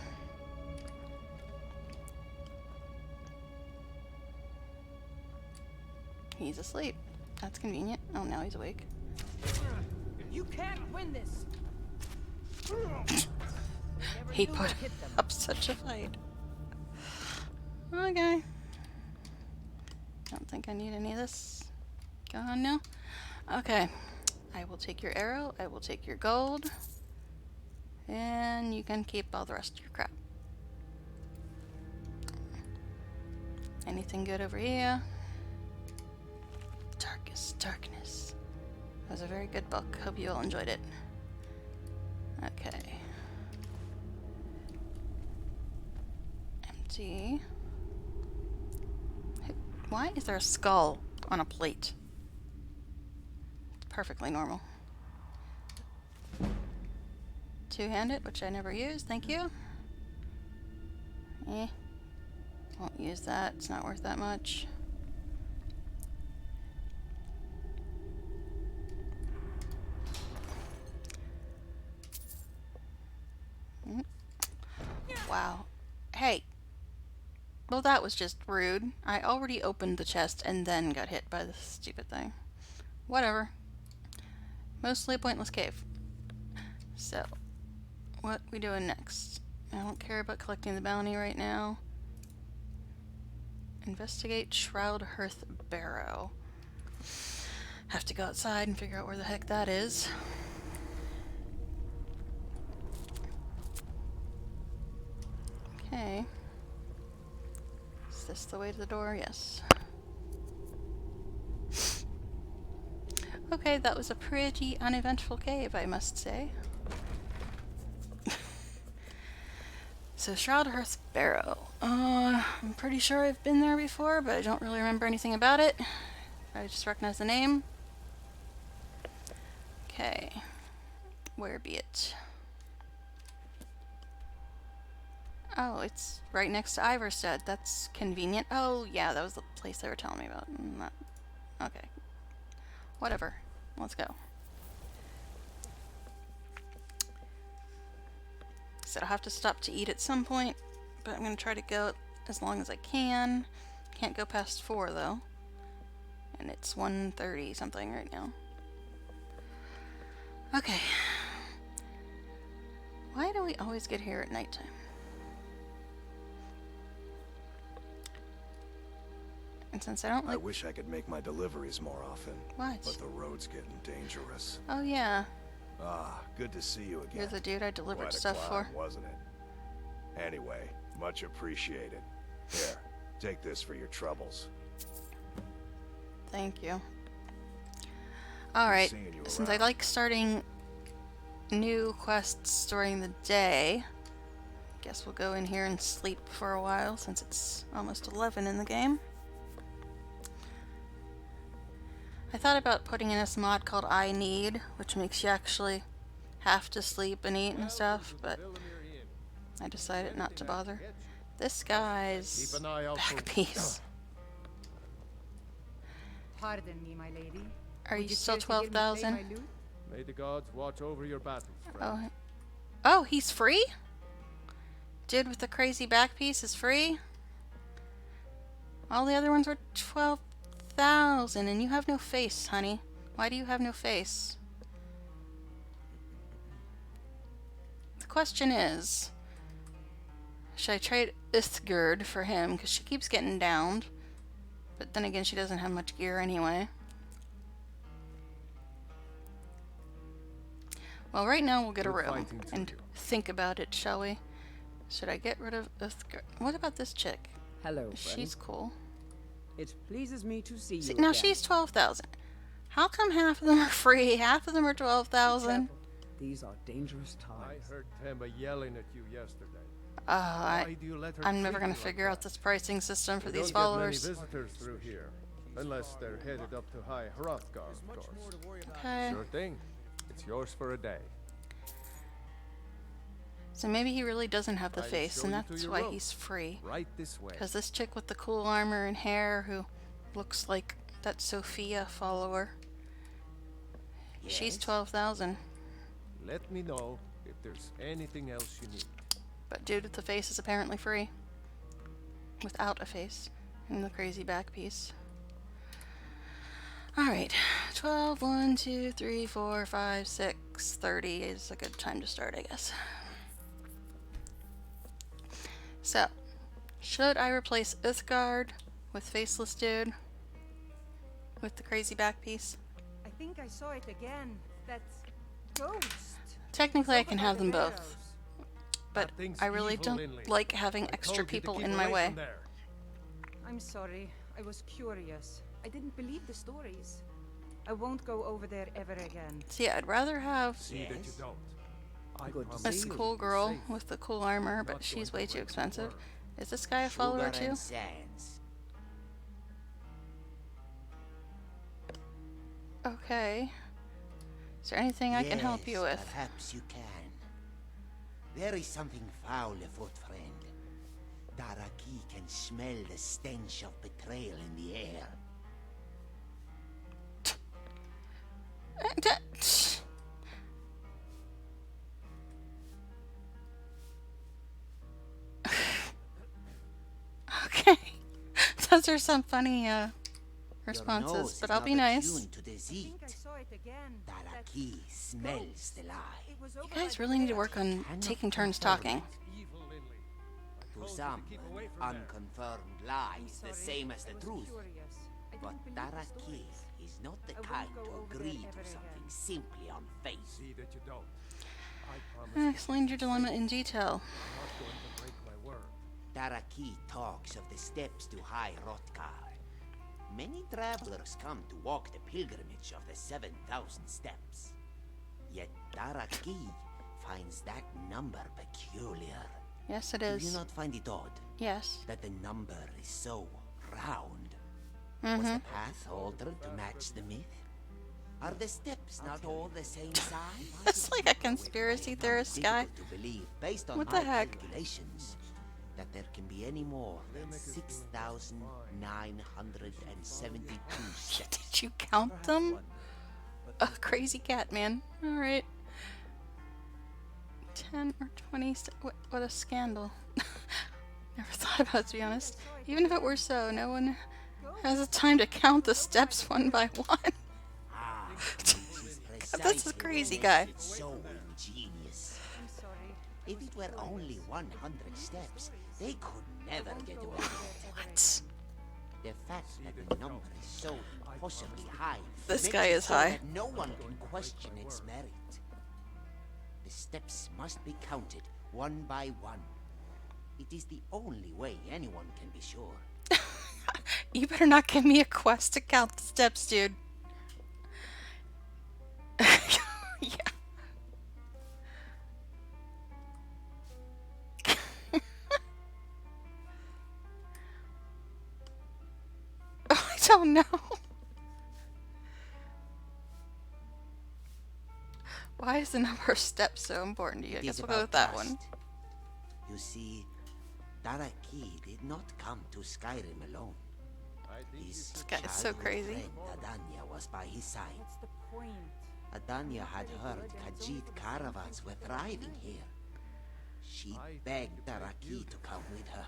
He's asleep. That's convenient. Oh, now he's awake. You can't win this. He put up such a fight. Okay. Don't think I need any of this. Gone now? Okay. I will take your arrow. I will take your gold. And you can keep all the rest of your crap. Anything good over here? Darkest Darkness. That was a very good book. Hope you all enjoyed it. Okay. Empty. Why is there a skull on a plate? It's perfectly normal. Two-handed, which I never use. Thank you. Won't use that. It's not worth that much. Wow. Hey. Well, that was just rude. I already opened the chest and then got hit by this stupid thing. Whatever. Mostly a pointless cave. So, what we doing next? I don't care about collecting the bounty right now. Investigate Shroud Hearth Barrow. Have to go outside and figure out where the heck that is. Okay. Is this the way to the door? Yes. Okay, that was a pretty uneventful cave, I must say. So, Shroud Hearth Barrow. I'm pretty sure I've been there before, but I don't really remember anything about it. I just recognize the name. Okay. Where be it? Oh, it's right next to Iverstead. That's convenient. Oh, yeah, that was the place they were telling me about. Okay. Whatever. Let's go. So I'll have to stop to eat at some point, but I'm going to try to go as long as I can. Can't go past 4, though. And it's 1:30 something right now. Okay. Why do we always get here at nighttime? And since I don't like... I wish I could make my deliveries more often. What? But the road's getting dangerous. Oh, yeah. Ah, good to see you again. You're the dude I delivered Quite a stuff climb, for. wasn't it? Anyway, much appreciated. Here, take this for your troubles. Thank you. Alright, since I like starting new quests during the day, guess we'll go in here and sleep for a while since it's almost 11 in the game. I thought about putting in this mod called I Need, which makes you actually have to sleep and eat and stuff, but I decided not to bother. This guy's back piece. Pardon me, my lady. Are you still 12,000? May the gods watch over your battles, friend. Oh. Oh, he's free? Dude with the crazy back piece is free? All the other ones were 12,000, and you have no face, honey. Why do you have no face? The question is, should I trade Ithgerd for him? Because she keeps getting downed. But then again, she doesn't have much gear anyway. Well, right now we'll get a room and think about it, shall we? Should I get rid of Ithgerd? What about this chick? Hello, friend. She's cool. It pleases me to see you Now again. she's 12,000. How come half of them are free? Half of them are 12,000? These are dangerous times. I heard Temba yelling at you yesterday. I'm never going to figure out this pricing system for these followers. Don't get many visitors through here, unless they're headed up to High Hrothgar, of course. Okay. Sure thing. It's yours for a day. So maybe he really doesn't have the I'll face, show and you to that's your why room. he's free. Right this way. Because this chick with the cool armor and hair who looks like that Sophia follower, she's 12,000. Let me know if there's anything else you need. But dude with the face is apparently free. Without a face. And the crazy back piece. Alright. 12, 1, 2, 3, 4, 5, 6, 30 is a good time to start, I guess. So, should I replace Ithgard with Faceless Dude? With the crazy back piece? I think I saw it again. That ghost. Technically, I can have them both. Barrows. But That thing's I really evil, don't Linley. like having I extra told you to people keep in my away way. from there. I'm sorry. I was curious. I didn't believe the stories. I won't go over there ever again. See, I'd rather have See that you don't. I Good to promise this see you. cool girl safe. with the cool armor, Not but she's going way to too break the expensive. word. Is this guy a follower Sugar too? and sands. Okay. Is there anything I can help you Yes, with? Perhaps you can. There is something foul afoot, friend. Daraki can smell the stench of betrayal in the air. Okay. Those are some funny Your responses, nose but is I'll be not nice. attuned to deceit. I saw it again. Daraki smells the lie. It was You over guys by really need to the work on Cannot taking turns confirm talking. Evil, Linley. I To told you some, to keep away from there. unconfirmed lies sorry. the same as I the was truth. curious. I But didn't believe the Daraki stories. is not the I won't kind go to over there agree ever to something again. simply on faith. See that you don't. I promise. Explain your dilemma in detail. I'm not going to break my word. Daraki talks of the steps to High Rotkar. Many travelers come to walk the pilgrimage of the 7,000 steps. Yet Daraki finds that number peculiar. Yes, it Do is. you not find it odd Yes. that the number is so round? Was Mm-hmm. the path altered to match the myth? Are the steps not all the same size? That's like a conspiracy theorist guy. Difficult to believe, based on What my the heck? calculations, that there can be any more than 6,972 steps. Did you count them? A crazy cat, man. Alright. 10 or 20 what a scandal. Never thought about it, to be honest. Even if it were so, no one has the time to count the steps one by one. Ah, That's a crazy guy. It's so ingenious. I'm sorry. If it were only 100 steps, they could never get away with it. What? The fact that the number is so impossibly high This makes guy it is so high. that no one can question its merit. The steps must be counted one by one. It is the only way anyone can be sure. You better not give me a quest to count the steps, dude. Yeah. I don't know. Why is the number of steps so important to you? I It guess is we'll go about with that one. trust. You see, Daraki did not come to Skyrim alone. His This guy is so childhood crazy. friend Adanya was by his side. What's the point? Adanya had heard Khajiit caravans were thriving here. She begged Daraki to come with her.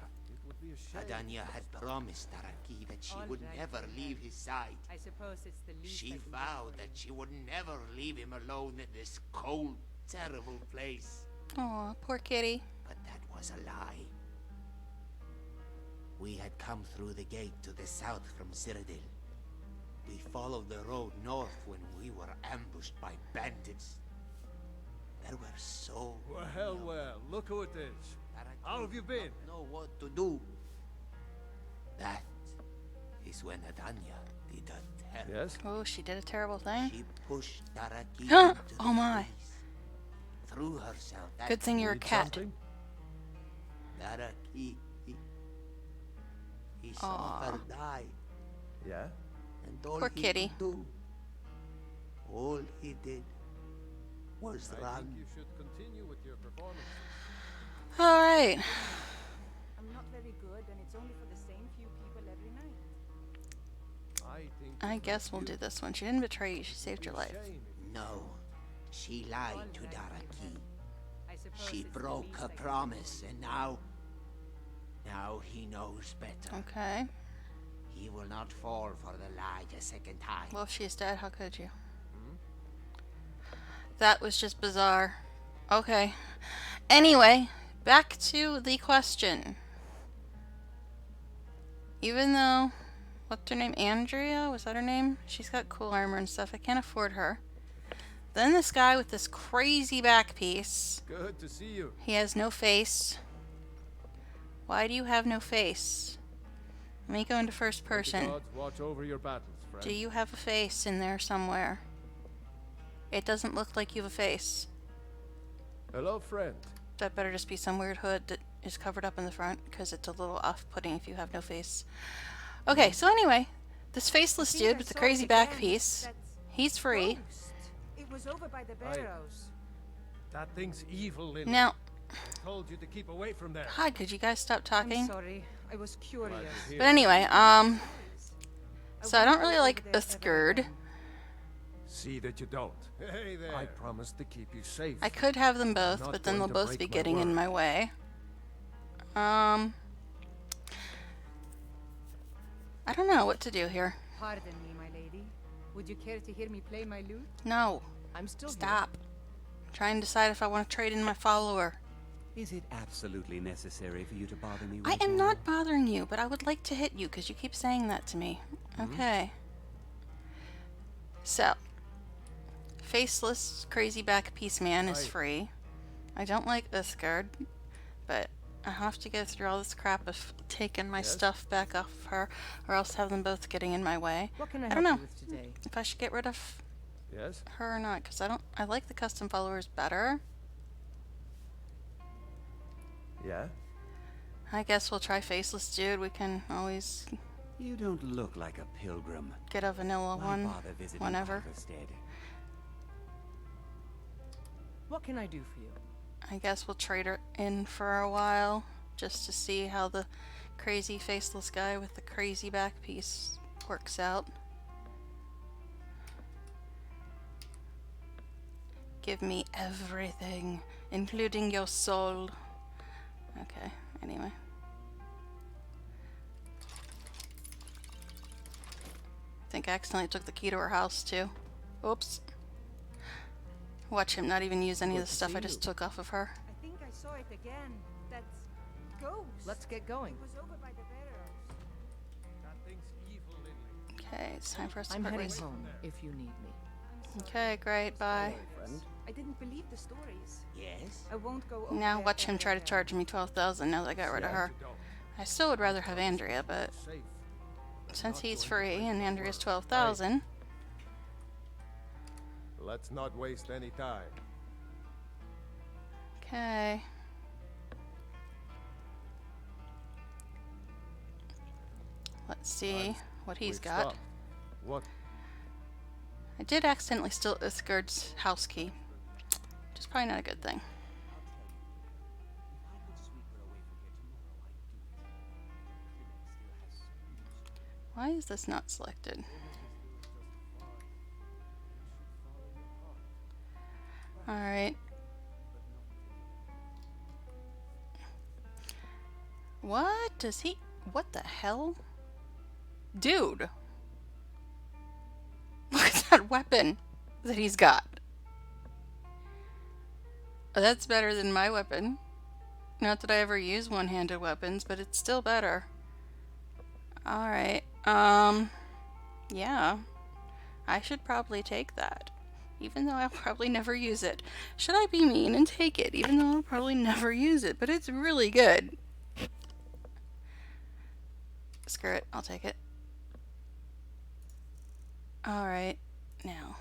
Adanya had promised Daraki that she would All right. never leave his side. I suppose it's the least I She can do vowed for that you. she would never leave him alone in this cold, terrible place. Aw, poor kitty. But that was a lie. We had come through the gate to the south from Cyrodiil. We followed the road north when we were ambushed by bandits. There were so Well, look who it is. How have you been? not know what to do. That is when Adanya did a terrible. Yes? Oh, she did a terrible thing. She pushed Daraki Huh? into Oh the my. trees, threw herself. at Good thing you're a Need cat. something? Daraki, he saw her die, Yeah? and all Poor he kitty. could do, all he did, was I run. think you should continue with your performance. Alright. I'm not very good, and it's only for the same few people every night. I think I guess we'll do this one. She didn't betray you. She saved your life. No, she lied to Daraki. I suppose She it's the broke least her I can do. promise, and now he knows better. Okay. He will not fall for the lie a second time. Well, if she's dead, how could you? That was just bizarre. Okay. Anyway, back to the question. Even though, what's her name? Andrea? Was that her name? She's got cool armor and stuff. I can't afford her. Then this guy with this crazy back piece. Good to see you. He has no face. Why do you have no face? Let me go into first May the person. gods watch over your battles, friend. Do you have a face in there somewhere? It doesn't look like you have a face. Hello, friend. That better just be some weird hood that is covered up in the front, because it's a little off-putting if you have no face. Okay, so anyway, this faceless dude with the crazy back piece, he's free. It was over by the barrows. That thing's evil, Lily. Now, I told you to keep away from there. God, could you guys stop talking? I'm sorry. I was curious. But anyway, so I don't really like Uthgerd. See that you don't. Hey there. I promise to keep you safe. I could have them both, Not but then going they'll to both break be my getting in word. my way. I don't know what to do here. Pardon me, my lady. Would you care to hear me play my lute? No. I'm still Stop. I'm trying to decide if I want to trade in my follower. Is it absolutely necessary for you to bother me I right am now? not bothering you, but I would like to hit you because you keep saying that to me. Okay. So, faceless crazy back piece man is free. I don't like Uthgerd, but I have to go through all this crap of taking my stuff back off of her, or else have them both getting in my way. What can I don't help know you with today? if I should get rid of Yes? her or not, because I like the custom followers better. Yeah? I I guess we'll try faceless dude. We can always You don't look like a pilgrim. get a vanilla Why one bother visiting whenever. Harvestead? What can I do for you? I guess we'll trade her in for a while just to see how the crazy faceless guy with the crazy back piece works out. Give me everything, including your soul. Okay, anyway. I think I accidentally took the key to her house too. Oops. Watch him not even use any of the stuff I just took off of her. I think I saw it again. That's ghost. Let's get going. It was over by the barrows. That thing's evil, Lily. Okay, it's time for us to I'm part heading ways. home if you need me. Okay, great, bye. I didn't believe the stories. Yes? I won't go over Now there watch him ever try to again. charge me 12,000 now that I got rid of her. I still would rather have Andrea, but Safe. since he's free and Andrea's 12,000, Let's not waste any time. okay. Let's see what he's We've got. stopped. What? I did accidentally steal Uthgerd's house key, which is probably not a good thing. Why is this not selected? Alright. What does he... What the hell? Dude! Look at that weapon that he's got. That's better than my weapon. Not that I ever use one-handed weapons, but it's still better. Alright, yeah. I should probably take that. Even though I'll probably never use it. Should I be mean and take it, even though I'll probably never use it? But it's really good. Screw it, I'll take it. Alright, now.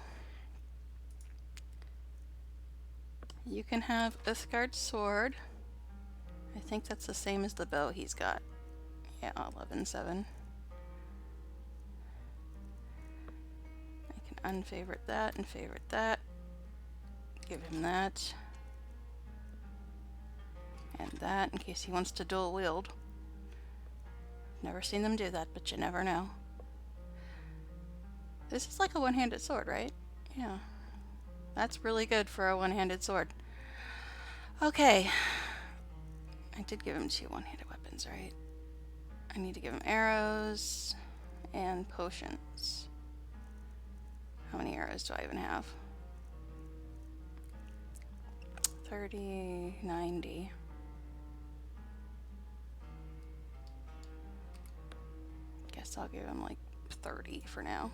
You can have Uthgard's sword. I think that's the same as the bow he's got. Yeah, 11-7. I can unfavorite that and favorite that. Give him that. And that in case he wants to dual wield. Never seen them do that, but you never know. This is like a one-handed sword, right? Yeah. That's really good for a one-handed sword. Okay. I did give him 2 one-handed weapons, right? I need to give him arrows and potions. How many arrows do I even have? 30, 90. Guess I'll give him like 30 for now.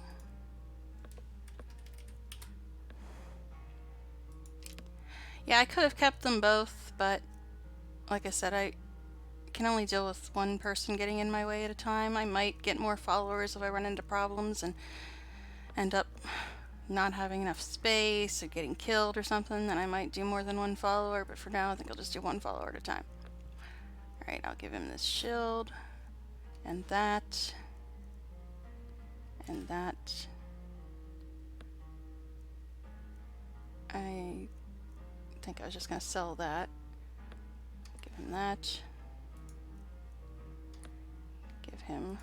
Yeah, I could have kept them both, but like I said, I can only deal with one person getting in my way at a time. I might get more followers if I run into problems and end up not having enough space or getting killed or something, then I might do more than one follower, but for now I think I'll just do one follower at a time. Alright, I'll give him this shield, and that, and that. I think I was just going to sell that. Give him that. Give him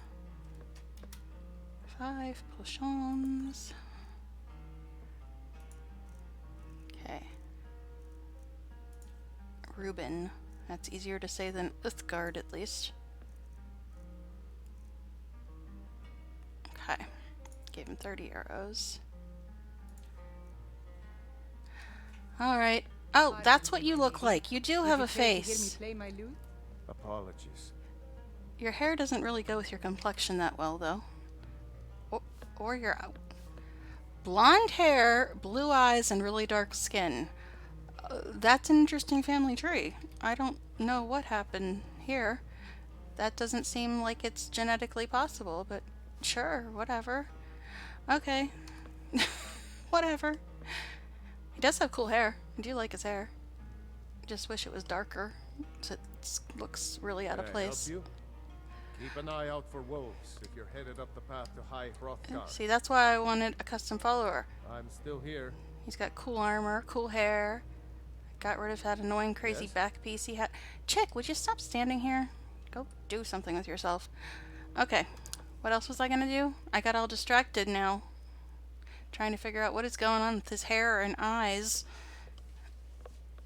5 potions. Okay. Reuben. That's easier to say than Uthgard, at least. Okay. Gave him 30 arrows. Alright. Oh, that's what you look like. You do have a face. Apologies. Your hair doesn't really go with your complexion that well, though. Or your blonde hair, blue eyes, and really dark skin. That's an interesting family tree. I don't know what happened here. That doesn't seem like it's genetically possible, but sure, whatever. Okay. Whatever. He does have cool hair. I do like his hair. Just wish it was darker. It looks really out of place. Help you? Keep an eye out for wolves if you're headed up the path to High Hrothgar. See, that's why I wanted a custom follower. I'm still here. He's got cool armor, cool hair. Got rid of that annoying, crazy back piece he had. Chick, would you stop standing here? Go do something with yourself. Okay. What else was I gonna do? I got all distracted now. Trying to figure out what is going on with his hair and eyes.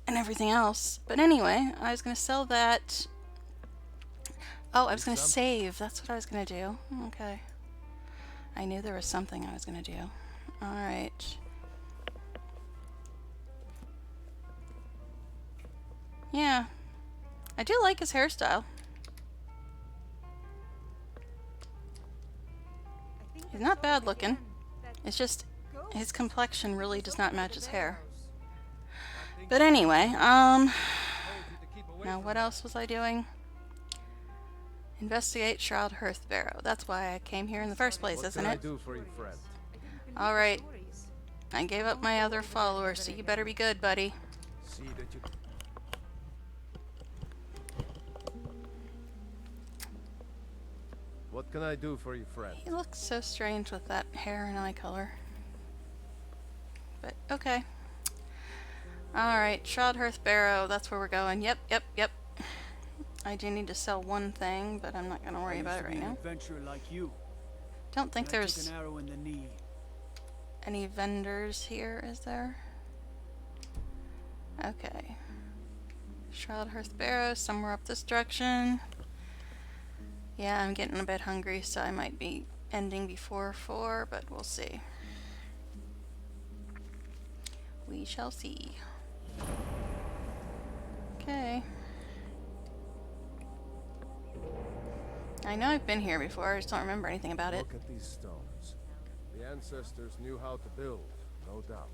And everything else. But anyway, I was gonna sell that. Oh, I was gonna save. That's what I was gonna do. Okay. I knew there was something I was gonna do. Alright. Yeah. I do like his hairstyle. He's not bad looking. It's just his complexion really does not match his hair. But anyway, now what else was I doing? Investigate Shroud Hearthbarrow. That's why I came here in the first place, isn't it? What can I do for you, friend? Alright. I gave up my other followers, so you better be good, buddy. See that you... What can I do for you, friend? He looks so strange with that hair and eye color. But, okay. Alright, Shroud Hearthbarrow, that's where we're going. Yep. I do need to sell one thing, but I'm not going to worry about it right now. Adventurer like you. Don't think there's an arrow in the knee. any vendors here, is there? Okay. Shroud Hearthbarrow, somewhere up this direction. Yeah, I'm getting a bit hungry, so I might be ending before 4, but we'll see. We shall see. Okay. I know I've been here before, I just don't remember anything about it. Look at these stones. The ancestors knew how to build, no doubt.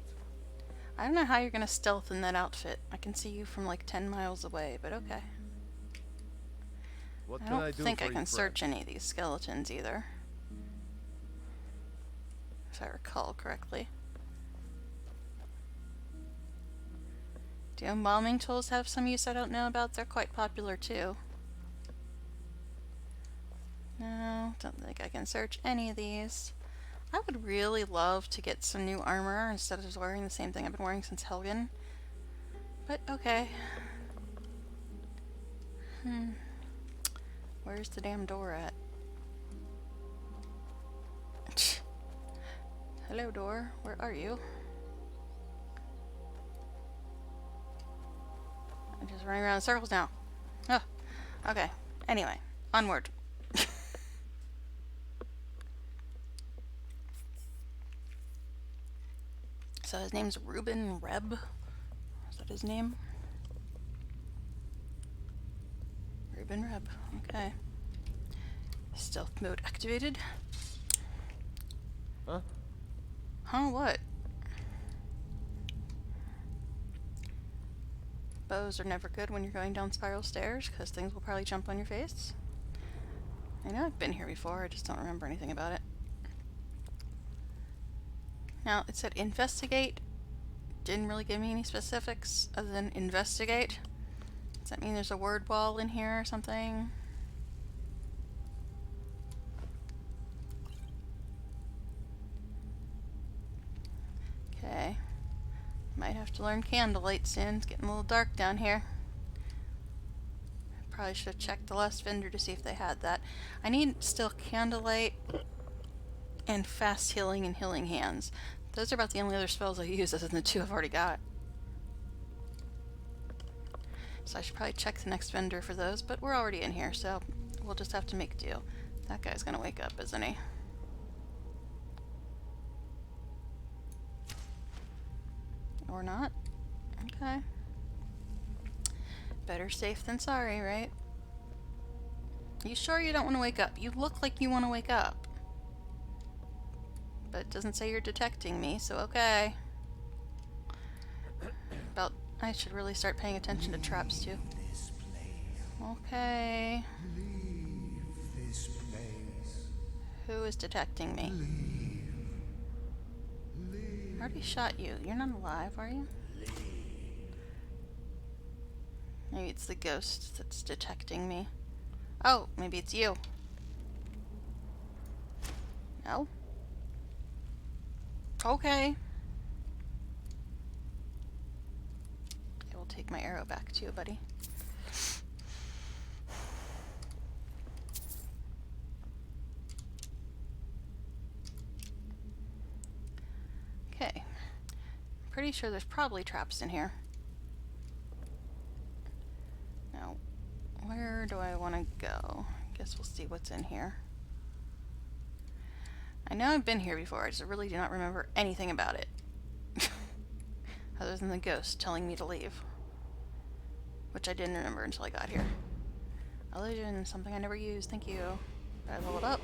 I don't know how you're gonna stealth in that outfit. I can see you from like 10 miles away, but okay. What I can I don't do think for I you, can friend? search any of these skeletons either. If I recall correctly. Do embalming tools have some use I don't know about? They're quite popular too. No, don't think I can search any of these. I would really love to get some new armor instead of just wearing the same thing I've been wearing since Helgen. But okay. Where's the damn door at? Hello, door. Where are you? I'm just running around in circles now. Oh, okay. Anyway, onward. So his name's Reuben Reb. Is that his name? Reuben Reb. Okay. Stealth mode activated. Huh? Huh? What? Bows are never good when you're going down spiral stairs, because things will probably jump on your face. I know I've been here before, I just don't remember anything about it. Now, it said investigate. Didn't really give me any specifics other than investigate. Does that mean there's a word wall in here or something? Okay. Might have to learn candlelight soon. It's getting a little dark down here. Probably should have checked the last vendor to see if they had that. I need still candlelight and fast healing and healing hands. Those are about the only other spells I use other than the two I've already got. So I should probably check the next vendor for those, but we're already in here, so we'll just have to make do. That guy's gonna wake up, isn't he? Or not? Okay. Better safe than sorry, right? You sure you don't want to wake up? You look like you want to wake up. But it doesn't say you're detecting me, so okay. I should really start paying attention to traps too. Okay. Who is detecting me? I already shot you. You're not alive, are you? Maybe it's the ghost that's detecting me. Oh, maybe it's you. No? Okay. I will take my arrow back to you, buddy. Okay. Pretty sure there's probably traps in here. Now, where do I want to go? Guess we'll see what's in here. I know I've been here before, I just really do not remember anything about it. Other than the ghost telling me to leave. Which I didn't remember until I got here. Illusion, something I never used, thank you. I leveled up.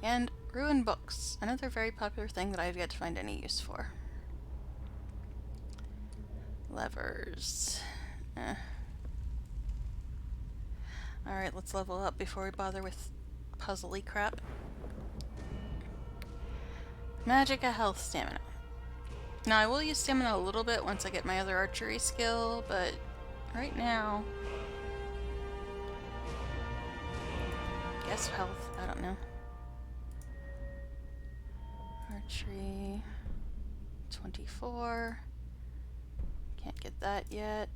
And ruined books, another very popular thing that I have yet to find any use for. Levers. Alright, let's level up before we bother with puzzly crap. Magicka, health, stamina. Now I will use stamina a little bit once I get my other archery skill, but right now... guess health, I don't know. Archery... 24... Can't get that yet.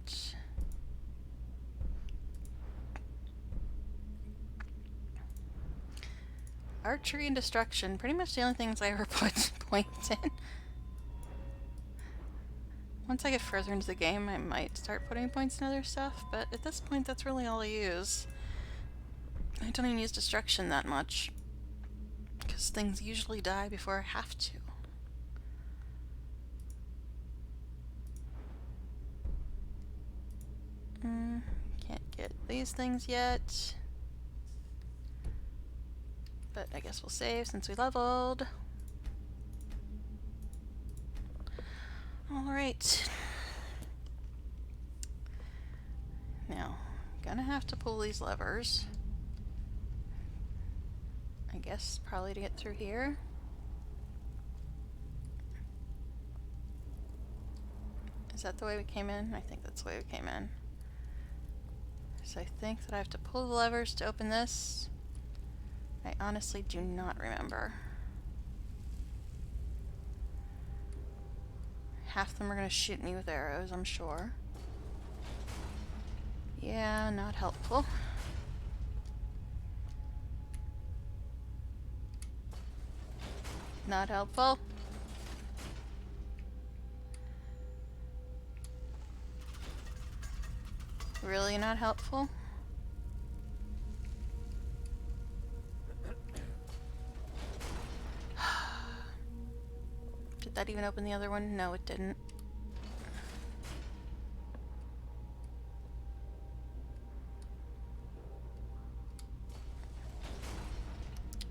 Archery and destruction, pretty much the only things I ever put points in. Once I get further into the game, I might start putting points in other stuff, but at this point, that's really all I use. I don't even use destruction that much, because things usually die before I have to. Can't get these things yet. But I guess we'll save since we leveled. Alright. Now, gonna have to pull these levers. I guess probably to get through here. Is that the way we came in? I think that's the way we came in. So I think that I have to pull the levers to open this. I honestly do not remember. Half of them are going to shoot me with arrows, I'm sure. Yeah, not helpful. Not helpful. Really not helpful? Did that even open the other one? No, it didn't.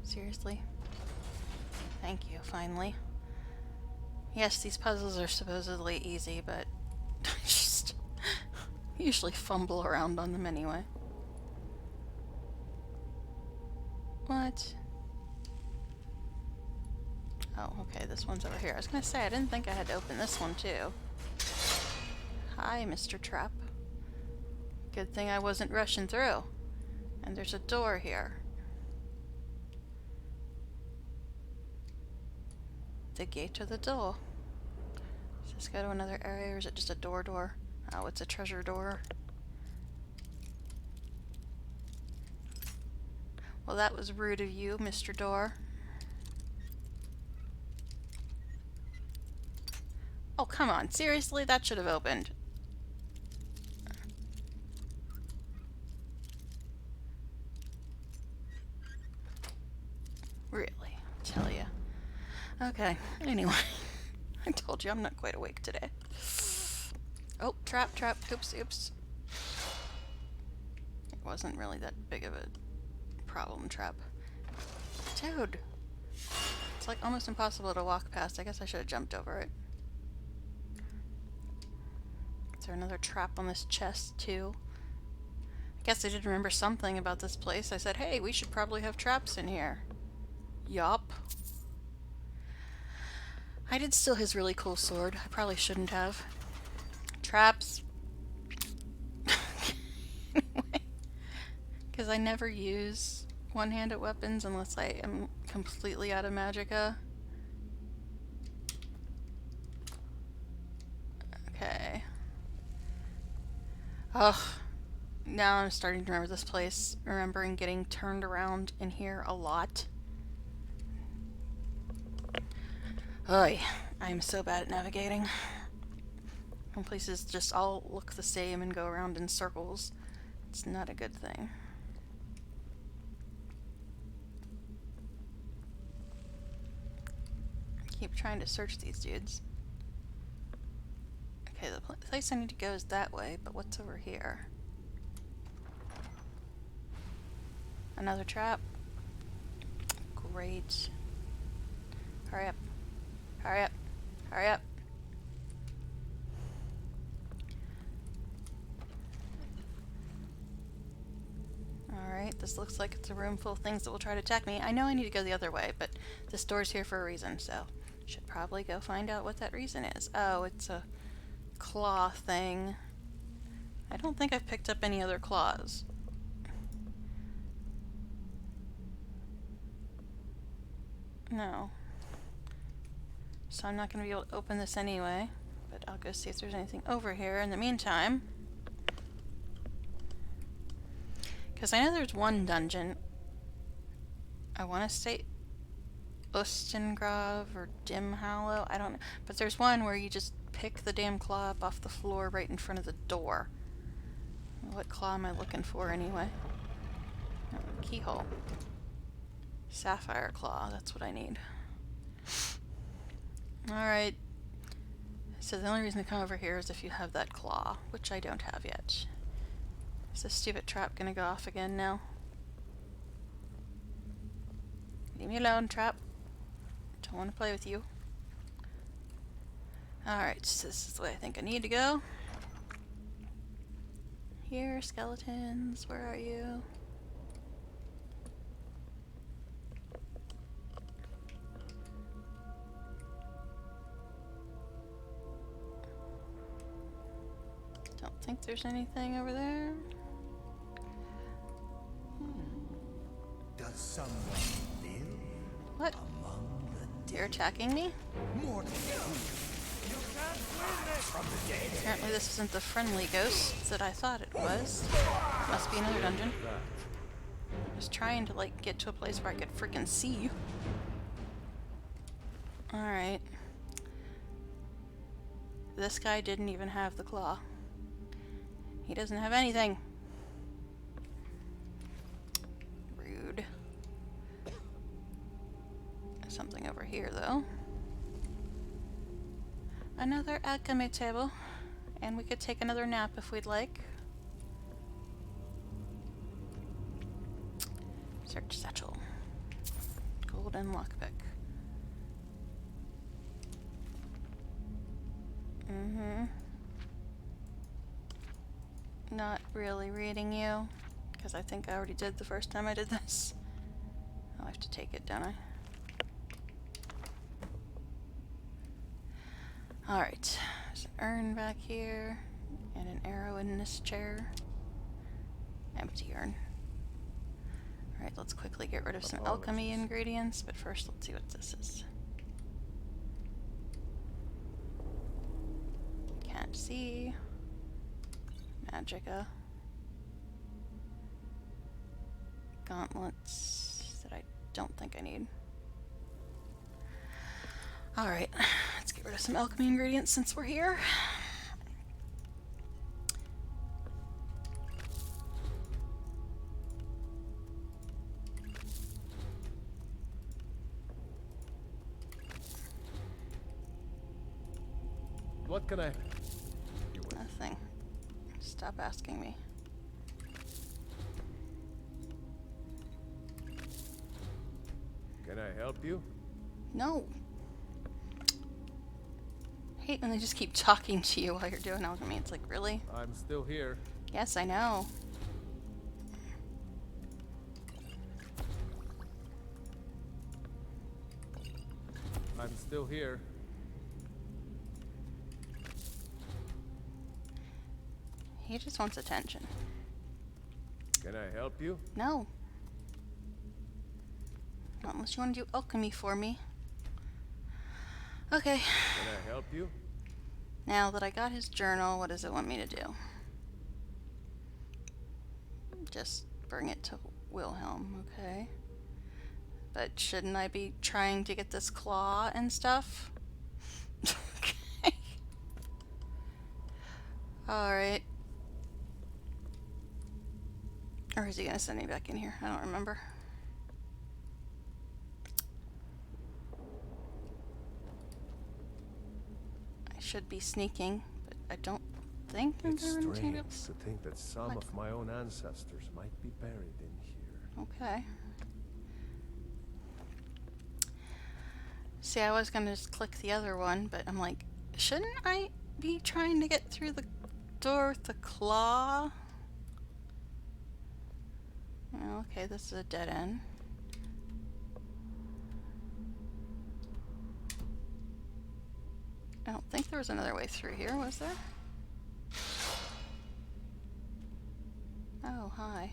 Seriously? Thank you, finally. Yes, these puzzles are supposedly easy, but Just usually fumble around on them anyway. What? Oh, okay, this one's over here. I was gonna say, I didn't think I had to open this one too. Hi, Mr. Trap. Good thing I wasn't rushing through. And there's a door here. The gate or the door? Does this go to another area or is it just a door? Oh, it's a treasure door. Well, that was rude of you, Mr. Door. Oh, come on. Seriously? That should have opened. Really? Tell ya. Okay. Anyway. I told you I'm not quite awake today. Oh, trap. Oops. It wasn't really that big of a problem trap. Dude. It's like almost impossible to walk past. I guess I should have jumped over it. Is there another trap on this chest too? I guess I did remember something about this place. I said, hey, we should probably have traps in here. Yup. I did steal his really cool sword. I probably shouldn't have. Traps. Anyway. Because I never use one-handed weapons unless I am completely out of magicka. Okay. Ugh. Now I'm starting to remember this place. Remembering getting turned around in here a lot. Oy, I'm so bad at navigating. When places just all look the same and go around in circles. It's not a good thing. Keep trying to search these dudes. Okay, the place I need to go is that way, but what's over here? Another trap? Great. Hurry up. Hurry up. Hurry up. Alright, this looks like it's a room full of things that will try to attack me. I know I need to go the other way, but this door's here for a reason, so should probably go find out what that reason is. Oh, it's a claw thing. I don't think I've picked up any other claws. No. So I'm not going to be able to open this anyway, but I'll go see if there's anything over here in the meantime. Because I know there's one dungeon. I want to say Ustengrav or Dim Hollow. I don't know. But there's one where you just pick the damn claw up off the floor right in front of the door. What claw am I looking for anyway? Oh, keyhole. Sapphire claw. That's what I need. Alright. So the only reason to come over here is if you have that claw, which I don't have yet. Is this stupid trap gonna go off again now? Leave me alone, trap. Don't want to play with you. Alright, so this is the way I think I need to go. Here, skeletons, where are you? Don't think there's anything over there. Does someone live? What? You're attacking me? More Apparently this isn't the friendly ghost that I thought it was. Must be another dungeon. Just trying to like get to a place where I could freaking see you. Alright. This guy didn't even have the claw. He doesn't have anything. Rude. Something over here though. Another alchemy table. And we could take another nap if we'd like. Search satchel. Golden lockpick. not really reading you, because I think I already did the first time I did this. I'll have to take it, don't I? Alright, there's an urn back here, and an arrow in this chair. Empty urn. Alright, let's quickly get rid of some alchemy ingredients, but first let's see what this is. Can't see. Magicka. Gauntlets that I don't think I need. Alright, let's get rid of some alchemy ingredients since we're here. What can I... Nothing. Stop asking me. Can I help you? No. I hate when they just keep talking to you while you're doing alchemy. It's like, really? I'm still here. Yes, I know. I'm still here. He just wants attention. Can I help you? No. Not unless you want to do alchemy for me. Okay. Can I help you? Now that I got his journal, what does it want me to do? Just bring it to Wilhelm, okay. But shouldn't I be trying to get this claw and stuff? Okay. Alright. Or is he gonna send me back in here? I don't remember. I should be sneaking, but I don't think I'm It's going strange to. to think that some of my own ancestors might be buried in here. Okay. See, I was gonna just click the other one, but I'm like, shouldn't I be trying to get through the door with the claw? Oh, okay, this is a dead end. I don't think there was another way through here, was there? Oh, hi.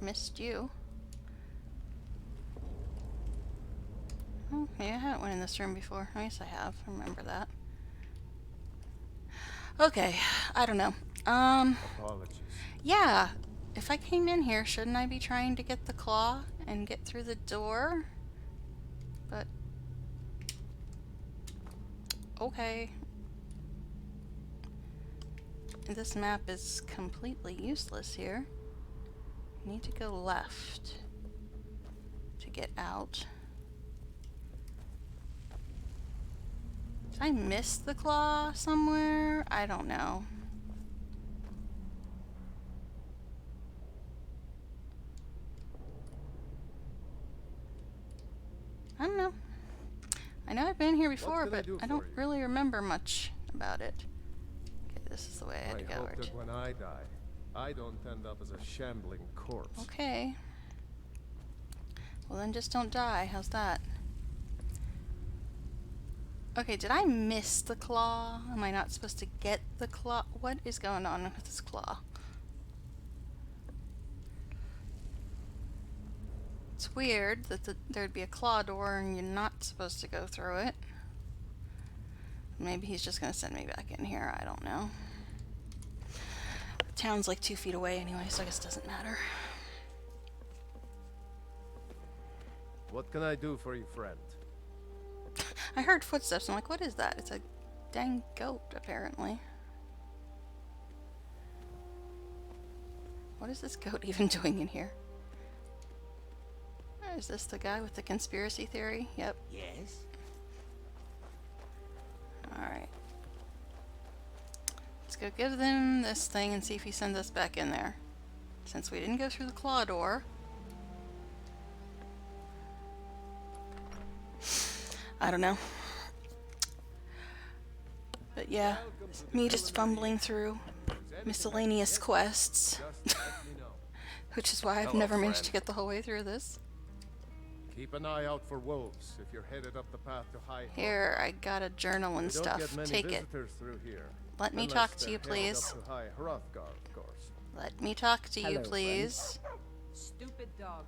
Missed you. Oh, maybe I haven't went in this room before. I guess I have. I remember that. Okay, I don't know. Apologies. Yeah. If I came in here, shouldn't I be trying to get the claw and get through the door? But... okay. This map is completely useless here. Need to go left to get out. Did I miss the claw somewhere? I don't know. I don't know. I know I've been here before, but I don't really remember much about it. Okay, this is the way I had to go. I hope that when I die, I don't end up as a shambling corpse. Okay. Well, then just don't die. How's that? Okay, did I miss the claw? Am I not supposed to get the claw? What is going on with this claw? It's weird that there'd be a claw door and you're not supposed to go through it. Maybe he's just gonna send me back in here. I don't know. The town's like 2 feet away anyway, so I guess it doesn't matter. What can I do for you, friend? I heard footsteps. I'm like, what is that? It's a dang goat, apparently. What is this goat even doing in here? Is this the guy with the conspiracy theory? Yep. Yes? Alright. Let's go give them this thing and see if he sends us back in there. Since we didn't go through the claw door. I don't know. But Yeah, me just fumbling through miscellaneous quests. Which is why I've Hello, never managed friend. to get the whole way through this. Keep an eye out for wolves if you're headed up the path to High. Here, I got a journal and We don't stuff. get many Take it. visitors through here. Let me Unless talk to they're you, headed please. Up to High Hrothgar, of course. Let me talk to you, Hello, please. Stupid dog.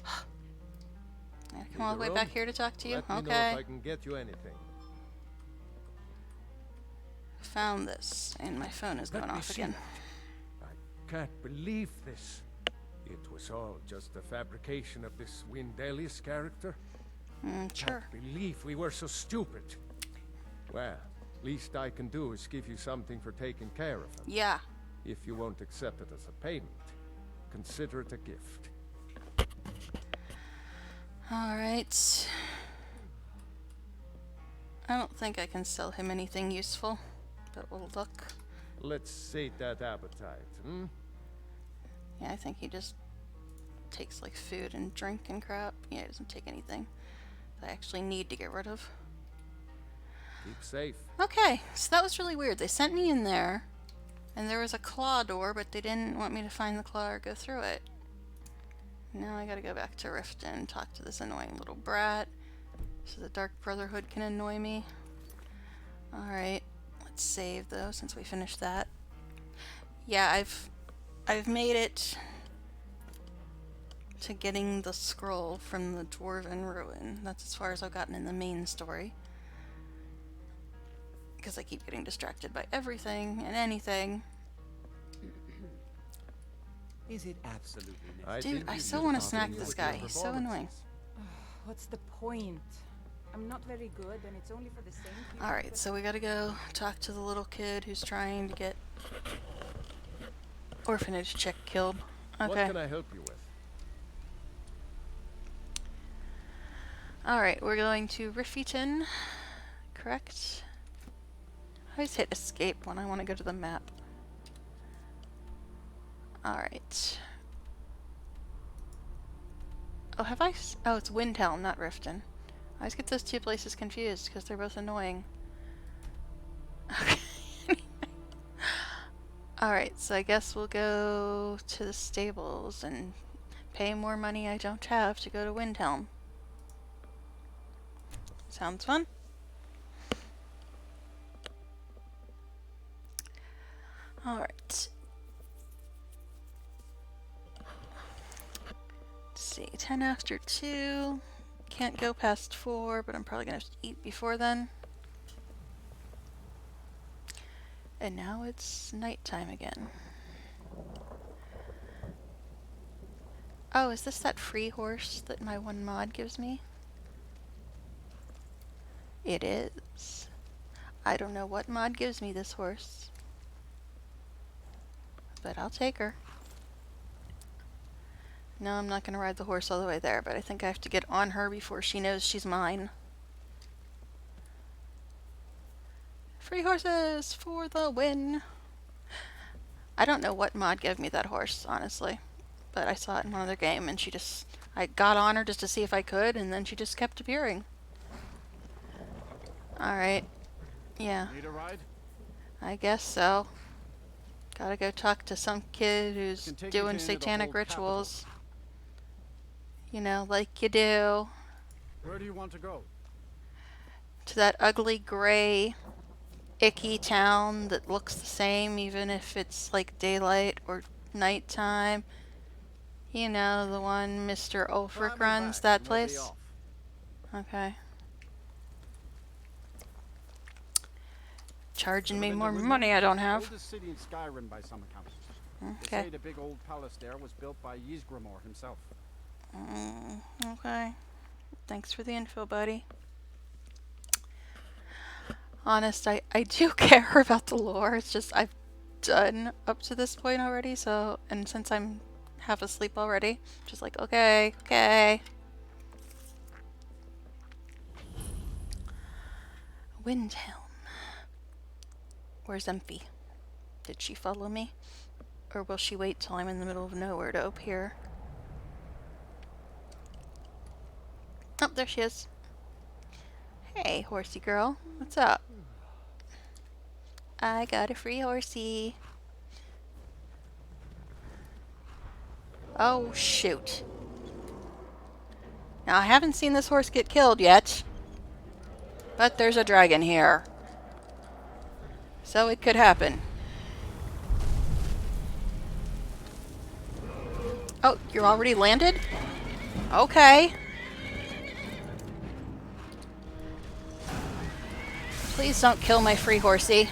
I come all the way back here to talk to you? Let me know Okay. if I can get you anything. Found this, and my phone is going off again. I can't believe this. It was all just a fabrication of this Windelius character. Sure. Can't believe we were so stupid. Well, least I can do is give you something for taking care of him. Yeah. If you won't accept it as a payment, consider it a gift. Alright. I don't think I can sell him anything useful, but we'll look. Let's sate that appetite, hmm? Yeah, I think he just takes like food and drink and crap. Yeah, he doesn't take anything that I actually need to get rid of. Keep safe. Okay, so that was really weird. They sent me in there, and there was a claw door, but they didn't want me to find the claw or go through it. Now I gotta go back to Riften and talk to this annoying little brat, so the Dark Brotherhood can annoy me. Alright, let's save though, since we finished that. Yeah, I've made it to getting the scroll from the Dwarven Ruin. That's as far as I've gotten in the main story. Because I keep getting distracted by everything and anything. Is it absolutely necessary? Dude, I so want to smack this guy. He's so annoying. What's the point? I'm not very good, and it's only for the same people. Alright, so we gotta go talk to the little kid who's trying to get orphanage chick killed. Okay. What can I help you with? Alright, we're going to Riften, correct? I always hit escape when I want to go to the map. Alright. Oh, have I? Oh, it's Windhelm, not Riften. I always get those two places confused because they're both annoying. Okay. Alright, so I guess we'll go to the stables and pay more money I don't have to go to Windhelm. Sounds fun. Alright. Let's see, 10 after 2. Can't go past 4, but I'm probably gonna have to eat before then. And now it's nighttime again. Oh, is this that free horse that my one mod gives me? It is. I don't know what mod gives me this horse, but I'll take her. No, I'm not going to ride the horse all the way there, but I think I have to get on her before she knows she's mine. Free horses for the win! I don't know what mod gave me that horse, honestly, but I saw it in one other game, and I got on her just to see if I could, and then she just kept appearing. Alright. Yeah. Need a ride? I guess so. Gotta go talk to some kid who's Can take doing you to the satanic whole capital. rituals. You know, like you do. Where do you want to go? To that ugly, gray, icky town that looks the same even if it's like daylight or nighttime. You know, the one Mr. Ulfric runs, that place? Okay. Charging me more money I don't have. Oldest city in Skyrim by some accounts. Okay. They say the big old palace there was built by Ysgramor himself. Okay. Thanks for the info, buddy. Honest, I do care about the lore. It's just I've done up to this point already, so, and since I'm half asleep already, just like, okay. Windhelm. Where's Emphy? Did she follow me? Or will she wait till I'm in the middle of nowhere to appear? Oh, there she is. Hey, horsey girl. What's up? I got a free horsey. Oh, shoot. Now, I haven't seen this horse get killed yet, but there's a dragon here. So it could happen. Oh, you're already landed? Okay. Please don't kill my free horsey.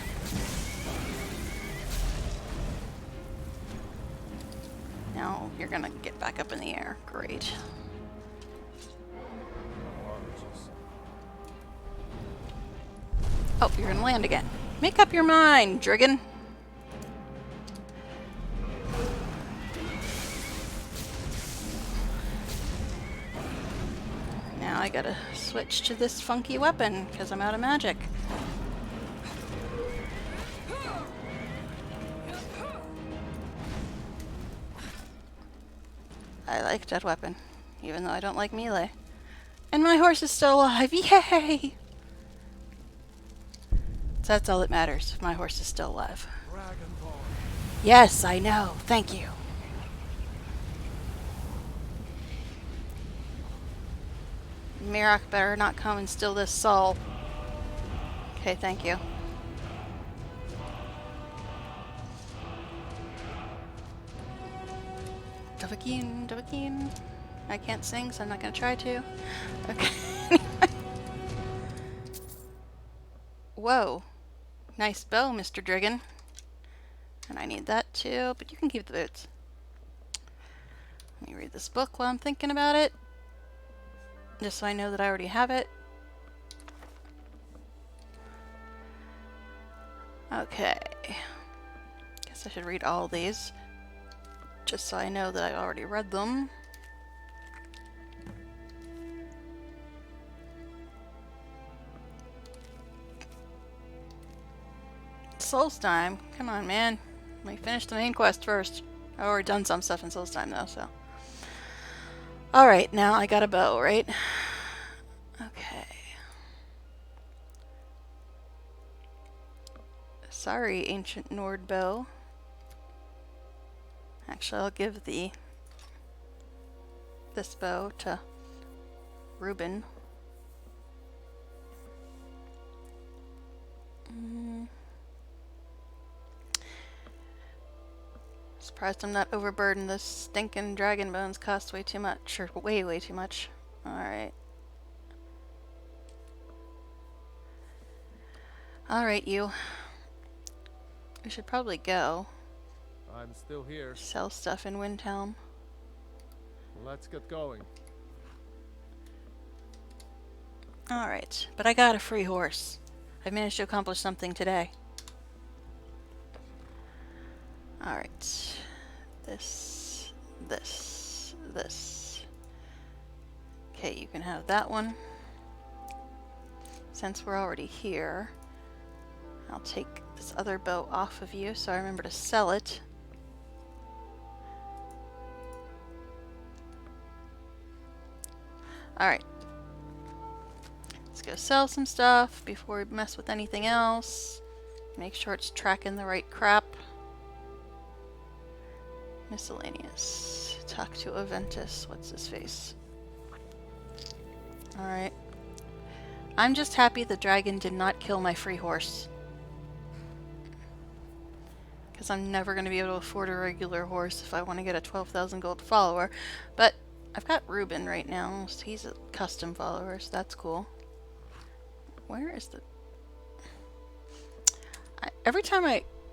Now you're gonna get back up in the air. Great. Oh, you're gonna land again. Make up your mind, Driggin. Now I gotta switch to this funky weapon because I'm out of magic. I like that weapon, even though I don't like melee. And my horse is still alive. Yay! So that's all that matters. My horse is still alive. Yes, I know. Thank you. Mirak better not come and steal this soul. Okay, thank you. Dovahkiin, Dovahkiin. I can't sing, so I'm not going to try to. Okay. Whoa. Nice bow, Mr. Driggin. And I need that too, but you can keep the boots. Let me read this book while I'm thinking about it. Just so I know that I already have it. Okay. Guess I should read all these. Just so I know that I already read them. Souls time. Come on, man. Let me finish the main quest first. I've already done some stuff in Souls time, though, so. Alright, now I got a bow, right? Okay. Sorry, ancient Nord bow. Actually, I'll give this bow to Reuben. Surprised I'm not overburdened. Those stinking dragon bones cost way too much. Or way too much. Alright. Alright, you. We should probably go. I'm still here. Sell stuff in Windhelm. Let's get going. Alright, but I got a free horse. I've managed to accomplish something today. Alright. This. Okay, you can have that one. Since we're already here, I'll take this other bow off of you so I remember to sell it. Alright. Let's go sell some stuff before we mess with anything else. Make sure it's tracking the right crap. Miscellaneous. Talk to Aventus. What's his face? Alright. I'm just happy the dragon did not kill my free horse. Because I'm never going to be able to afford a regular horse if I want to get a 12,000 gold follower. But I've got Reuben right now. So he's a custom follower, so that's cool. Where is the...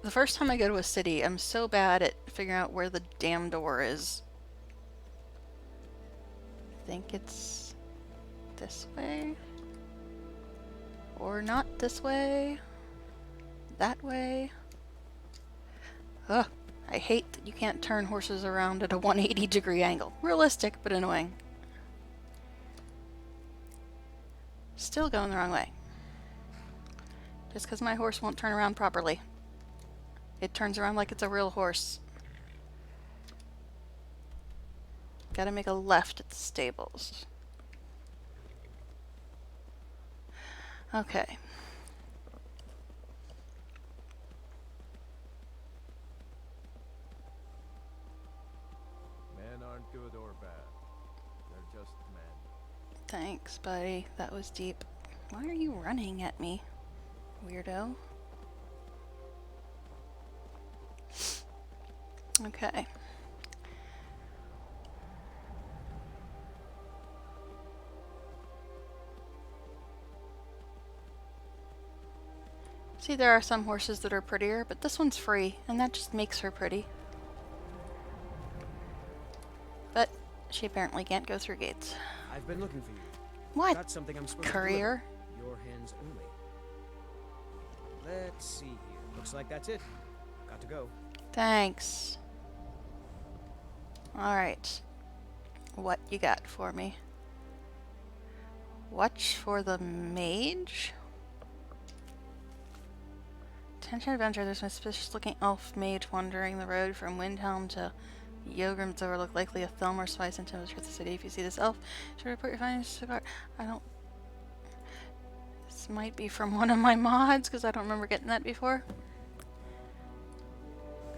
The first time I go to a city, I'm so bad at figuring out where the damn door is. I think it's this way. Or not this way. That way. Ugh. I hate that you can't turn horses around at a 180-degree angle. Realistic, but annoying. Still going the wrong way. Just because my horse won't turn around properly. It turns around like it's a real horse. Gotta make a left at the stables. Okay. buddy. That was deep. Why are you running at me, weirdo? Okay. See, there are some horses that are prettier, but this one's free, and that just makes her pretty. But she apparently can't go through gates. I've been looking for you. What? Got something I'm supposed Courier? to deliver. Your hands only. Let's see here. Looks like that's it. Got to go. Thanks. Alright. What you got for me? Watch for the mage? Attention adventure, there's an suspicious looking elf mage wandering the road from Windhelm to Yogrim's overlook, likely a Thelm or spice into the city. If you see this elf, should report your findings to the guard. I don't... This might be from one of my mods, because I don't remember getting that before.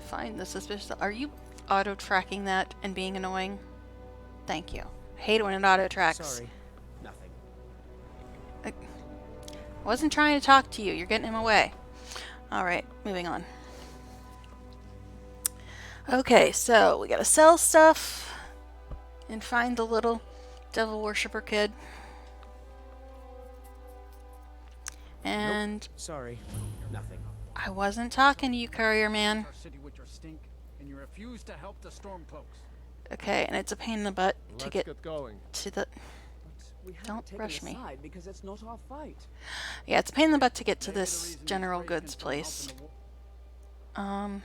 Find the suspicious... Are you auto-tracking that and being annoying? Thank you. I hate it when it auto-tracks. Sorry. Nothing. I wasn't trying to talk to you. You're getting him away. Alright, moving on. Okay, so we gotta sell stuff and find the little devil worshipper kid. And Nope. Sorry. Nothing. I wasn't talking to you, courier man. Our city with your stink, and you refuse to help the Stormcloaks. Okay, and it's a pain in the butt to Let's get going. to the... We haven't Don't taken rush a me. side because it's not our fight. Yeah, it's a pain in the butt to get to this general goods place. Another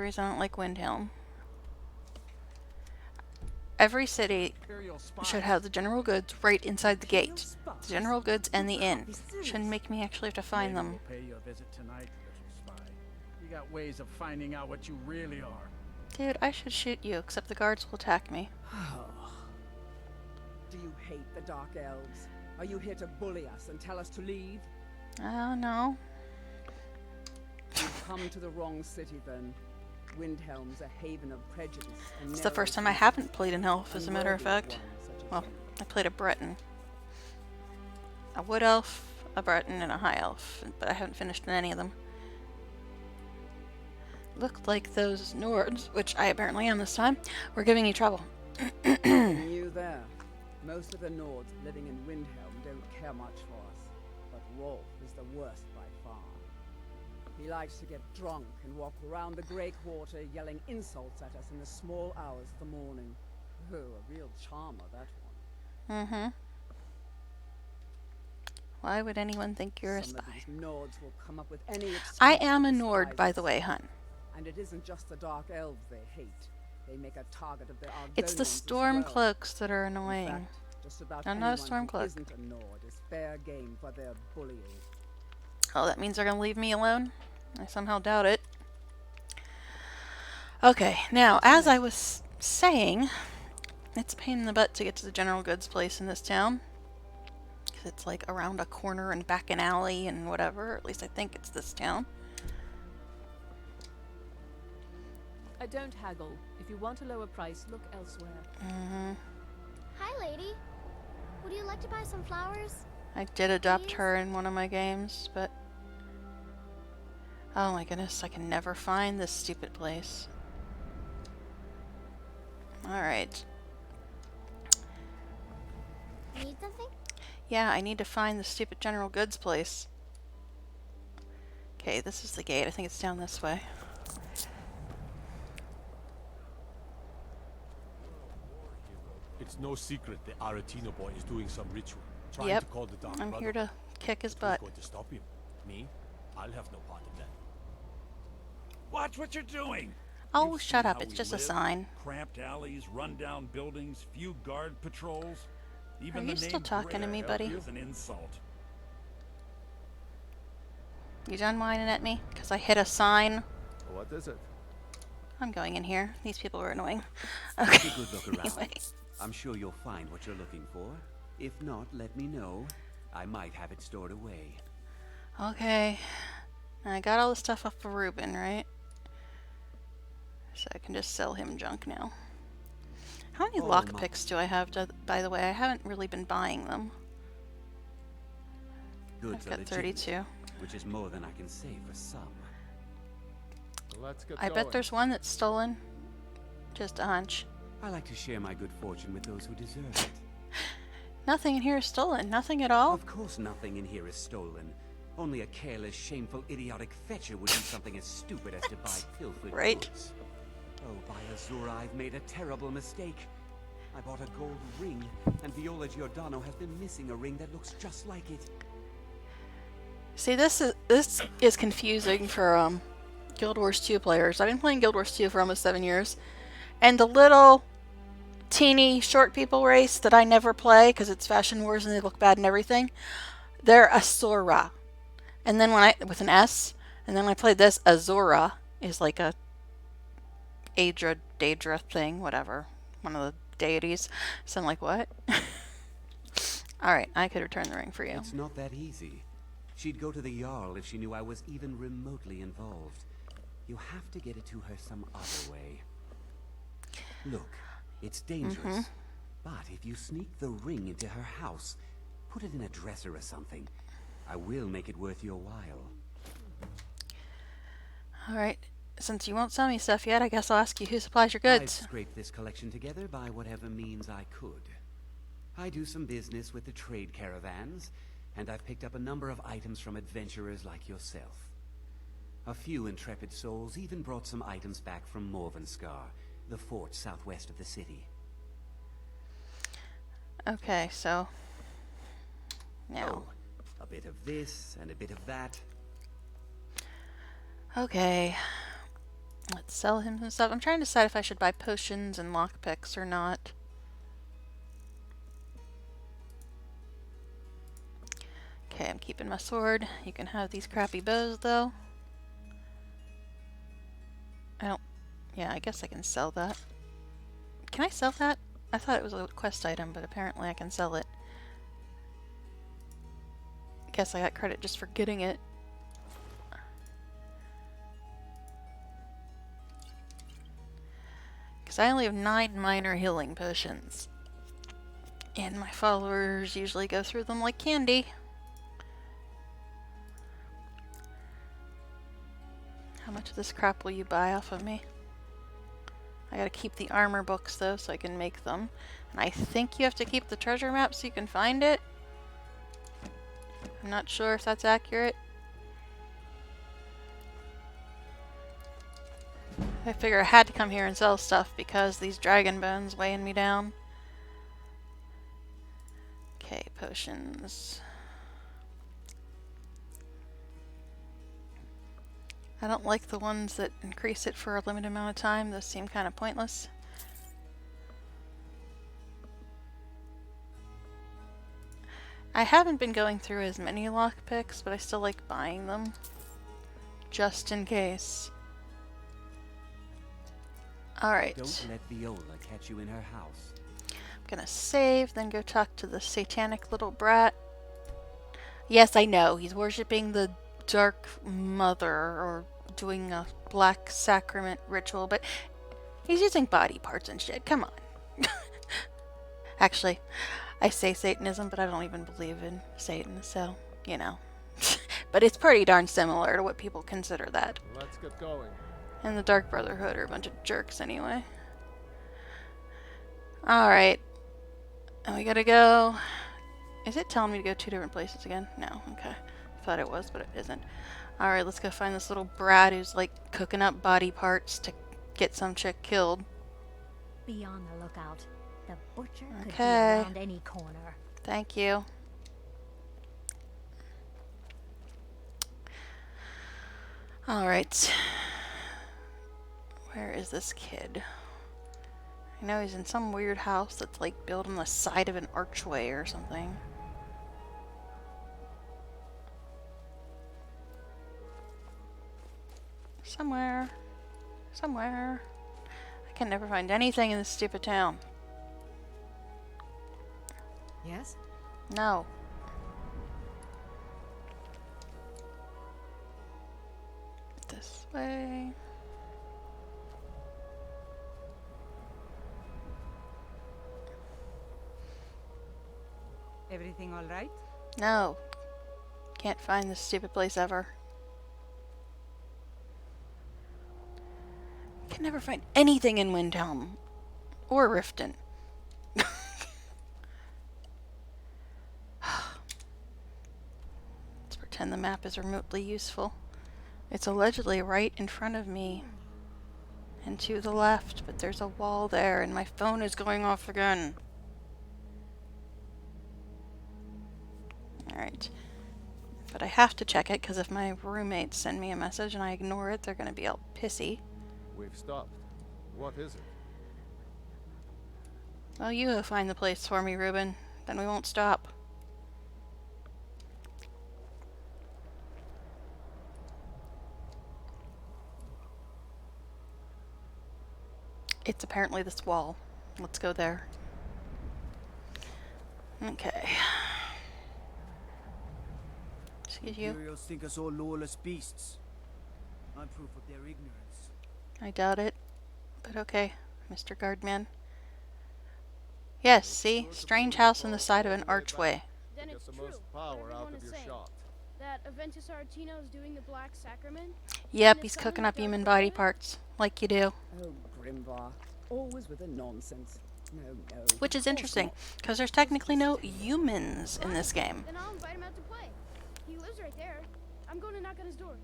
reason I don't like Windhelm. Every city should have the general goods right inside the gate. The general goods and the inn. Shouldn't make me actually have to find them. We'll pay you a visit tonight, little spy. You got ways of finding out what you really are. Dude, I should shoot you, except the guards will attack me. Do you hate the Dark Elves? Are you here to bully us and tell us to leave? Oh, no. You've come to the wrong city, then. Windhelm's a haven of prejudice. It's the first time I haven't played an elf, as a matter of fact. Well, I played a Breton. A wood elf, a Breton, and a high elf, but I haven't finished any of them. Looked like those Nords, which I apparently am this time, were giving you trouble. You there. Most of the Nords living in Windhelm don't care much for us, but Rolf is the worst by far. He likes to get drunk and walk around the Grey Quarter yelling insults at us in the small hours of the morning. Oh, a real charmer, that one. Mm-hmm. Why would anyone think you're a spy? Some of these Nords will come up with any excuse I am a to Nord, disguise by the us. way, hun. And it isn't just the Dark Elves they hate. They make a target of the Argonians It's the as well. Stormcloaks that are annoying. In fact, just about I'm not a anyone who Stormcloak. isn't a Nord is fair game for their bullying. Oh, that means they're gonna leave me alone? I somehow doubt it. Okay, now, as I was saying, it's a pain in the butt to get to the general goods place in this town. Because it's like around a corner and back an alley and whatever. At least I think it's this town. Don't haggle. If you want a lower price, look elsewhere. Mm-hmm. Hi, lady. Would you like to buy some flowers? I did adopt her in one of my games, but... Oh my goodness, I can never find this stupid place. Alright. Need something? Yeah, I need to find the stupid general goods place. Okay, this is the gate. I think it's down this way. It's no secret the Aretino boy is doing some ritual, trying Yep, to call the Dark I'm Brother. here to kick his Who's butt. going to stop him? Me? I'll have no part in that. Watch what you're doing. Oh, You've shut seen up. how It's we just a live. sign. Cramped alleys, rundown buildings, few guard patrols. Even Are the you still name talking to me, Grey buddy? is an insult. You done whining at me? Because I hit a sign? What is it? I'm going in here. These people are annoying. Take Okay. a good look around. Anyway. I'm sure you'll find what you're looking for. If not, let me know. I might have it stored away. Okay. I got all the stuff off of Ruben, right? So I can just sell him junk now. How many lockpicks do I have, by the way? I haven't really been buying them. Goods I've are got legitimate, 32. which is more than I can say for some. Let's get I bet there's one that's stolen. Just a hunch. I like to share my good fortune with those who deserve it. Nothing in here is stolen. Nothing at all. Of course nothing in here is stolen. Only a careless, shameful, idiotic fetcher would do something as stupid as to buy pilfered goods. Oh, by Azura, I've made a terrible mistake. I bought a gold ring, and Viola Giordano has been missing a ring that looks just like it. See, this is confusing for Guild Wars 2 players. I've been playing Guild Wars 2 for almost 7 years, and the little teeny short people race that I never play because it's Fashion Wars and they look bad and everything, they're Asura. And then when with an S, and then when I played this, Azura is like a Daedra thing, whatever. One of the deities. So I'm like, what? Alright, I could return the ring for you. It's not that easy. She'd go to the Jarl if she knew I was even remotely involved. You have to get it to her some other way. Look, it's dangerous. But if you sneak the ring into her house, put it in a dresser or something, I will make it worth your while. Alright, since you won't sell me stuff yet, I guess I'll ask you who supplies your goods. I've scraped this collection together by whatever means I could. I do some business with the trade caravans, and I've picked up a number of items from adventurers like yourself. A few intrepid souls even brought some items back from Morvenskar, the fort southwest of the city. Okay, so now. Oh, a bit of this and a bit of that. Okay. Let's sell him some stuff. I'm trying to decide if I should buy potions and lockpicks or not. Okay, I'm keeping my sword. You can have these crappy bows, though. I don't... Yeah, I guess I can sell that. Can I sell that? I thought it was a quest item, but apparently I can sell it. Guess I got credit just for getting it. Because I only have 9 minor healing potions. And my followers usually go through them like candy. How much of this crap will you buy off of me? I gotta keep the armor books though so I can make them. And I think you have to keep the treasure map so you can find it. I'm not sure if that's accurate. I figure I had to come here and sell stuff because these dragon bones weighing me down. Okay, potions. I don't like the ones that increase it for a limited amount of time. Those seem kind of pointless. I haven't been going through as many lockpicks, but I still like buying them. Just in case. Alright. Don't let Viola catch you in her house. I'm gonna save, then go talk to the satanic little brat. Yes, I know. He's worshipping the Dark Mother, or doing a black sacrament ritual, but he's using body parts and shit. Come on. Actually, I say Satanism, but I don't even believe in Satan, so, you know. But it's pretty darn similar to what people consider that. Let's get going. And the Dark Brotherhood are a bunch of jerks anyway. Alright. And we gotta go... Is it telling me to go 2 different places again? No, okay. Thought it was, but it isn't. Alright, let's go find this little brat who's like cooking up body parts to get some chick killed. Be on the lookout. The butcher could be Okay. around any corner. Thank you. Alright. Where is this kid? I know he's in some weird house that's like built on the side of an archway or something. Somewhere. Somewhere. I can never find anything in this stupid town. Yes? No. This way. Everything all right? No. Can't find this stupid place ever. Can never find anything in Windhelm. Or Riften. Let's pretend the map is remotely useful. It's allegedly right in front of me. And to the left, but there's a wall there and my phone is going off again. Alright. But I have to check it because if my roommates send me a message and I ignore it, they're going to be all pissy. We've stopped. What is it? Well, you go find the place for me, Reuben. Then we won't stop. It's apparently this wall. Let's go there. Okay. Excuse you. Imperials think us all lawless beasts. I'm proof of their ignorance. I doubt it. But okay, Mr. Guardman. Yes, see? Strange house on the side of an archway. Then it's the true. most power What out everyone of is your saying. shot. That Aventus Aretino is doing the Black Sacrament? Yep, And he's it's cooking summoned up the human Dark body Brotherhood? parts. Like you do. Oh, Grimvar. Always with the nonsense. No, no. Which is of course interesting, not. because there's technically no humans in this game. Then I'll invite him out to play. He lives right there. I'm going to knock on his door.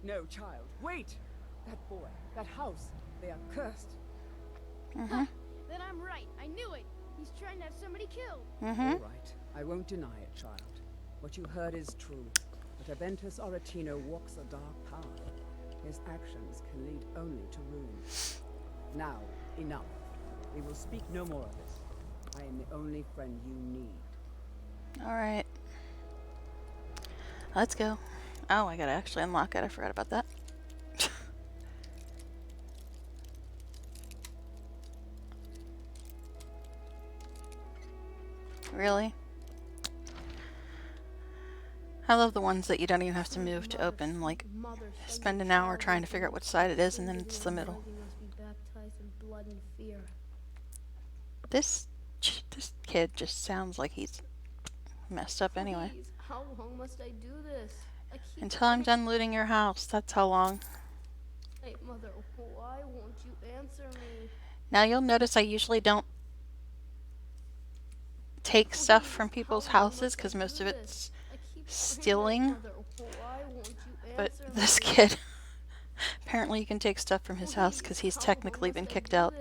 No, child. Wait! That boy, that house, they are cursed. Mm-hmm. Then I'm right. I knew it. He's trying to have somebody killed. Mm-hmm. All right. I won't deny it, child. What you heard is true. But Aventus Aretino walks a dark path. His actions can lead only to ruin. Now, enough. We will speak no more of this. I am the only friend you need. Alright. Let's go. Oh, I gotta actually unlock it. I forgot about that. Really? I love the ones that you don't even have to move to open. Like, spend an hour trying to figure out which side it is, and then it's the middle. This kid just sounds like he's messed up anyway. Please, how long must I do this? I keep Until I'm done looting your house, that's how long. Hey, Mother, why won't you answer me? Now you'll notice I usually don't take stuff from people's houses because most of it's stealing. But this kid, apparently you can take stuff from his house because he's technically been kicked out.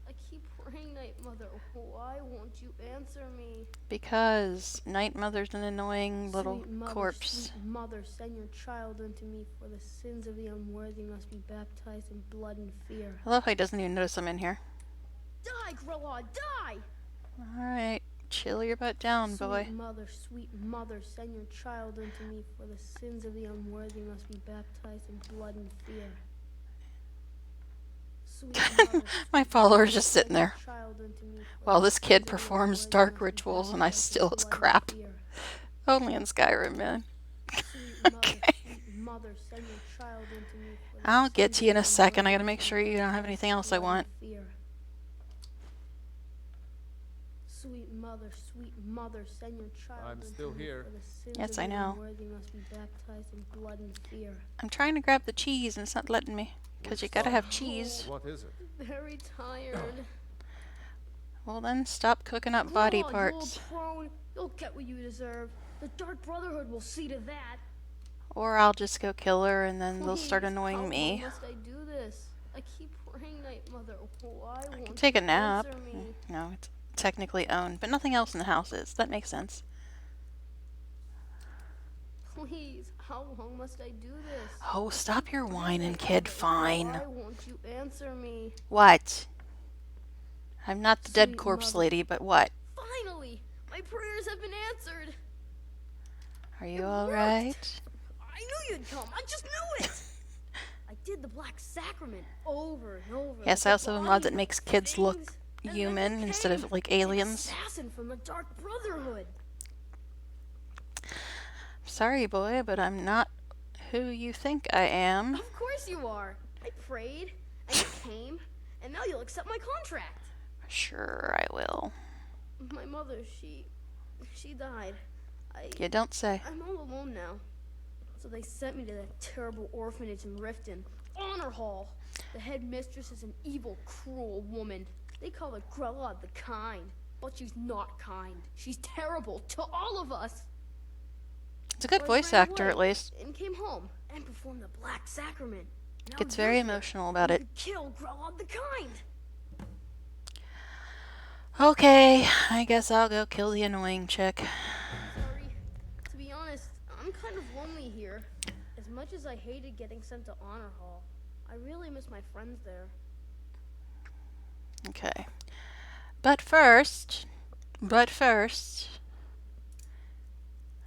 I keep praying, Night Mother, why won't you answer me? Because Night Mother's an annoying little Sweet mother, corpse. Sweet Mother, send your child unto me, for the sins of the unworthy must be baptized in blood and fear. I love how he doesn't even notice I'm in here. Die, Grilla, die! Alright, chill your butt down, boy. Sweet mother, send your child unto me, for the sins of the unworthy must be baptized in blood and fear. Sweet mother, My follower's just sitting send your there. child unto me, for While the this kid sins of the performs unworthy dark must be rituals and I baptized in steal his blood and crap. fear. Only in Skyrim, man. Sweet mother, send your child unto me, for the I'll get sins to you of in a the second. I unworthy gotta make must sure be you don't have baptized anything in else I blood want. and fear. Sweet mother, send your child I'm unto still me, here. for the sins Yes, of I the know. unworthy must be baptized in blood and fear. I'm trying to grab the cheese and it's not letting me. Because you gotta have cheese. What is it? Very tired. Well then, stop cooking up body Come on, parts. You old crone. You'll get what you deserve. The Dark Brotherhood will see to that. Or I'll just go kill her and then they'll start Please, annoying how me. long must I do this? I keep praying, Night Mother. Why I won't can take a you nap. answer me? No, it's technically owned, but nothing else in the house is. That makes sense. Please, how long must I do this? Oh, stop your whining, kid. Fine. Why won't you answer me? What? I'm not the dead Sweet corpse mother. lady, but what? Finally! My prayers have been answered! Are you alright? I knew you'd come! I just knew it! I did the Black Sacrament over and over. Yes, with I the also have a mod body that makes kids look human instead of like aliens. Assassin from the Dark Brotherhood. Sorry, boy, but I'm not who you think I am. Of course you are. I prayed, and you came, and now you'll accept my contract. Sure, I will. My mother, she She died. You don't say. I'm all alone now. So they sent me to that terrible orphanage in Riften. Honor Hall. The headmistress is an evil, cruel woman. They call her Grella the Kind. But she's not kind. She's terrible to all of us. It's a good So I voice ran actor, away at least. And came home and performed the Black Sacrament. Now Gets you're very here. emotional about You it. could kill Grella the Kind. Okay, I guess I'll go kill the annoying chick. Sorry. To be honest, I'm kind of lonely here. As much as I hated getting sent to Honor Hall, I really miss my friends there. Okay. But first,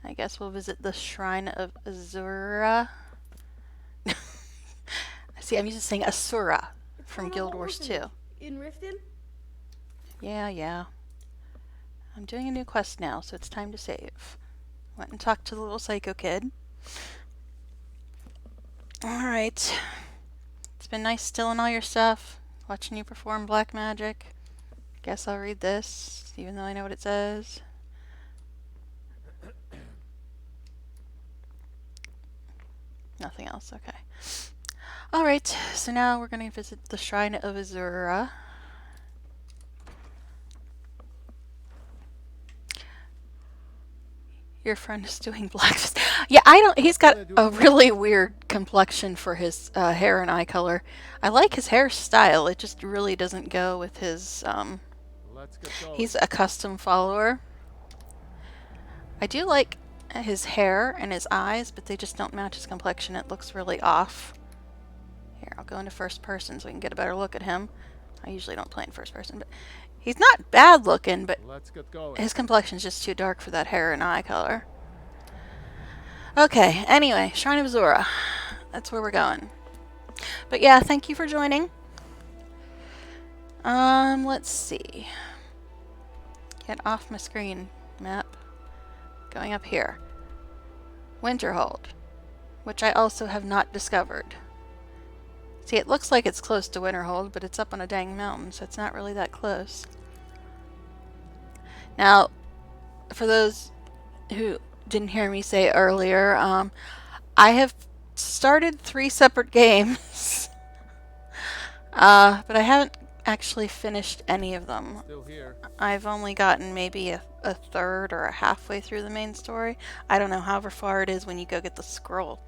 I guess we'll visit the Shrine of Azura. See, I'm used to saying Asura from Guild Wars 2. In Riften? Yeah. I'm doing a new quest now, so it's time to save. Went and talked to the little psycho kid. Alright. It's been nice stealing all your stuff, watching you perform black magic. Guess I'll read this, even though I know what it says. Nothing else, okay. Alright, so now we're going to visit the Shrine of Azura. Your friend is doing black. Yeah, he's got a really weird complexion for his hair and eye color. I like his hairstyle, it just really doesn't go with his, he's a custom follower. I do like his hair and his eyes, but they just don't match his complexion. It looks really off. Here, I'll go into first person so we can get a better look at him. I usually don't play in first person, but he's not bad looking, but his complexion's just too dark for that hair and eye color. Okay, anyway, Shrine of Azura. That's where we're going. But yeah, thank you for joining. Let's see. Get off my screen map. Going up here. Winterhold, which I also have not discovered. See, it looks like it's close to Winterhold, but it's up on a dang mountain, so it's not really that close. Now, for those who didn't hear me say earlier, I have started 3 separate games, but I haven't actually finished any of them. Still here. I've only gotten maybe a third or a halfway through the main story. I don't know, however far it is when you go get the scroll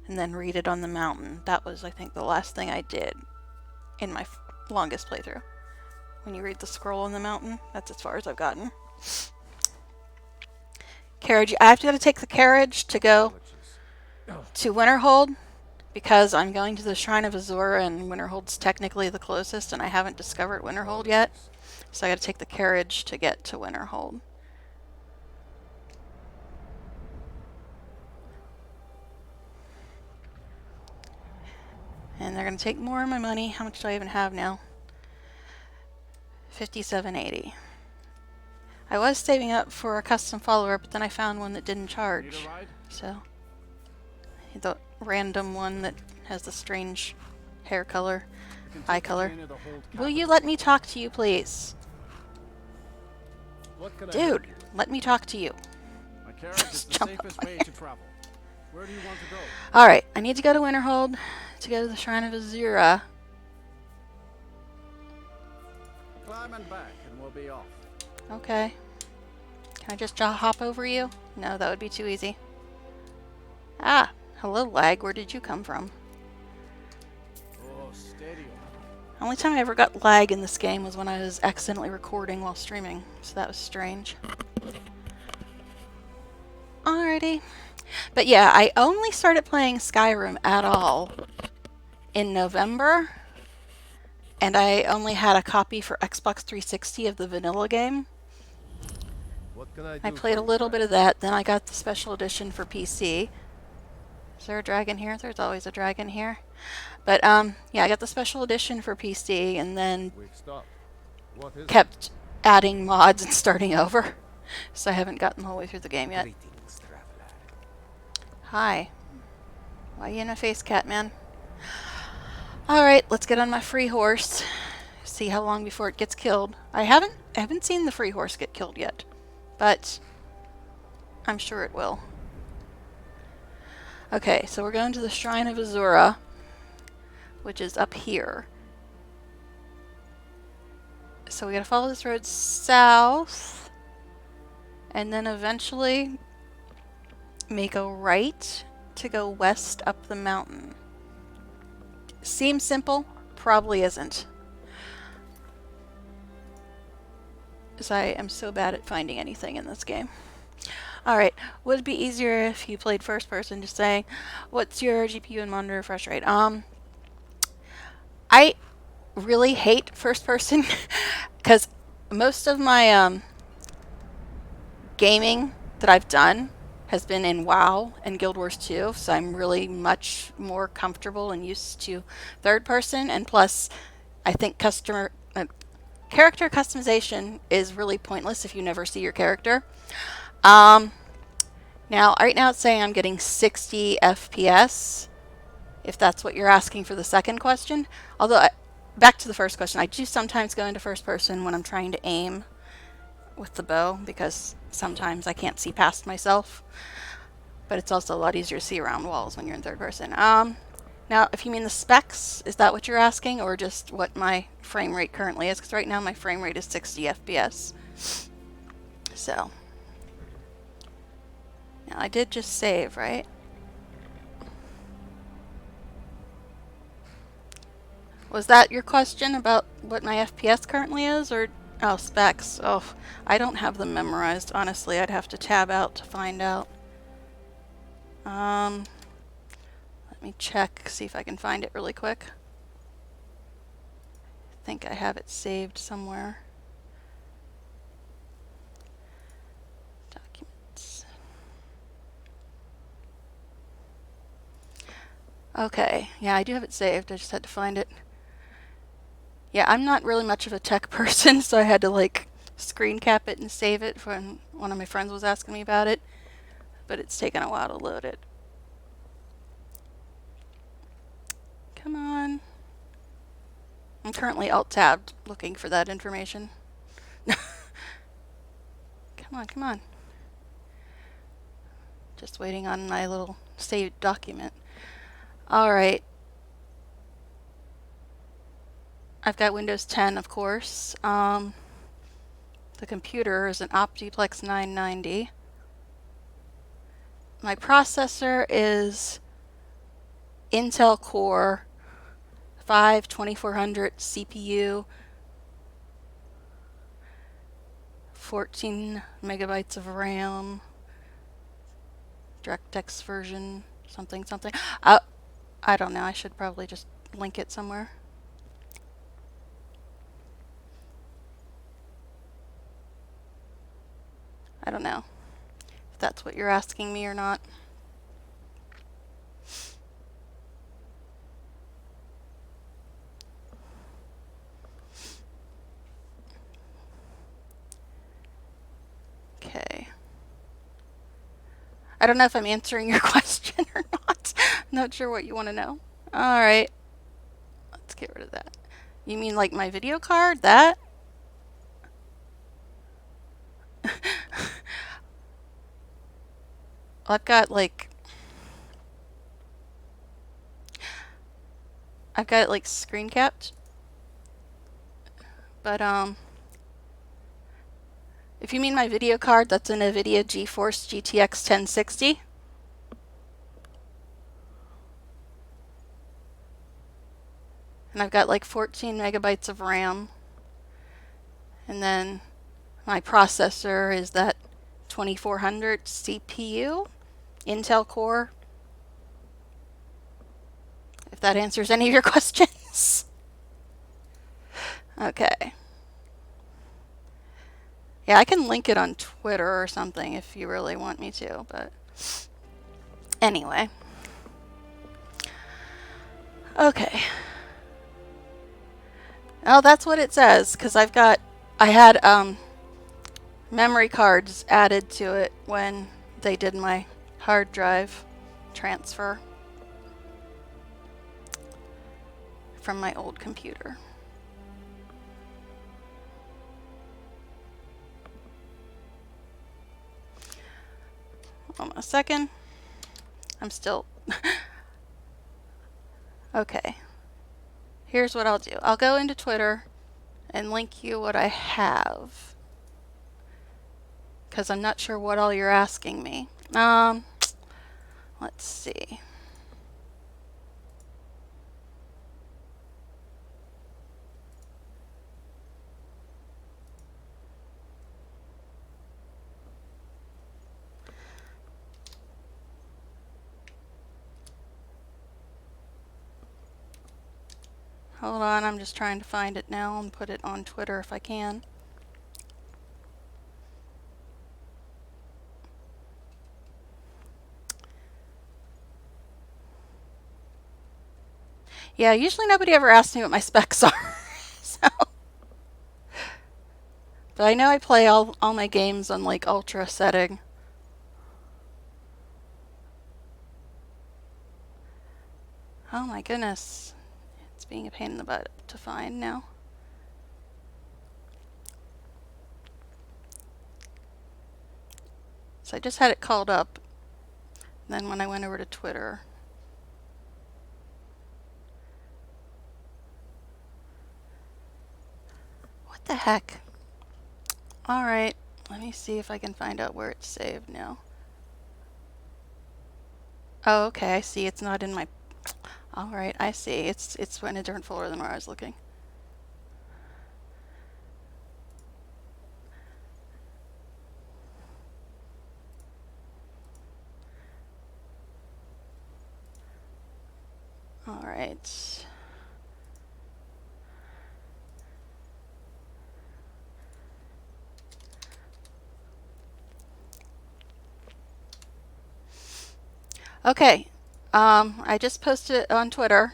and then read it on the mountain. That was, I think, the last thing I did in my longest playthrough. When you read the scroll on the mountain, that's as far as I've gotten. Carriage. I have to take the carriage to go to Winterhold because I'm going to the Shrine of Azura, and Winterhold's technically the closest, and I haven't discovered Winterhold yet. So I got to take the carriage to get to Winterhold. And they're going to take more of my money. How much do I even have now? $57.80. I was saving up for a custom follower, but then I found one that didn't charge. So, the random one that has the strange hair color, eye color. Will you let me talk to you, please? Dude, let me talk to you. My carriage is the safest way to travel. Where do you want to go? Alright, I need to go to Winterhold to go to the Shrine of Azura. Climb and back and we'll be off. Okay. Can I just hop over you? No, that would be too easy. Ah, hello lag, where did you come from? Oh, steady. Only time I ever got lag in this game was when I was accidentally recording while streaming, so that was strange. Alrighty. But yeah, I only started playing Skyrim at all in November, and I only had a copy for Xbox 360 of the vanilla game. What can I I played a little bit of that, then I got the special edition for PC. Is there a dragon here? There's always a dragon here. But yeah, I got the special edition for PC, and then kept adding mods and starting over. So I haven't gotten the whole way through the game yet. Hi. Why you in a face, cat man? Alright, let's get on my free horse. see how long before it gets killed. I haven't seen the free horse get killed yet, but I'm sure it will. Okay, so we're going to the Shrine of Azura, which is up here. So we gotta follow this road south, and then eventually make a right to go west up the mountain. Seems simple, probably isn't. Because I am so bad at finding anything in this game. Alright, would it be easier if you played first person, just saying, what's your GPU and monitor refresh rate? I really hate first person because most of my gaming that I've done has been in WoW and Guild Wars 2, so I'm really much more comfortable and used to third person, and plus I think character customization is really pointless if you never see your character. Now, right now it's saying I'm getting 60 FPS, if that's what you're asking for the second question. Although, back to the first question, I do sometimes go into first person when I'm trying to aim with the bow, because sometimes I can't see past myself. But it's also a lot easier to see around walls when you're in third person. Now, if you mean the specs, is that what you're asking, or just what my frame rate currently is? Because right now my frame rate is 60 FPS. So, now I did just save, right? Was that your question about what my FPS currently is, or oh, specs? Oh, I don't have them memorized, honestly. I'd have to tab out to find out. Let me check, see if I can find it really quick. I think I have it saved somewhere. Documents. Okay, yeah, I do have it saved. I just had to find it. Yeah, I'm not really much of a tech person, so I had to like screen cap it and save it when one of my friends was asking me about it. But it's taken a while to load it. Come on. I'm currently alt-tabbed looking for that information. Come on, come on. Just waiting on my little saved document. Alright. I've got Windows 10, of course. The computer is an Optiplex 990. My processor is Intel Core 5 2400 CPU, 14 megabytes of RAM, DirectX version, something. I don't know, I should probably just link it somewhere. I don't know if that's what you're asking me or not. Okay. I don't know if I'm answering your question or not. Not sure what you want to know. Alright. Let's get rid of that. You mean like my video card? That? I've got it like screen capped. But if you mean my video card, that's a NVIDIA GeForce GTX 1060. And I've got like 14 megabytes of RAM. And then my processor is that 2400 CPU, Intel Core. If that answers any of your questions. Okay. Yeah, I can link it on Twitter or something if you really want me to, but anyway. Okay. Oh, that's what it says, because I had memory cards added to it when they did my hard drive transfer from my old computer. Hold on a second. I'm still... Okay. Here's what I'll do. I'll go into Twitter and link you what I have. Because I'm not sure what all you're asking me. Let's see. Hold on, I'm just trying to find it now and put it on Twitter if I can. Yeah, usually nobody ever asks me what my specs are. So. But I know I play all my games on like ultra setting. Oh my goodness. It's being a pain in the butt to find now. So I just had it called up. Then when I went over to Twitter. What the heck? Alright, let me see if I can find out where it's saved now. Oh, okay, I see. It's not in my... Alright, I see. It's in a different folder than where I was looking. Alright. Okay, I just posted it on Twitter.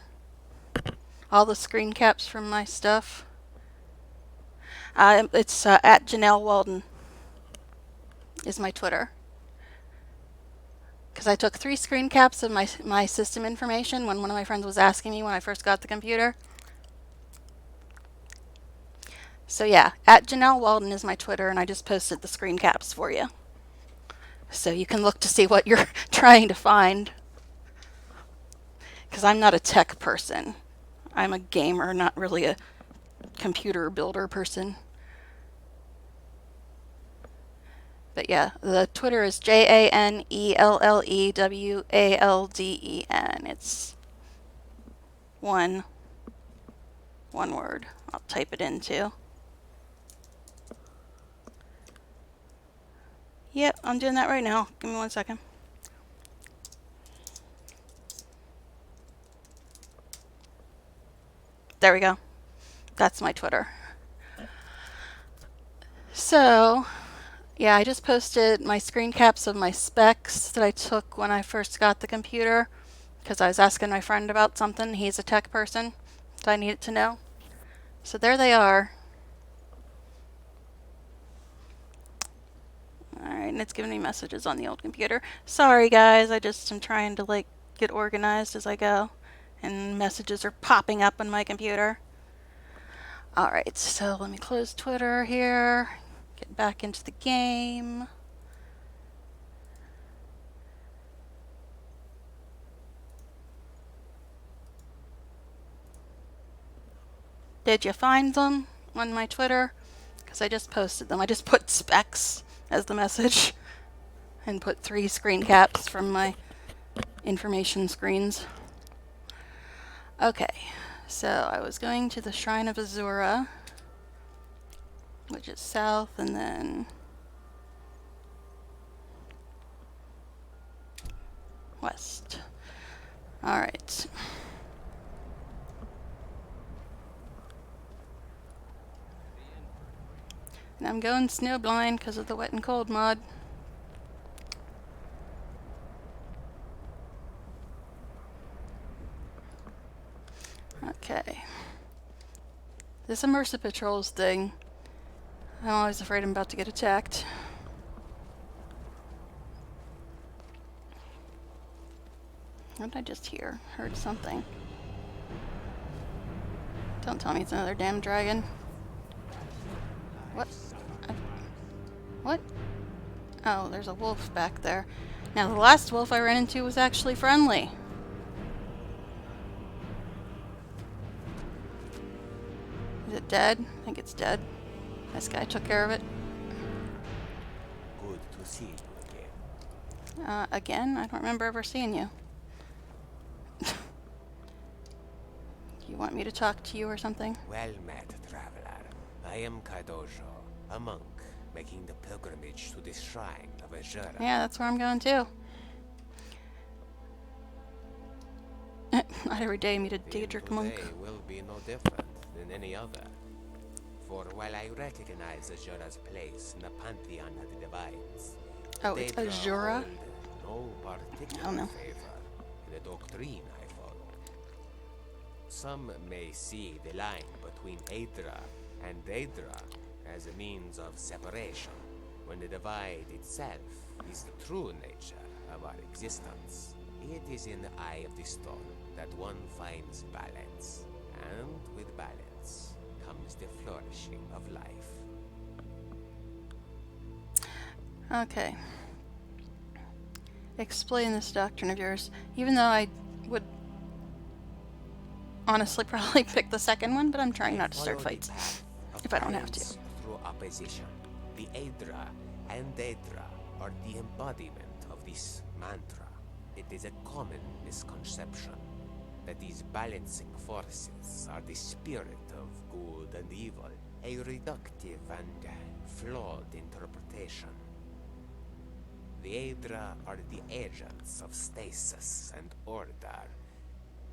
All the screen caps from my stuff. It's at Janelle Walden is my Twitter. Because I took 3 screen caps of my system information when one of my friends was asking me when I first got the computer. So yeah, at Janelle Walden is my Twitter, and I just posted the screen caps for you. So you can look to see what you're trying to find. Because I'm not a tech person. I'm a gamer, not really a computer builder person. But yeah, the Twitter is JANELLEWALDEN. It's one word. I'll type it in too. Yep, I'm doing that right now. Give me 1 second. There we go. That's my Twitter. So, yeah, I just posted my screen caps of my specs that I took when I first got the computer because I was asking my friend about something. He's a tech person, so I needed to know. So there they are. Alright, and it's giving me messages on the old computer. Sorry guys, I just am trying to like get organized as I go. And messages are popping up on my computer. Alright, so let me close Twitter here. Get back into the game. Did you find them on my Twitter? Because I just posted them. I just put specs as the message and put 3 screen caps from my information screens. Okay, so I was going to the Shrine of Azura, which is south, and then west. Alright. And I'm going snowblind because of the wet and cold mod. Okay. This immersive patrols thing, I'm always afraid I'm about to get attacked. What did I just hear? Heard something. Don't tell me it's another damn dragon. What? What? Oh, there's a wolf back there. Now, the last wolf I ran into was actually friendly. Is it dead? I think it's dead. This guy took care of it. Good to see you again. Again? I don't remember ever seeing you. You want me to talk to you or something? Well met, traveler. I am Kadojo, a monk making the pilgrimage to the shrine of Azura. Yeah, that's where I'm going too. Not every day you meet a Daedric monk. Today will be no different than any other. For while I recognize Azura's place in the pantheon of the divines, Oh, it's Daedra Azura? hold no particular Oh, no. favor in the doctrine I follow. Some may see the line between Aedra and Daedra as a means of separation, when the divide itself is the true nature of our existence. It is in the eye of the storm that one finds balance, and with balance comes the flourishing of life. Okay. Explain this doctrine of yours. Even though I would honestly probably pick the second one, but I'm trying not to start Follow the fights. path of If I don't have to. balance through opposition. The Aedra and Daedra are the embodiment of this mantra. It is a common misconception that these balancing forces are the spirit of good and evil, a reductive and flawed interpretation. The Aedra are the agents of stasis and order.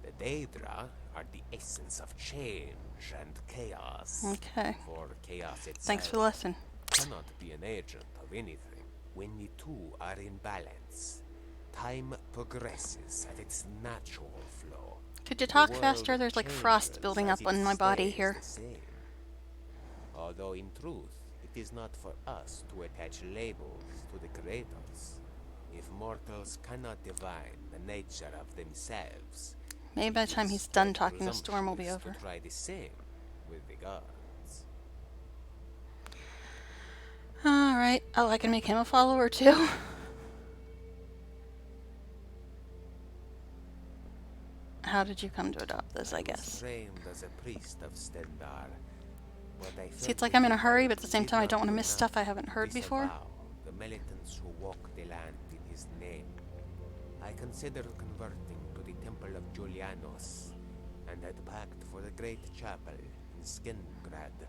The Daedra are the essence of change and chaos. Okay. For chaos itself Thanks for the lesson. cannot be an agent of anything. When the two are in balance, time progresses at its natural flow. Could you The talk world faster? There's like frost changes building as up it on my body stays here. the same. Although in truth, it is not for us to attach labels to the creators. If mortals cannot divine the nature of themselves, Maybe by it the time is he's done talking, the storm will be presumptuous over. to try the same with the gods. Alright. Oh, I can make him a follower too? How did you come to adopt this, I guess? Trained as a priest of Stendar, but I See, felt it's like it I'm in a hurry, but at the did same time I not don't want to do miss enough stuff I haven't heard to before. disavow the militants who walk the land in his name. I considered converting to the Temple of Julianos, and had packed for the great chapel in Skingrad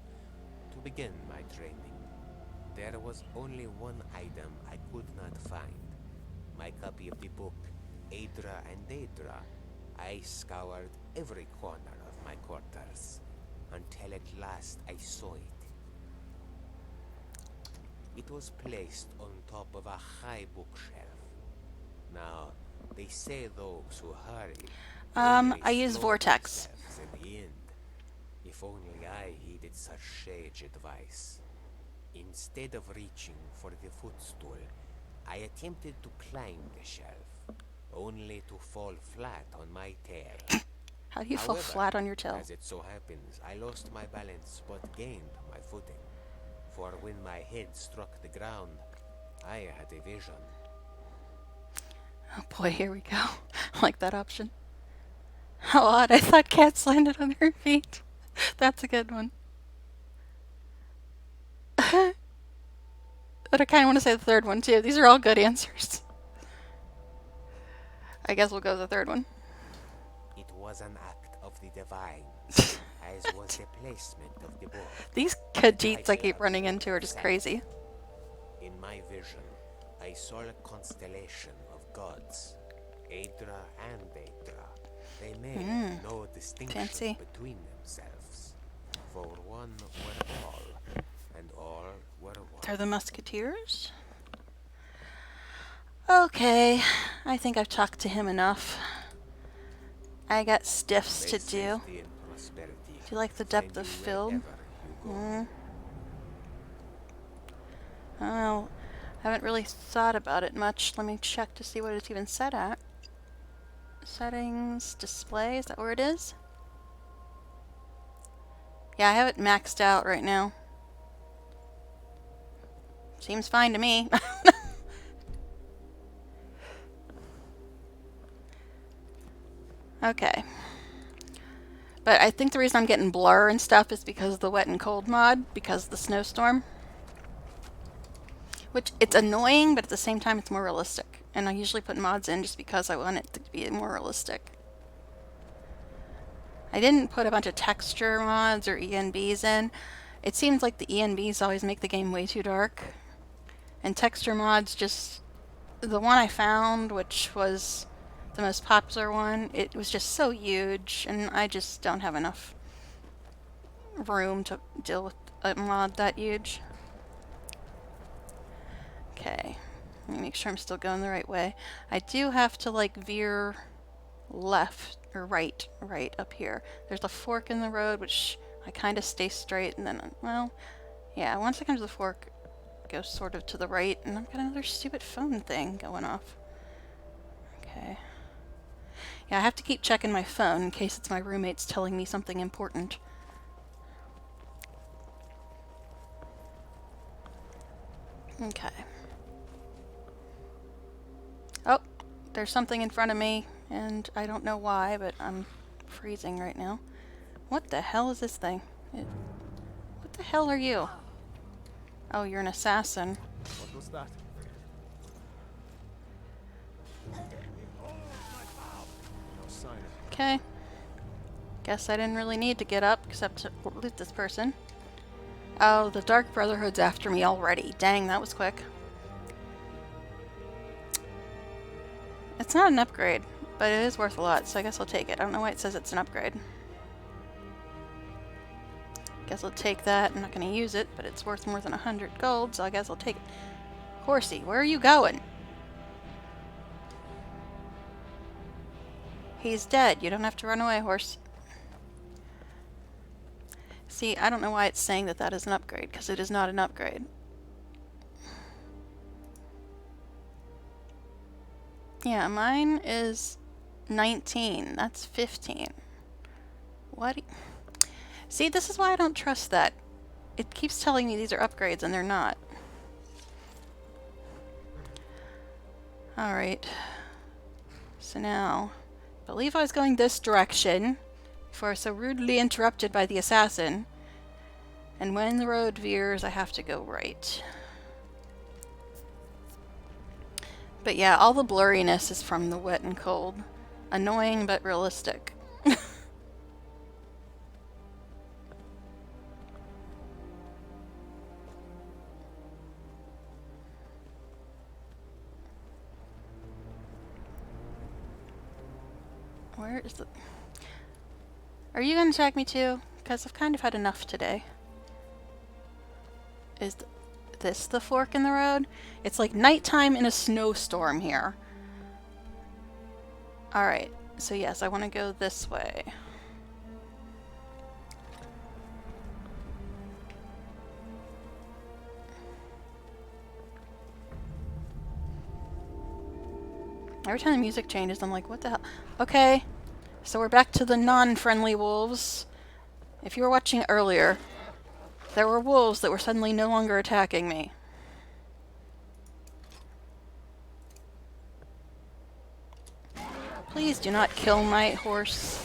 to begin my training. There was only one item I could not find. My copy of the book, Aedra and Daedra. I scoured every corner of my quarters, until at last I saw it. It was placed on top of a high bookshelf. Now, they say those who hurry I use slow Vortex. themselves in the end. If only I heeded such sage advice. Instead of reaching for the footstool, I attempted to climb the shelf, only to fall flat on my tail. How do you fall However, flat on your tail? as it so happens, I lost my balance but gained my footing. For when my head struck the ground, I had a vision. Oh boy, here we go. I like that option. How odd, I thought cats landed on their feet. That's a good one. But I kind of want to say the third one too. These are all good answers. I guess we'll go with the third one. It was an act of the divine, as was the placement of the book. These Khajiits I keep running into are just crazy. In my vision, I saw a constellation of gods, Aedra and Daedra. They made no distinction fancy. between themselves, for one were all, and all were one. They're the Musketeers? Okay, I think I've talked to him enough. I got stiffs to do. Do you like the depth of field? I don't know. I haven't really thought about it much. Let me check to see what it's even set at. Settings, display, is that where it is? Yeah, I have it maxed out right now. Seems fine to me. Okay. But I think the reason I'm getting blur and stuff is because of the wet and cold mod, because of the snowstorm. Which, it's annoying, but at the same time it's more realistic. And I usually put mods in just because I want it to be more realistic. I didn't put a bunch of texture mods or ENBs in. It seems like the ENBs always make the game way too dark. And texture mods just... The one I found, which was the most popular one, it was just so huge, and I just don't have enough room to deal with a mod that huge. Okay, let me make sure I'm still going the right way. I do have to like veer left or right up here. There's a fork in the road, which I kind of stay straight, and then, well, yeah, once I come to the fork, go sort of to the right, and I've got another stupid phone thing going off. Okay. Yeah, I have to keep checking my phone in case it's my roommates telling me something important. Okay. Oh, there's something in front of me, and I don't know why, but I'm freezing right now. What the hell is this thing? What the hell are you? Oh, you're an assassin. What was that? No sign. Okay. Guess I didn't really need to get up except to loot this person. Oh, the Dark Brotherhood's after me already. Dang, that was quick. It's not an upgrade, but it is worth a lot, so I guess I'll take it. I don't know why it says it's an upgrade. Guess I'll take that. I'm not going to use it, but it's worth more than 100 gold, so I guess I'll take it. Horsey, where are you going? He's dead. You don't have to run away, horse. See, I don't know why it's saying that that is an upgrade, because it is not an upgrade. Yeah, mine is 19. That's 15. What? See, this is why I don't trust that. It keeps telling me these are upgrades, and they're not. Alright. So now, I believe I was going this direction before I was so rudely interrupted by the assassin. And when the road veers, I have to go right. But yeah, all the blurriness is from the wet and cold. Annoying, but realistic. Where is the... Are you gonna attack me too? Because I've kind of had enough today. Is this the fork in the road? It's like nighttime in a snowstorm here. Alright, so yes, I want to go this way. Every time the music changes, I'm like, what the hell? Okay, so we're back to the non-friendly wolves. If you were watching earlier, there were wolves that were suddenly no longer attacking me. Please do not kill my horse.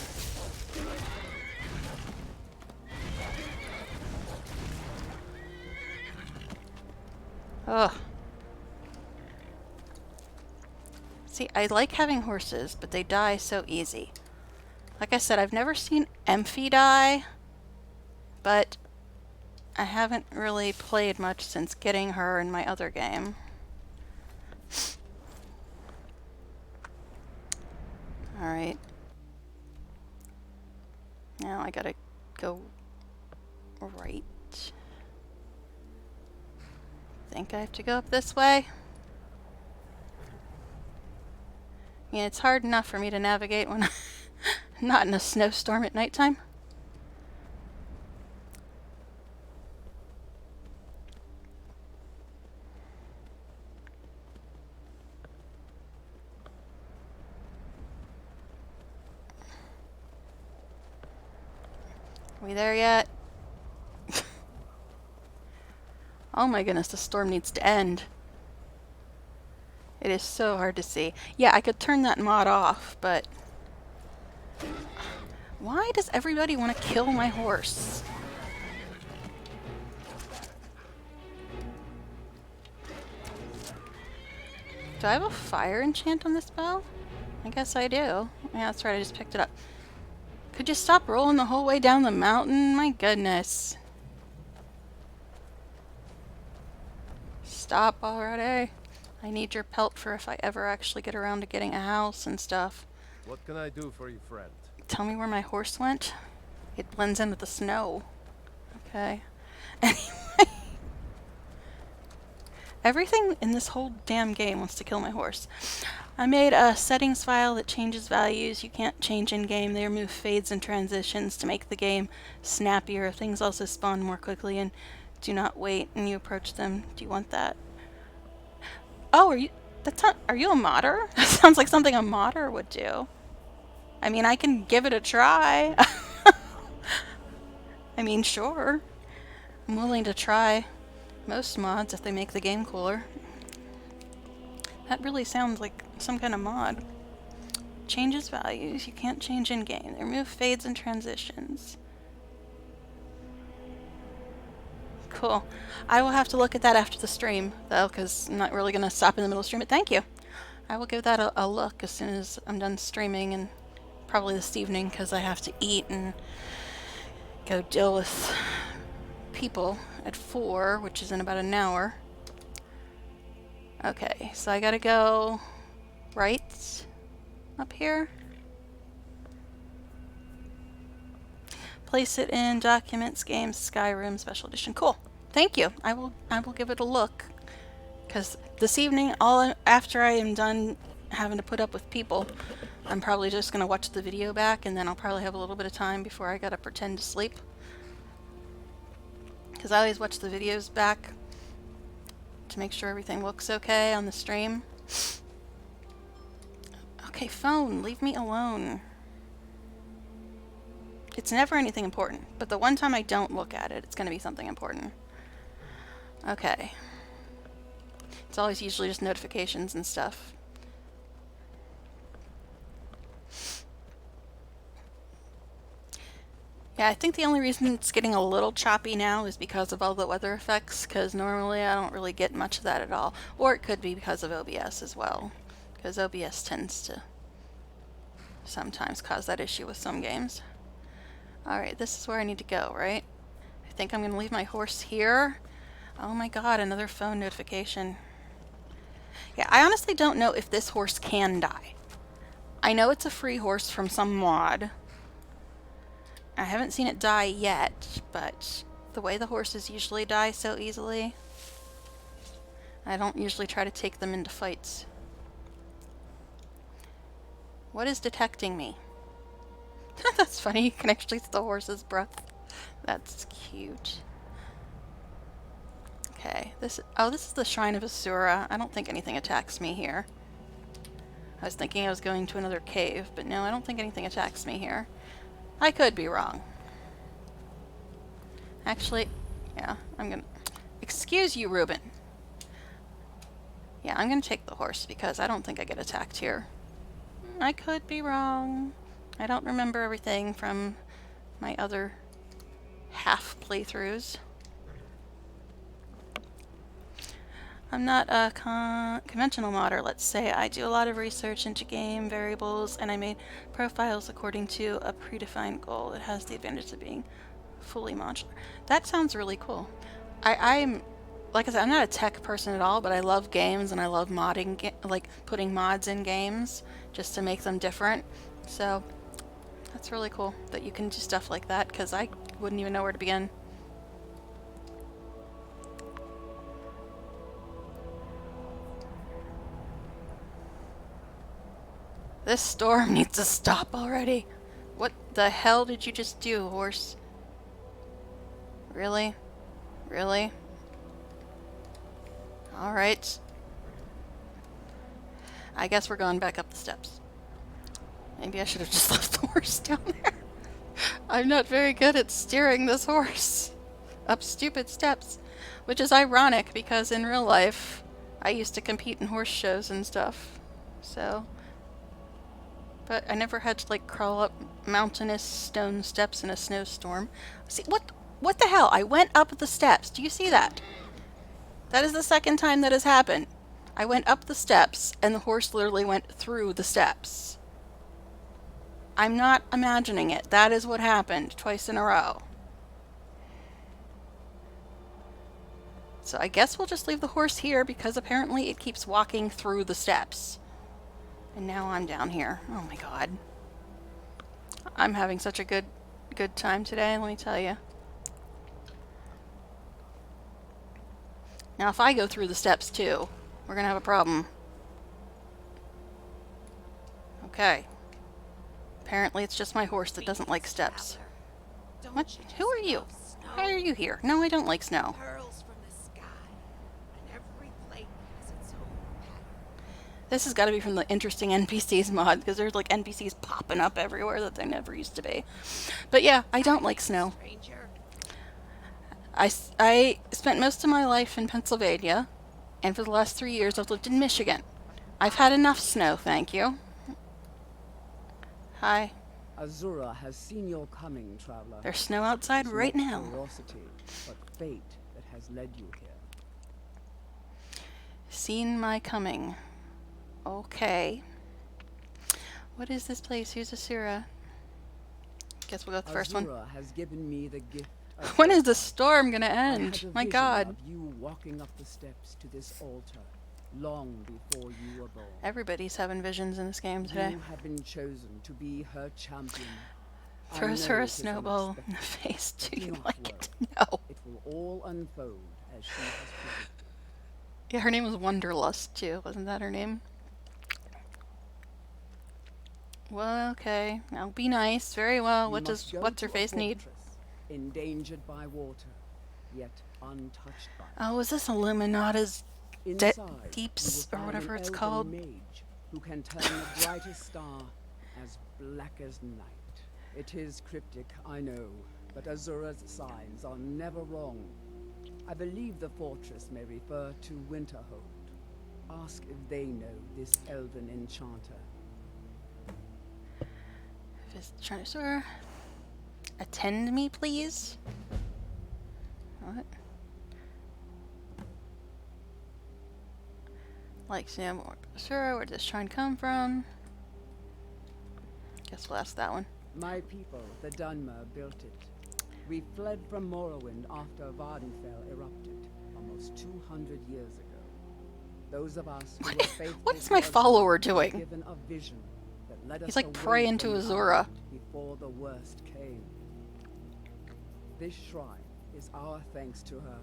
Ugh. See, I like having horses, but they die so easy. Like I said, I've never seen Emphy die, but I haven't really played much since getting her in my other game. Alright. Now I gotta go right. Think I have to go up this way? I mean, it's hard enough for me to navigate when I'm not in a snowstorm at nighttime. Are we there yet? Oh my goodness, the storm needs to end. It is so hard to see. Yeah, I could turn that mod off, but Why does everybody want to kill my horse? Do I have a fire enchant on this bow? I guess I do. Yeah, that's right, I just picked it up. Could you stop rolling the whole way down the mountain? My goodness. Stop already. I need your pelt for if I ever actually get around to getting a house and stuff. What can I do for you, friend? Tell me where my horse went? It blends in with the snow. Okay. Anyway. Everything in this whole damn game wants to kill my horse. I made a settings file that changes values you can't change in-game. They remove fades and transitions to make the game snappier. Things also spawn more quickly and do not wait when you approach them. Do you want that? Oh, are you a modder? That sounds like something a modder would do. I mean, I can give it a try. I mean, sure. I'm willing to try most mods if they make the game cooler. That really sounds like some kind of mod. Changes values you can't change in-game. They remove fades and transitions. Cool. I will have to look at that after the stream, though, because I'm not really going to stop in the middle of stream, but thank you. I will give that a look as soon as I'm done streaming, and probably this evening, because I have to eat and go deal with people at 4, which is in about an hour. Okay, so I gotta go right up here. Place it in Documents, Games, Skyrim, Special Edition. Cool. Thank you. I will give it a look. Because this evening, after I am done having to put up with people, I'm probably just gonna watch the video back, and then I'll probably have a little bit of time before I gotta pretend to sleep. Because I always watch the videos back to make sure everything looks okay on the stream. Okay, phone, leave me alone. It's never anything important, but the one time I don't look at it, it's going to be something important. Okay. It's always usually just notifications and stuff. Yeah, I think the only reason it's getting a little choppy now is because of all the weather effects, because normally I don't really get much of that at all. Or it could be because of OBS as well, because OBS tends to sometimes cause that issue with some games. Alright, this is where I need to go, right? I think I'm going to leave my horse here. Oh my god, another phone notification. Yeah, I honestly don't know if this horse can die. I know it's a free horse from some mod. I haven't seen it die yet, but the way the horses usually die so easily, I don't usually try to take them into fights. What is detecting me? That's funny, you can actually see the horse's breath. That's cute. Okay, this is the Shrine of Asura. I don't think anything attacks me here. I was thinking I was going to another cave, but no, I don't think anything attacks me here. I could be wrong. Actually, yeah, I'm gonna... Excuse you, Reuben. Yeah, I'm gonna take the horse because I don't think I get attacked here. I could be wrong. I don't remember everything from my other half playthroughs. I'm not a conventional modder, let's say. I do a lot of research into game variables, and I made profiles according to a predefined goal. It has the advantage of being fully modular. That sounds really cool. I'm, like I said, I'm not a tech person at all, but I love games, and I love modding, like putting mods in games just to make them different. So that's really cool that you can do stuff like that, because I wouldn't even know where to begin. This storm needs to stop already. What the hell did you just do, horse? Really? Really? Alright. I guess we're going back up the steps. Maybe I should have just left the horse down there. I'm not very good at steering this horse up stupid steps. Which is ironic because in real life, I used to compete in horse shows and stuff. So... But I never had to like crawl up mountainous stone steps in a snowstorm. See, what the hell? I went up the steps. Do you see that? That is the second time that has happened. I went up the steps and the horse literally went through the steps. I'm not imagining it. That is what happened twice in a row. So I guess we'll just leave the horse here because apparently it keeps walking through the steps. And now I'm down here. Oh my god. I'm having such a good time today, let me tell you. Now if I go through the steps too, we're gonna have a problem. Okay. Apparently it's just my horse that doesn't like steps. What? Who are you? Why are you here? No, I don't like snow. This has got to be from the interesting NPCs mod, because there's like NPCs popping up everywhere that they never used to be. But yeah, I don't like snow. I spent most of my life in Pennsylvania, and for the last 3 years I've lived in Michigan. I've had enough snow, thank you. Hi. Azura has seen your coming, traveler. There's snow outside It's right not now. Curiosity, but fate that has led you here. Seen my coming. Okay. What is this place? Who's Asura? Guess we'll go with the first one. Azura has given me the gift of When is the storm gonna end? My vision god. of you walking up the steps to this altar long before you were born. Everybody's having visions in this game today. You have been chosen to be her champion. Throws I her know a it is snowball in the unexpected, face. but Do you not like worry. it? No. It will all unfold as she has predicted. Yeah, her name was Wonderlust too. Wasn't that her name? Well, okay. Now be nice. Very well. You What must does go what's her to a face need? fortress, endangered by water, yet untouched by it. Oh, is this Illuminata's Inside, deeps you or will whatever find an it's elven called? mage who can turn the brightest star as black as night. It is cryptic, I know, but Azura's signs are never wrong. I believe the fortress may refer to Winterhold. Ask if they know this elven enchanter. Sir, attend me, please. What? Like Sam or Sir, where did this shrine come from? Guess we'll ask that one. My people, the Dunmer, built it. We fled from Morrowind after Vardenfell erupted almost 200 years ago. Those of us who were faithful What is to my Azura follower were doing? given a vision that led He's us like away praying to from Azura. Ireland before the worst came. This shrine is our thanks to her,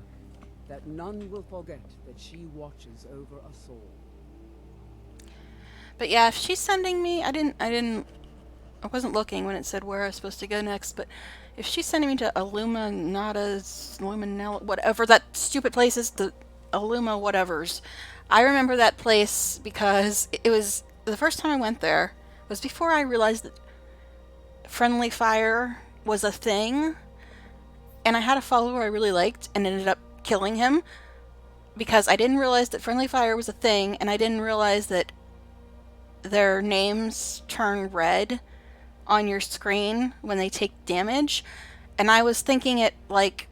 that none will forget that she watches over us all. But yeah, if she's sending me, I wasn't looking when it said where I was supposed to go next, but if she's sending me to whatever that stupid place is, the Illuma whatevers. I remember that place because it was, the first time I went there was before I realized that friendly fire was a thing, and I had a follower I really liked and ended up killing him because I didn't realize that friendly fire was a thing, and I didn't realize that their names turn red on your screen when they take damage, and I was thinking it like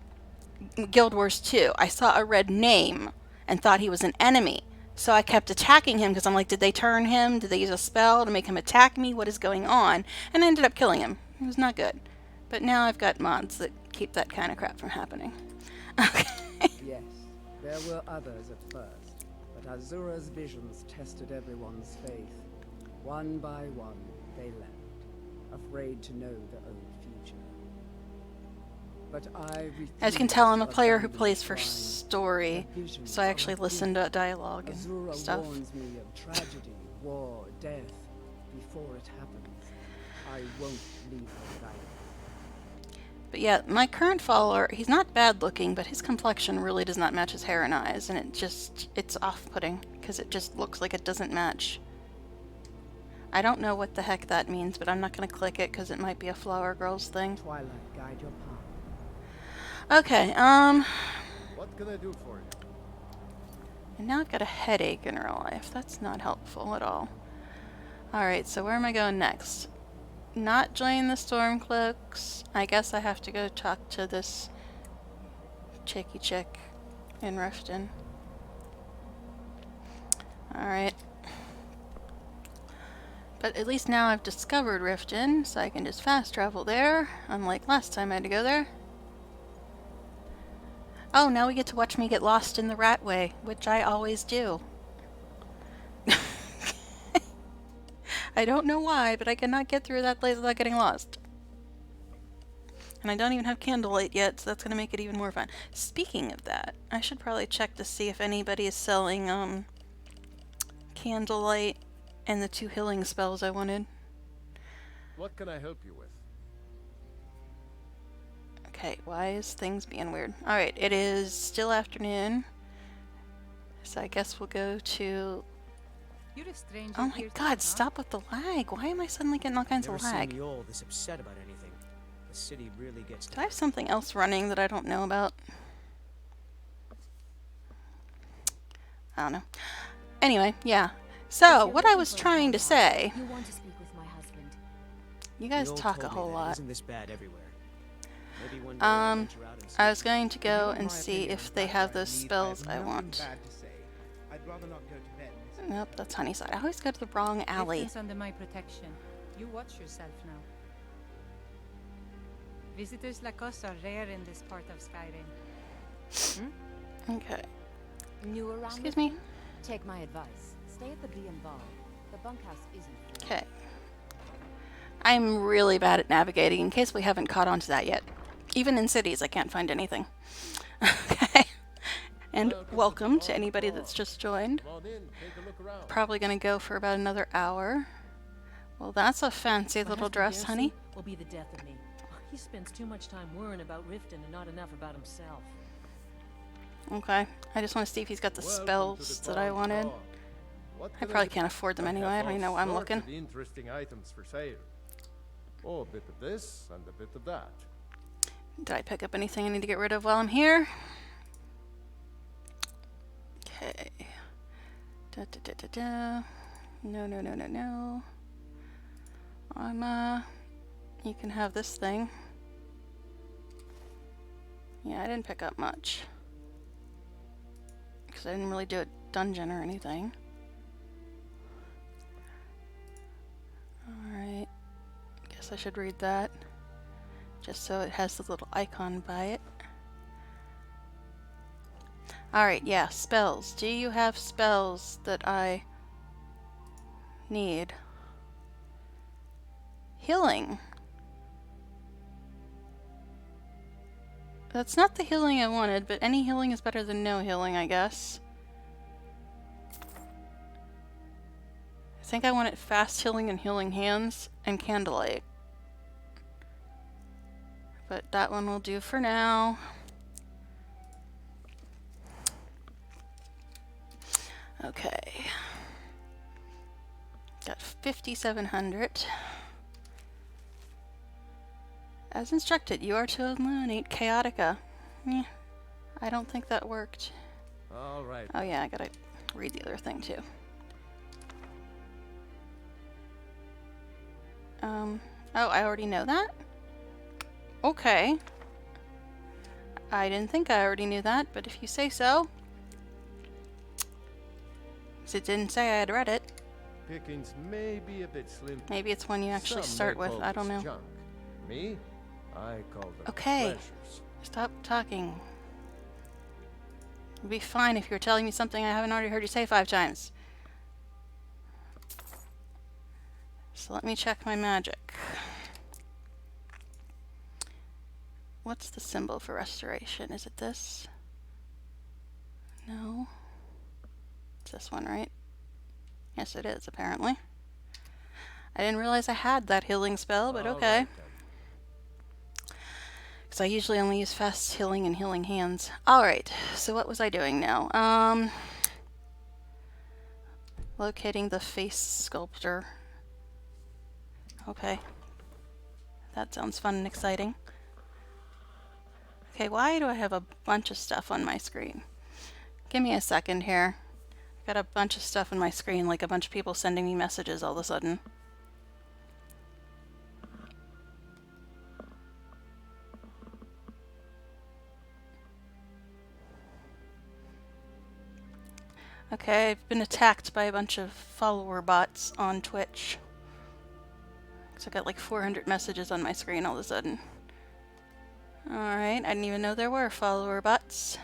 Guild Wars 2. I saw a red name and thought he was an enemy, so I kept attacking him because I'm like, did they turn him? Did they use a spell to make him attack me? What is going on? And I ended up killing him. It was not good. But now I've got mods that keep that kind of crap from happening. Okay. Yes, there were others at first, but Azura's visions tested everyone's faith. One by one, they left, afraid to know their own future. But I As you can tell, I'm a player who plays for story, so I actually listen to dialogue and Azura stuff. warns me of tragedy, war, death. Before it happens, I won't leave her guidance. But yeah, my current follower, he's not bad looking, but his complexion really does not match his hair and eyes, and it's off-putting, because it just looks like it doesn't match. I don't know what the heck that means, but I'm not going to click it, because it might be a Flower Girls thing. Twilight, guide your path. Okay, What can I do for you? and now I've got a headache in real life. That's not helpful at all. Alright, so where am I going next? Not join the Stormcloaks. I guess I have to go talk to this chicky chick in Riften. Alright. But at least now I've discovered Riften, so I can just fast travel there, unlike last time I had to go there. Oh, now we get to watch me get lost in the Ratway, which I always do. I don't know why, but I cannot get through that place without getting lost. And I don't even have candlelight yet, so that's going to make it even more fun. Speaking of that, I should probably check to see if anybody is selling candlelight and the 2 healing spells I wanted. What can I help you with? Okay, why is things being weird? Alright, it is still afternoon. So I guess we'll go to... You're a stranger Oh my here god, too, stop with the lag! Why am I suddenly getting all kinds Never of lag? seen you all this upset about anything. The city really gets Do I have something else running that I don't know about? I don't know. Anyway, yeah. So, what I was trying to say... You want to speak with my husband. You guys all talk a told me whole that. lot. Isn't this bad everywhere? Maybe one day I'll venture out and see. I was going to go and see if they have those spells I want. I'd rather not go to bed. Nope, that's Honeyside. I always go to the wrong alley. Riften's under my protection. You watch yourself now. Visitors like us are rare in this part of Skyrim. Okay. New around Excuse this me? thing? Take my advice. Stay at the B&Bar. The bunkhouse isn't full. Okay. I'm really bad at navigating, in case we haven't caught on to that yet. Even in cities, I can't find anything. Okay. And welcome to anybody that's just joined. Come on in, take a look around. Probably gonna go for about another hour. Well, that's a fancy My little husband dress, Darcy honey. will be the death of me. He spends too much time worrying about Riften and not enough about himself. Okay. I just want to see if he's got the spells that I wanted. I probably can't afford them anyway. I don't even know why I'm looking. Interesting items for sale. Oh, a bit of this and a bit of that. Did I pick up anything I need to get rid of while I'm here? Okay. Da da da da da. No, no, no, no, no. You can have this thing. Yeah, I didn't pick up much. Because I didn't really do a dungeon or anything. Alright. Guess I should read that. Just so it has the little icon by it. Alright, yeah, spells. Do you have spells that I need? Healing. That's not the healing I wanted, but any healing is better than no healing, I guess. I think I wanted fast healing and healing hands and candlelight. But that one will do for now. Okay. Got 5,700. As instructed, you are to eliminate Chaotica. I don't think that worked. All right. Oh yeah, I gotta read the other thing too. Oh, I already know that? Okay. I didn't think I already knew that, but if you say so. 'Cause it didn't say I had read it. Pickings may be a bit slim. Maybe it's one you actually Some start may with. call I don't this know. Junk. Me? I call them Okay. treasures. Stop talking. It'd be fine if you were telling me something I haven't already heard you say 5 times. So let me check my magic. What's the symbol for restoration? Is it this? No. It's this one, right? Yes, it is, apparently. I didn't realize I had that healing spell, but okay. Because I usually only use fast healing and healing hands. Alright, so what was I doing now? Locating the face sculptor. Okay. That sounds fun and exciting. Okay, why do I have a bunch of stuff on my screen? Give me a second here. Got a bunch of stuff on my screen, like a bunch of people sending me messages all of a sudden. Okay, I've been attacked by a bunch of follower bots on Twitch. So I got like 400 messages on my screen all of a sudden. Alright, I didn't even know there were follower bots.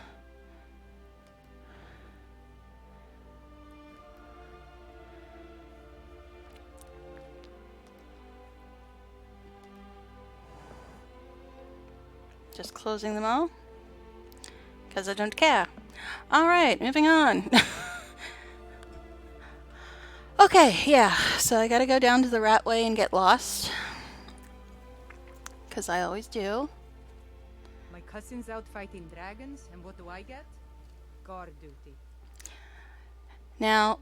Just closing them all. Because I don't care. Alright, moving on. Okay, yeah, so I gotta go down to the Ratway and get lost. Because I always do. My cousin's out fighting dragons, and what do I get? Guard duty. Now,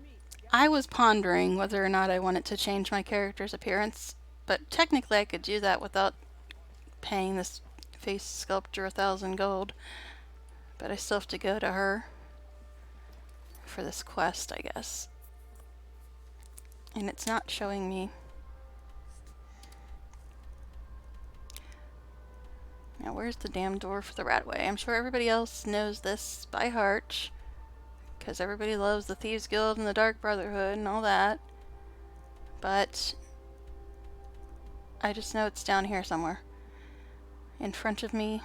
I was pondering whether or not I wanted to change my character's appearance, but technically I could do that without paying this face sculptor 1,000 gold. But I still have to go to her for this quest, I guess. And it's not showing me. Now where's the damn door for the Ratway? I'm sure everybody else knows this by heart, because everybody loves the Thieves Guild and the Dark Brotherhood and all that. But I just know it's down here somewhere. In front of me.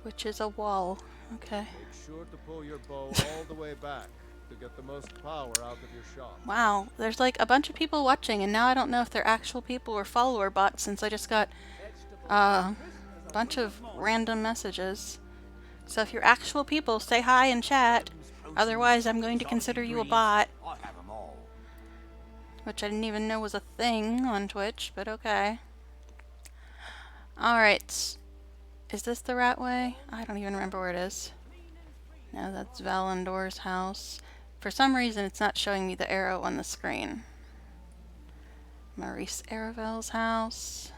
Which is a wall. Okay. Make sure to pull your bow all the way back to get the most power out of your shot. Wow, there's like a bunch of people watching, and now I don't know if they're actual people or follower bots since I just got a bunch of random messages. So if you're actual people, say hi in chat. Otherwise, I'm going to consider you a bot. Which I didn't even know was a thing on Twitch, but okay. Alright. Is this the Ratway? I don't even remember where it is. No, that's Valandor's house. For some reason, it's not showing me the arrow on the screen. Maurice Aravel's house.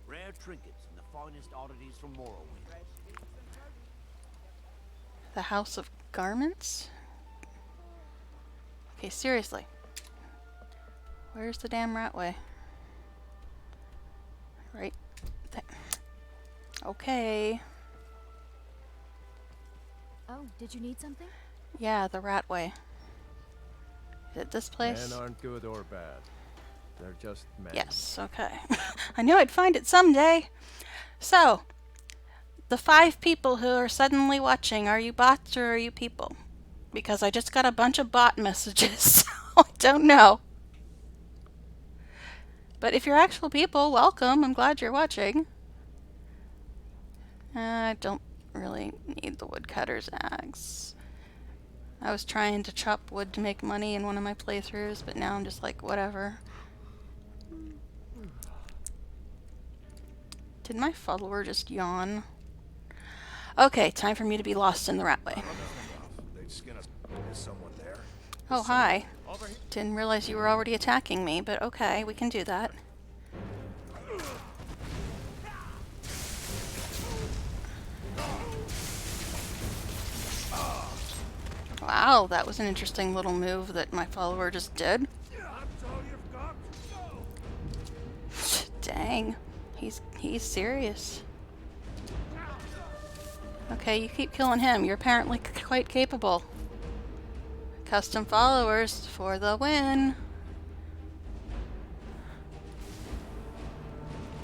Rare trinkets and the finest oddities from Morrowind. The House of Garments? Okay, seriously. Where's the damn Ratway? Right there. Okay. Oh, did you need something? Yeah, the Ratway. Is it this place? Men aren't good or bad. They're just men. Yes, okay. I knew I'd find it someday. So, the 5 people who are suddenly watching, are you bots or are you people? Because I just got a bunch of bot messages, so I don't know. But if you're actual people, welcome. I'm glad you're watching. I don't really need the woodcutter's axe. I was trying to chop wood to make money in one of my playthroughs, but now I'm just like, whatever. Did my follower just yawn? Okay, time for me to be lost in the Ratway. Is someone there? Oh, hi. Didn't realize you were already attacking me, but okay, we can do that. Wow, that was an interesting little move that my follower just did. Dang, he's serious. Okay, you keep killing him. You're apparently quite capable. Custom followers for the win.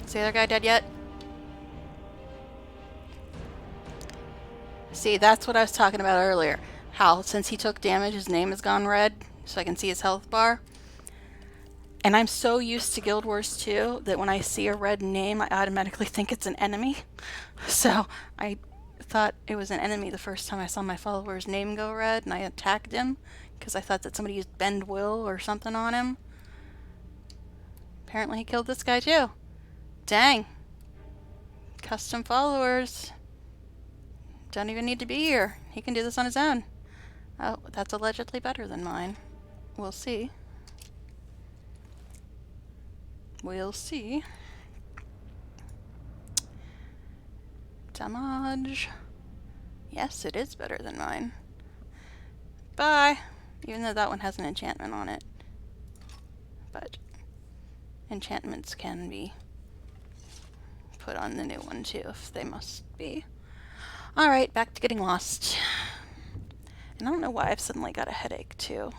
Is the other guy dead yet? See, that's what I was talking about earlier. How, since he took damage, his name has gone red, so I can see his health bar. And I'm so used to Guild Wars 2 that when I see a red name, I automatically think it's an enemy. So I thought it was an enemy the first time I saw my follower's name go red, and I attacked him because I thought that somebody used Bend Will or something on him. Apparently he killed this guy too. Dang. Custom followers. Don't even need to be here. He can do this on his own. Oh, that's allegedly better than mine. We'll see. We'll see. Damage. Yes, it is better than mine. Bye! Even though that one has an enchantment on it. But enchantments can be put on the new one too, if they must be. Alright, back to getting lost. And I don't know why I've suddenly got a headache too.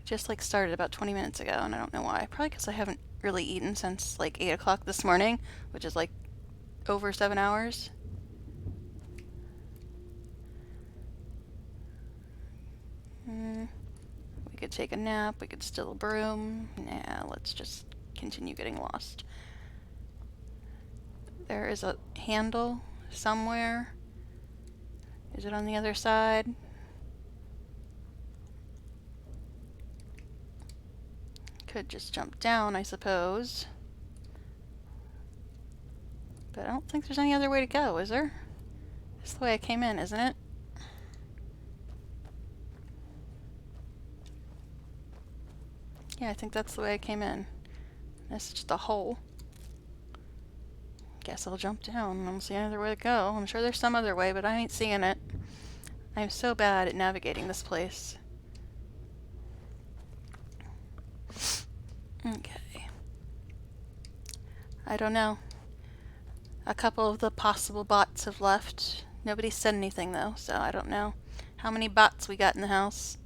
Just like started about 20 minutes ago, and I don't know why. Probably because I haven't really eaten since like 8 o'clock this morning, which is like over 7 hours. We could take a nap, we could steal a broom. Nah, let's just continue getting lost. There is a handle somewhere. Is it on the other side? Could just jump down, I suppose. But I don't think there's any other way to go, is there? It's the way I came in, isn't it? Yeah, I think that's the way I came in. This is just a hole. Guess I'll jump down. I don't see any other way to go. I'm sure there's some other way, but I ain't seeing it. I'm so bad at navigating this place. Okay. I don't know. A couple of the possible bots have left. Nobody said anything though, so I don't know how many bots we got in the house.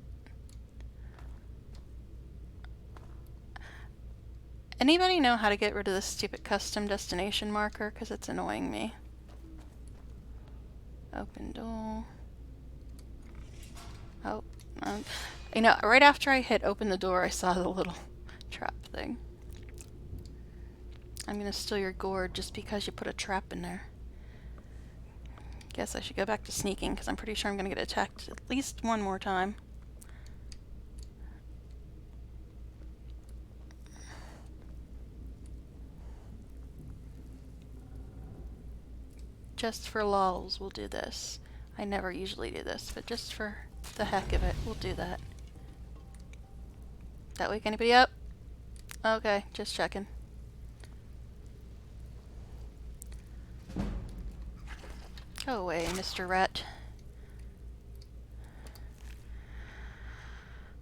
Anybody know how to get rid of this stupid custom destination marker? Because it's annoying me. Open door. Oh, you know, right after I hit open the door, I saw the little trap thing. I'm gonna steal your gourd just because you put a trap in there. Guess I should go back to sneaking because I'm pretty sure I'm gonna get attacked at least one more time. Just for lols, we'll do this. I never usually do this, but just for the heck of it, we'll do that. That wake anybody up? Okay, just checking. Go away, Mr. Rat.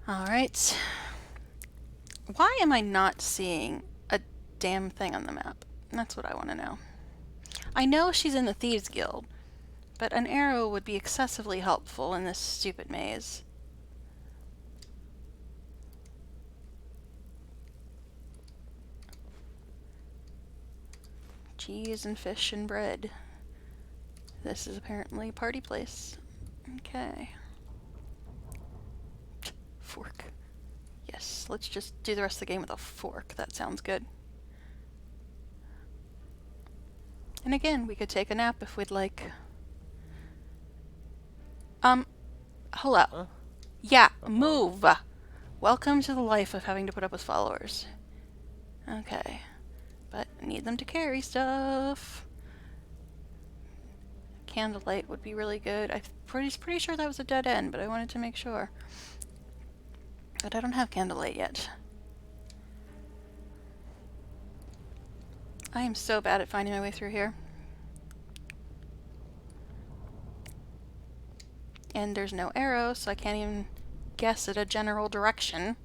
Alright. Why am I not seeing a damn thing on the map? That's what I want to know. I know she's in the Thieves Guild, but an arrow would be excessively helpful in this stupid maze. Cheese and fish and bread. This is apparently a party place. Okay. Fork. Yes, let's just do the rest of the game with a fork. That sounds good. And again, we could take a nap if we'd like. Hello. Huh? Yeah, move! Welcome to the life of having to put up with followers. Okay. But I need them to carry stuff. Candlelight would be really good. I'm pretty sure that was a dead end, but I wanted to make sure. But I don't have candlelight yet. I am so bad at finding my way through here. And there's no arrow, so I can't even guess at a general direction.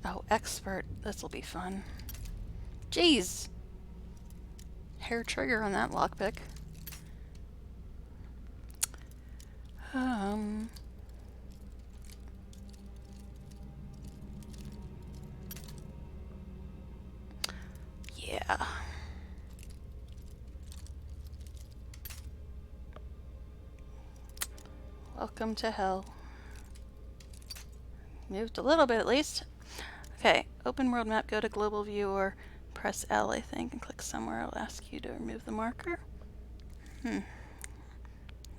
Oh, expert. This'll be fun. Jeez! Hair trigger on that lockpick. Yeah. Welcome to hell. Moved a little bit at least. Okay, open world map, go to global view or press L, I think, and click somewhere. I'll ask you to remove the marker.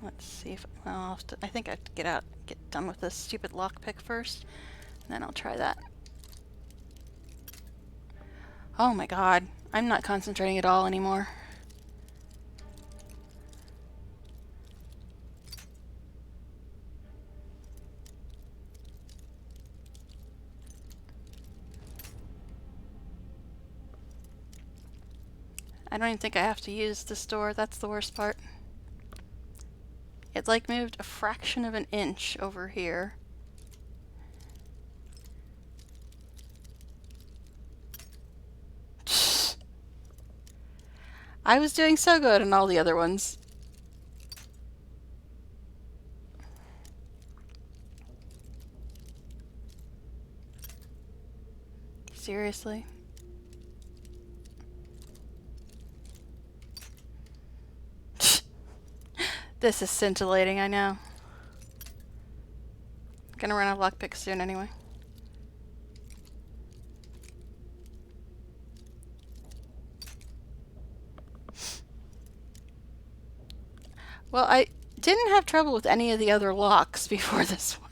Let's see if, well, I'll have to, I think I have to get done with this stupid lockpick first, and then I'll try that. Oh my god, I'm not concentrating at all anymore. I don't even think I have to use this door. That's the worst part. It like moved a fraction of an inch over here. I was doing so good in all the other ones. Seriously? This is scintillating, I know. Gonna run out of lockpicks soon anyway. Well, I didn't have trouble with any of the other locks before this one.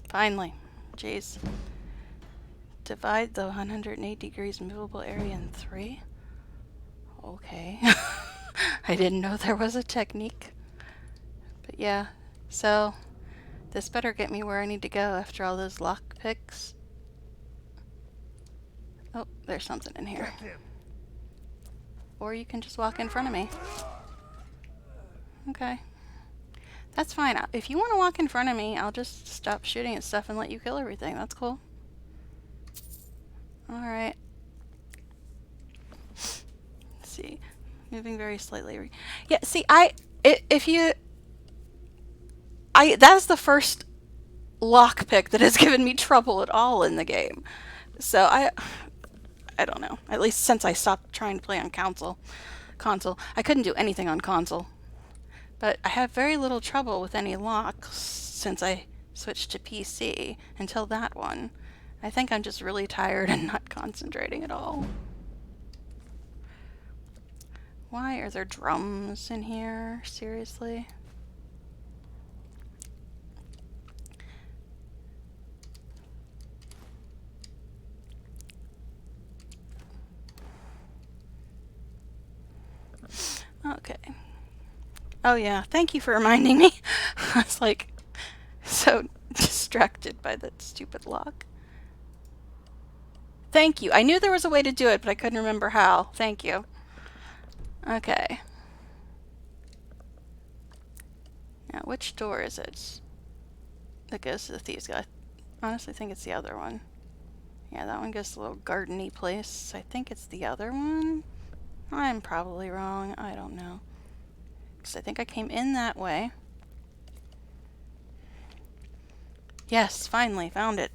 Finally. Jeez. Divide the 108 degrees movable area in 3? Okay. I didn't know there was a technique. But yeah, so this better get me where I need to go after all those lockpicks. Oh, there's something in here. Or you can just walk in front of me. Okay. That's fine. If you want to walk in front of me, I'll just stop shooting at stuff and let you kill everything. That's cool. Alright. Let's see. Moving very slightly. Yeah, see, that's the first lockpick that has given me trouble at all in the game. So I don't know. At least since I stopped trying to play on console. I couldn't do anything on console. But I have very little trouble with any locks since I switched to PC until that one. I think I'm just really tired and not concentrating at all. Why are there drums in here? Seriously? Okay. Oh yeah, thank you for reminding me. I was like so distracted by that stupid lock. Thank you. I knew there was a way to do it, but I couldn't remember how. Thank you. Okay. Now, which door is it that goes to the Thieves Guild? I honestly think it's the other one. Yeah, that one goes to the little garden-y place. I think it's the other one. I'm probably wrong. I don't know. Because I think I came in that way. Yes, finally, found it.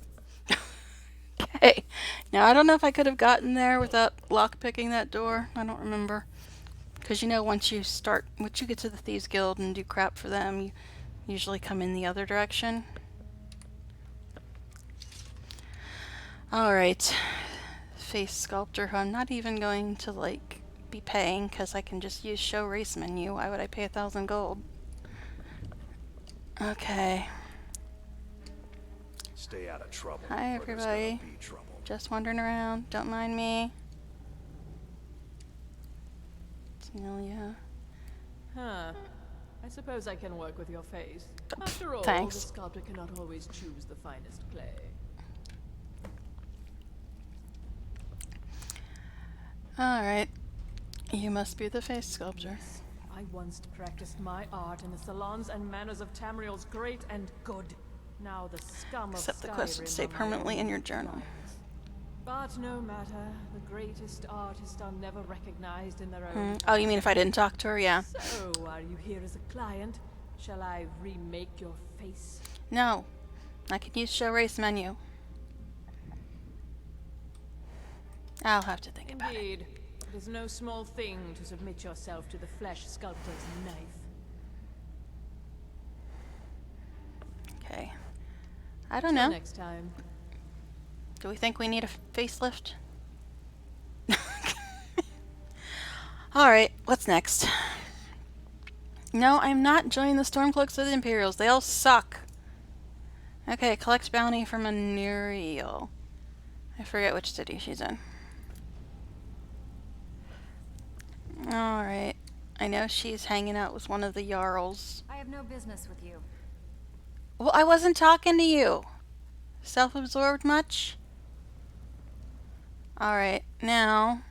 Okay. Now, I don't know if I could have gotten there without lockpicking that door. I don't remember. Because, you know, once you get to the Thieves Guild and do crap for them, you usually come in the other direction. Alright. Face sculptor, who I'm not even going to, like, be paying, because I can just use show race menu. Why would I pay 1,000 gold? Okay. Stay out of trouble. Hi, everybody. Just wandering around. Don't mind me. It's Amelia. Huh. I suppose I can work with your face. After all, Thanks. the sculptor cannot always choose the finest clay. Alright. You must be the face sculptor. Yes, I once practiced my art in the salons and manners of Tamriel's great and good. Now the scum Except of the quest would Skyrim stay are my permanently in only your journal. clients. But no matter, the greatest artists are never recognized in their own. Oh, you mean if I didn't talk to her? Yeah. So, are you here as a client? Shall I remake your face? No. I can use show race menu. I'll have to think about it. Indeed. It is no small thing to submit yourself to the flesh sculptor's knife. Okay. I don't Till know. next time. Do we think we need a facelift? Alright, what's next? No, I'm not joining the Stormcloaks or the Imperials. They all suck. Okay, collect bounty from a Nuriel. I forget which city she's in. Alright. I know she's hanging out with one of the Jarls. I have no business with you. Well, I wasn't talking to you. Self-absorbed much? Alright, now...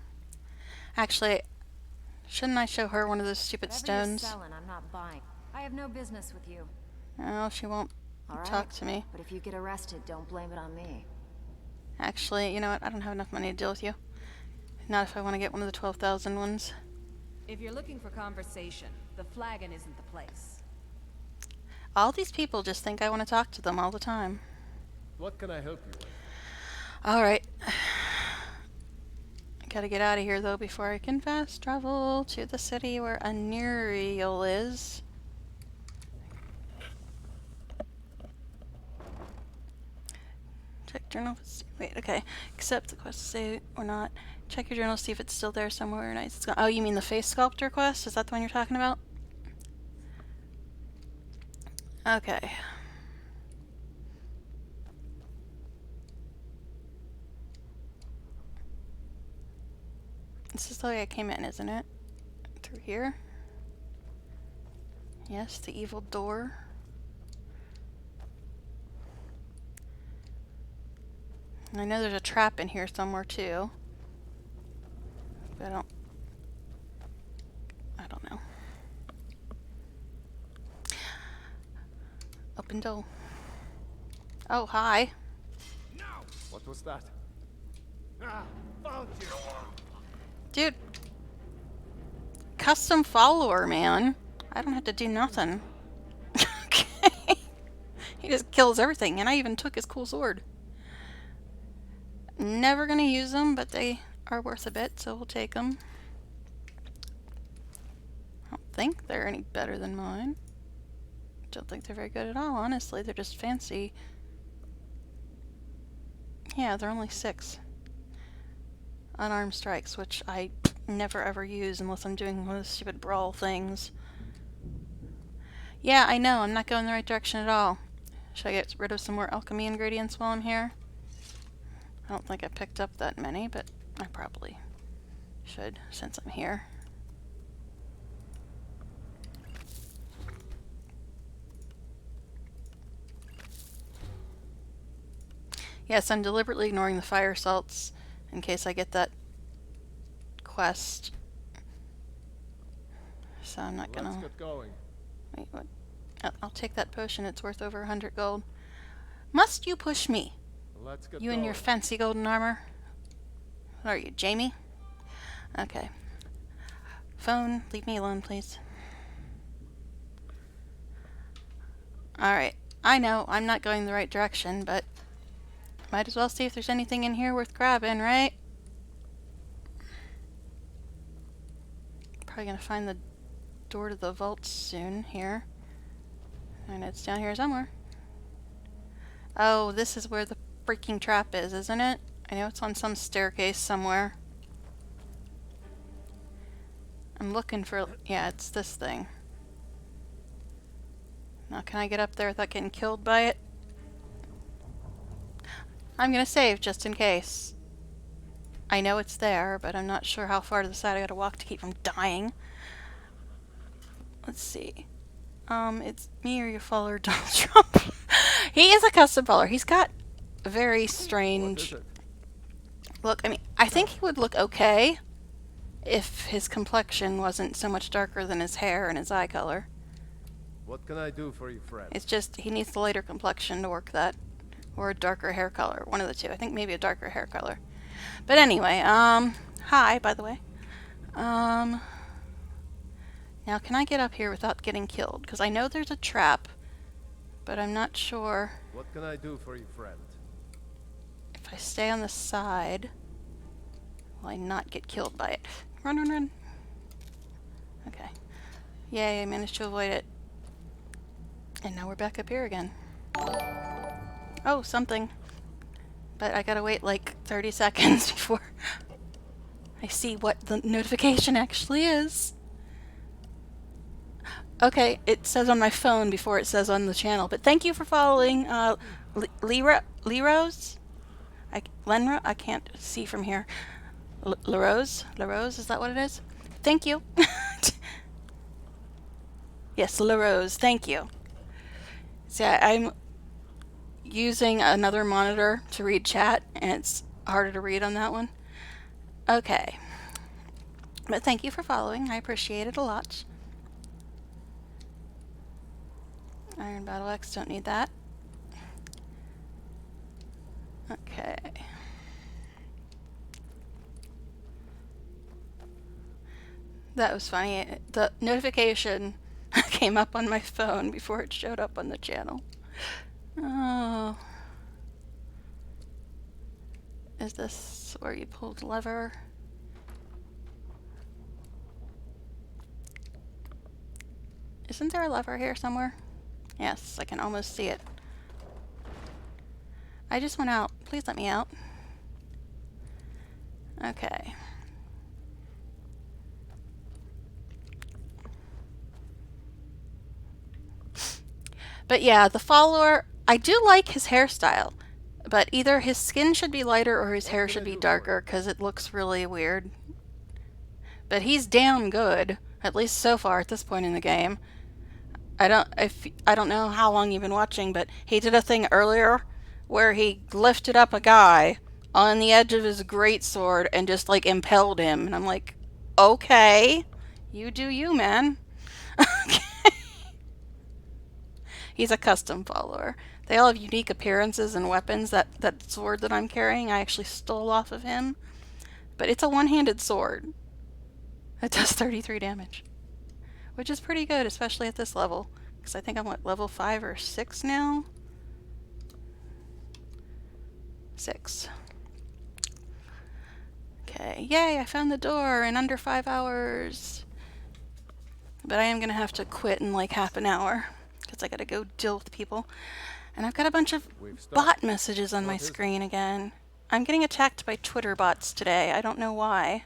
Actually, shouldn't I show her one of those stupid Whatever stones? you're selling, I'm not buying. I have no business with you. Oh, she won't talk to me. But if you get arrested, don't blame it on me. Actually, you know what? I don't have enough money to deal with you. Not if I want to get one of the 12,000 ones. If you're looking for conversation, the flagon isn't the place. All these people just think I want to talk to them all the time. What can I help you with? Alright. Gotta get out of here though before I can fast travel to the city where Anuriel is. Check journal. Wait, okay. Accept the quest to say or not. Check your journal, see if it's still there somewhere. Nice. It's gone. Oh, you mean the face sculptor quest? Is that the one you're talking about? Okay. This is the way I came in, isn't it? Through here? Yes, the evil door. And I know there's a trap in here somewhere too. But I don't know. Open door. Oh, hi. What was that? Ah, found you. Dude. Custom follower, man. I don't have to do nothing. Okay. He just kills everything, and I even took his cool sword. Never gonna use them, but they are worth a bit, so we'll take them. I don't think they're any better than mine. Don't think they're very good at all, honestly. They're just fancy. Yeah, they're only 6. Unarmed strikes, which I never ever use unless I'm doing one of those stupid brawl things. Yeah, I know, I'm not going the right direction at all. Should I get rid of some more alchemy ingredients while I'm here? I don't think I picked up that many, but I probably should since I'm here. Yes, I'm deliberately ignoring the fire salts in case I get that quest. So I'm not gonna... Let's get going. Wait, what? I'll take that potion, it's worth over 100 gold. Must you push me? Let's get You and your fancy golden armor? What are you, Jamie? Okay. Phone, leave me alone, please. Alright, I know I'm not going the right direction, but might as well see if there's anything in here worth grabbing, right? Probably gonna find the door to the vault soon here. And it's down here somewhere. Oh, this is where the freaking trap is, isn't it? I know it's on some staircase somewhere. I'm looking for... yeah, it's this thing. Now, can I get up there without getting killed by it? I'm gonna save just in case. I know it's there, but I'm not sure how far to the side I gotta walk to keep from dying. Let's see. It's me or your follower, Donald Trump. He is a custom follower. He's got a very strange look. I mean, I think he would look okay if his complexion wasn't so much darker than his hair and his eye color. What can I do for you, friend? It's just he needs the lighter complexion to work that. Or a darker hair color. One of the two. I think maybe a darker hair color. But anyway, hi, by the way. Now can I get up here without getting killed? Because I know there's a trap, but I'm not sure. What can I do for you, friend? If I stay on the side, will I not get killed by it? Run, run, run. Okay. Yay, I managed to avoid it. And now we're back up here again. Oh, something. But I gotta wait like 30 seconds before I see what the notification actually is. Okay, it says on my phone before it says on the channel. But thank you for following, Leros? Lenra? I can't see from here. LaRose? LaRose, is that what it is? Thank you. Yes, LaRose, thank you. See, I'm using another monitor to read chat, and it's harder to read on that one. Okay. But thank you for following. I appreciate it a lot. Iron Battle Axe, don't need that. Okay. That was funny. The notification came up on my phone before it showed up on the channel. Oh. Is this where you pulled the lever? Isn't there a lever here somewhere? Yes, I can almost see it. I just went out. Please let me out. Okay. But yeah, the follower, I do like his hairstyle, but either his skin should be lighter or his hair should be darker because it looks really weird. But he's damn good, at least so far at this point in the game. I don't know how long you've been watching, but he did a thing earlier where he lifted up a guy on the edge of his greatsword and just like impaled him, and I'm like, okay, you do you, man. He's a custom follower. They all have unique appearances and weapons. That sword that I'm carrying, I actually stole off of him. But it's a one-handed sword. It does 33 damage. Which is pretty good, especially at this level. Because I think I'm, what, level 5 or 6 now? 6. Okay, yay, I found the door in under 5 hours. But I am going to have to quit in like half an hour. Because I gotta go deal with people. And I've got a bunch of bot messages on my screen again. I'm getting attacked by Twitter bots today. I don't know why.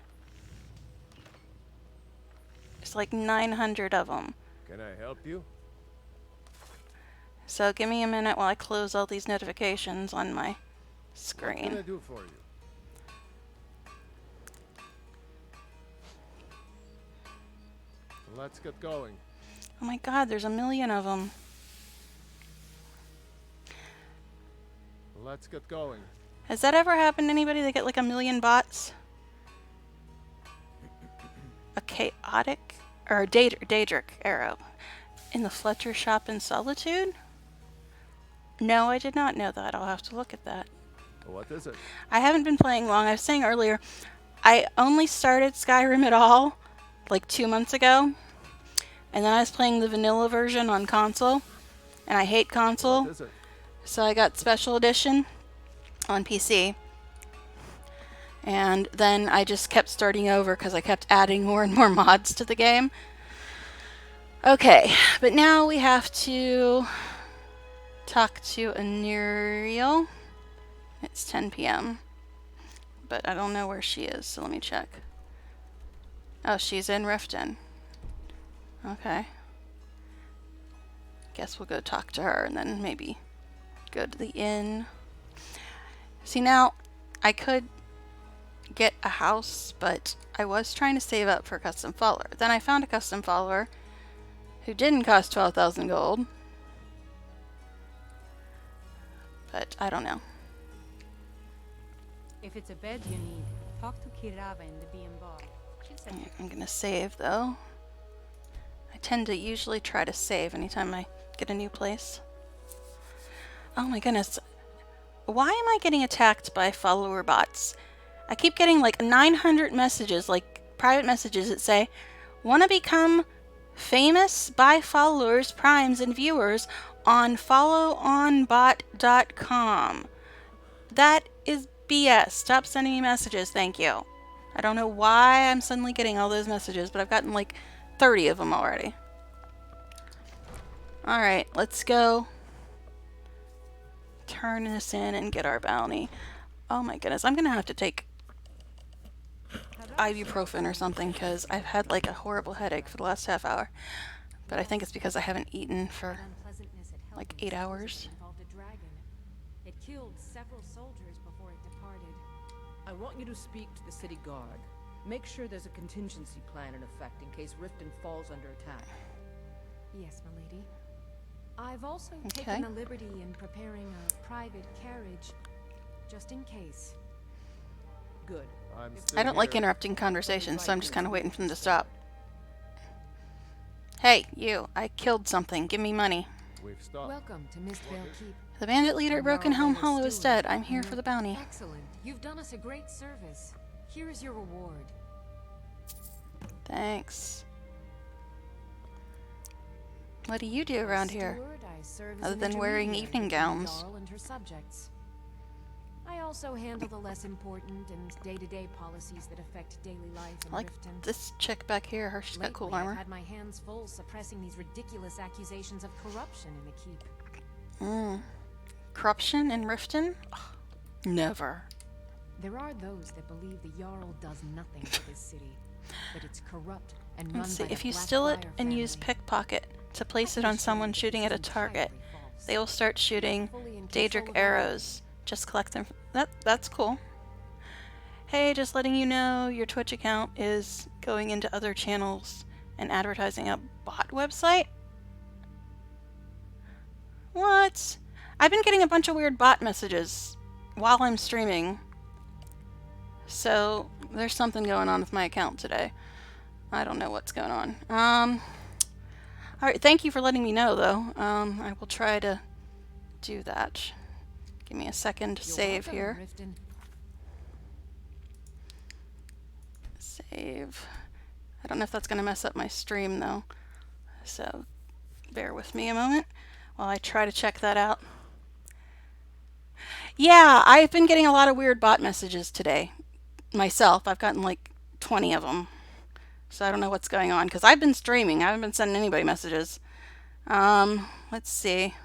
There's like 900 of them. Can I help you? So give me a minute while I close all these notifications on my screen. What can I do for you? Let's get going. Oh my god, there's a million of them. Let's get going. Has that ever happened to anybody? They get like a million bots? A chaotic or a Daedric arrow in the Fletcher shop in Solitude? No, I did not know that. I'll have to look at that. What is it? I haven't been playing long. I was saying earlier, I only started Skyrim at all like 2 months ago. And then I was playing the vanilla version on console, and I hate console, so I got Special Edition on PC. And then I just kept starting over because I kept adding more and more mods to the game. Okay, but now we have to talk to Anuriel. It's 10 p.m. But I don't know where she is, so let me check. Oh, she's in Riften. Okay. Guess we'll go talk to her and then maybe go to the inn. See, now, I could get a house, but I was trying to save up for a custom follower. Then I found a custom follower who didn't cost 12,000 gold. But I don't know. If it's a bed you need, talk to Kirava in the B&Bar. I'm gonna save, though. I tend to usually try to save anytime I get a new place. Oh my goodness. Why am I getting attacked by follower bots? I keep getting like 900 messages, like private messages that say, "Want to become famous? Buy followers, primes, and viewers on followonbot.com." That is BS. Stop sending me messages, thank you. I don't know why I'm suddenly getting all those messages, but I've gotten like 30 of them already. Alright, let's go turn this in and get our bounty. Oh my goodness, I'm gonna have to take ibuprofen or something because I've had like a horrible headache for the last half hour. But I think it's because I haven't eaten for like 8 hours. It killed several soldiers before it departed. I want you to speak to the city guard. Make sure there's a contingency plan in effect in case Riften falls under attack. Yes, milady. I've also taken the liberty in preparing a private carriage, just in case. Good. I don't like interrupting conversations, so I'm just kind of waiting for them to stop. Hey, you. I killed something. Give me money. We've stopped. Welcome to Mistvale Keep. The bandit leader at Broken Helm Hollow is dead. I'm here for the bounty. Excellent. You've done us a great service. Here is your reward. Thanks. What do you do around here? Other than wearing evening gowns. And her subjects. I also handle the less important and day-to-day policies that affect daily life in I like Riften. this chick back here. She's got cool armor. I've had my hands full suppressing these ridiculous accusations of corruption in the keep. Corruption in Riften? Ugh, never. There are those that believe the Jarl does nothing for this city, that it's corrupt and run Let's see. by the If you Black steal it Briar and family. use pickpocket to place it on someone shooting at a target, they will start shooting Daedric arrows. Just collect them. That's cool. Hey, just letting you know your Twitch account is going into other channels and advertising a bot website? What? I've been getting a bunch of weird bot messages while I'm streaming. So there's something going on with my account today. I don't know what's going on. Alright, thank you for letting me know though. I will try to do that. Give me a second to save here. Save. I don't know if that's going to mess up my stream though. So bear with me a moment while I try to check that out. Yeah, I've been getting a lot of weird bot messages today. Myself, I've gotten like 20 of them. So I don't know what's going on because I've been streaming. I haven't been sending anybody messages. Let's see.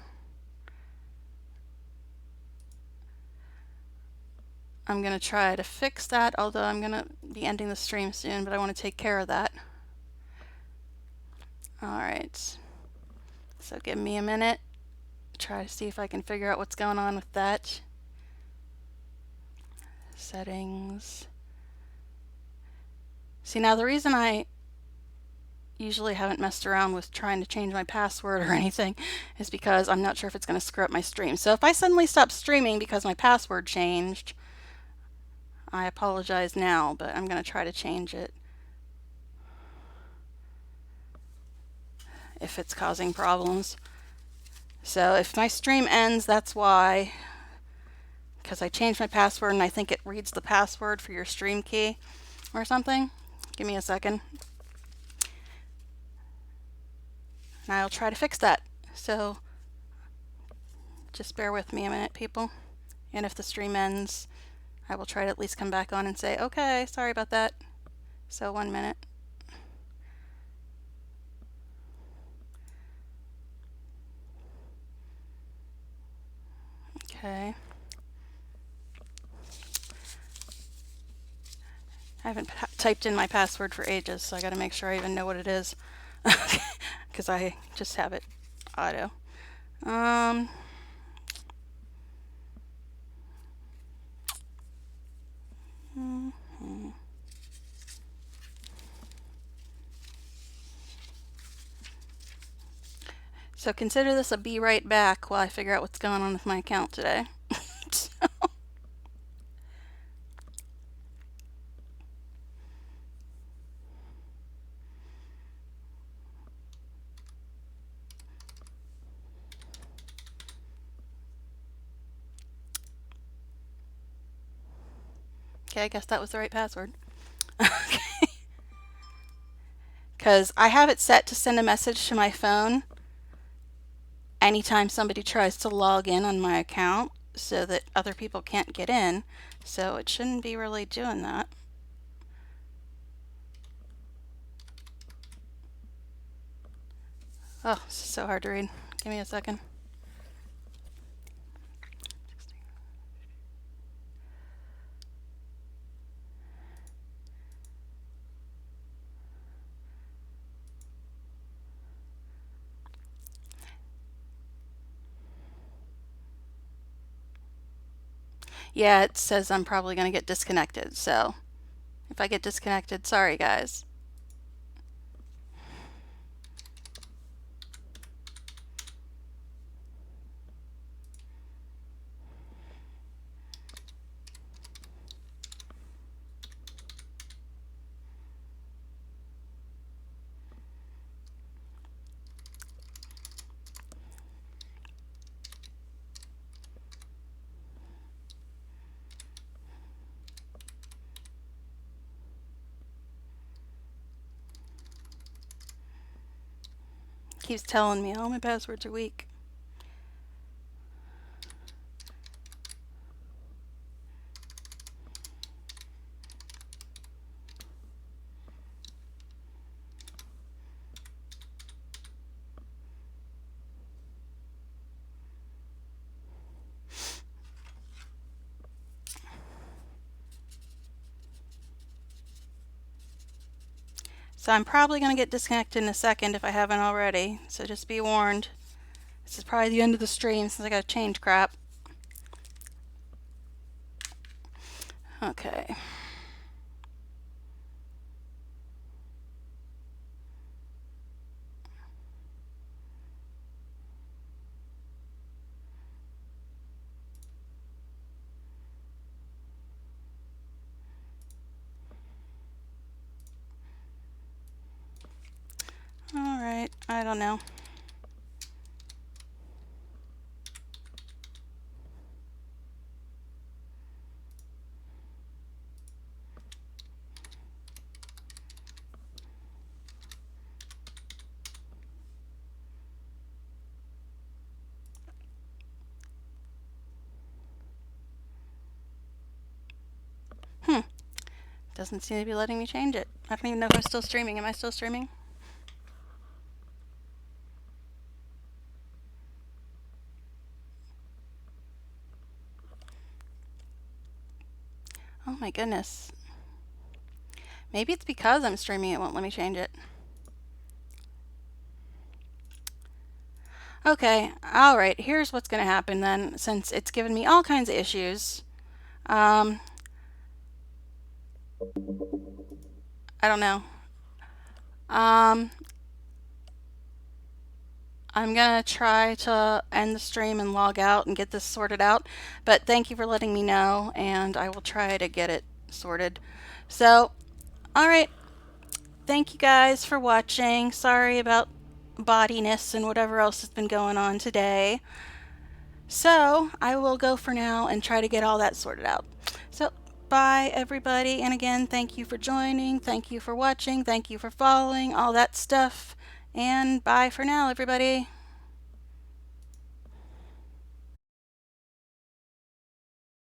I'm going to try to fix that, although I'm going to be ending the stream soon, but I want to take care of that. Alright. So give me a minute. Try to see if I can figure out what's going on with that. Settings. See, now the reason I usually haven't messed around with trying to change my password or anything is because I'm not sure if it's going to screw up my stream. So if I suddenly stop streaming because my password changed, I apologize now, but I'm going to try to change it if it's causing problems. So if my stream ends, that's why, because I changed my password and I think it reads the password for your stream key or something. Give me a second. And I'll try to fix that. So just bear with me a minute, people. And if the stream ends, I will try to at least come back on and say, okay, sorry about that. So 1 minute. Okay. I haven't typed in my password for ages, so I gotta make sure I even know what it is. Because I just have it auto. So consider this a be right back while I figure out what's going on with my account today. So. Okay, I guess that was the right password. Okay. Because I have it set to send a message to my phone anytime somebody tries to log in on my account so that other people can't get in. So it shouldn't be really doing that. Oh, this is so hard to read. Give me a second. Yeah, it says I'm probably going to get disconnected, so if I get disconnected, sorry guys. keeps telling me all my passwords are weak. So I'm probably going to get disconnected in a second if I haven't already, so just be warned. This is probably the end of the stream since I gotta change crap. Okay. Alright, I don't know. Doesn't seem to be letting me change it. I don't even know if I'm still streaming. Am I still streaming? Oh my goodness. Maybe it's because I'm streaming it won't let me change it. Okay, alright, here's what's going to happen then, since it's given me all kinds of issues. I don't know. I'm going to try to end the stream and log out and get this sorted out, but thank you for letting me know, and I will try to get it sorted. So, alright, thank you guys for watching. Sorry about bodiness and whatever else has been going on today. So, I will go for now and try to get all that sorted out. So, bye everybody, and again, thank you for joining, thank you for watching, thank you for following, all that stuff, and bye for now everybody.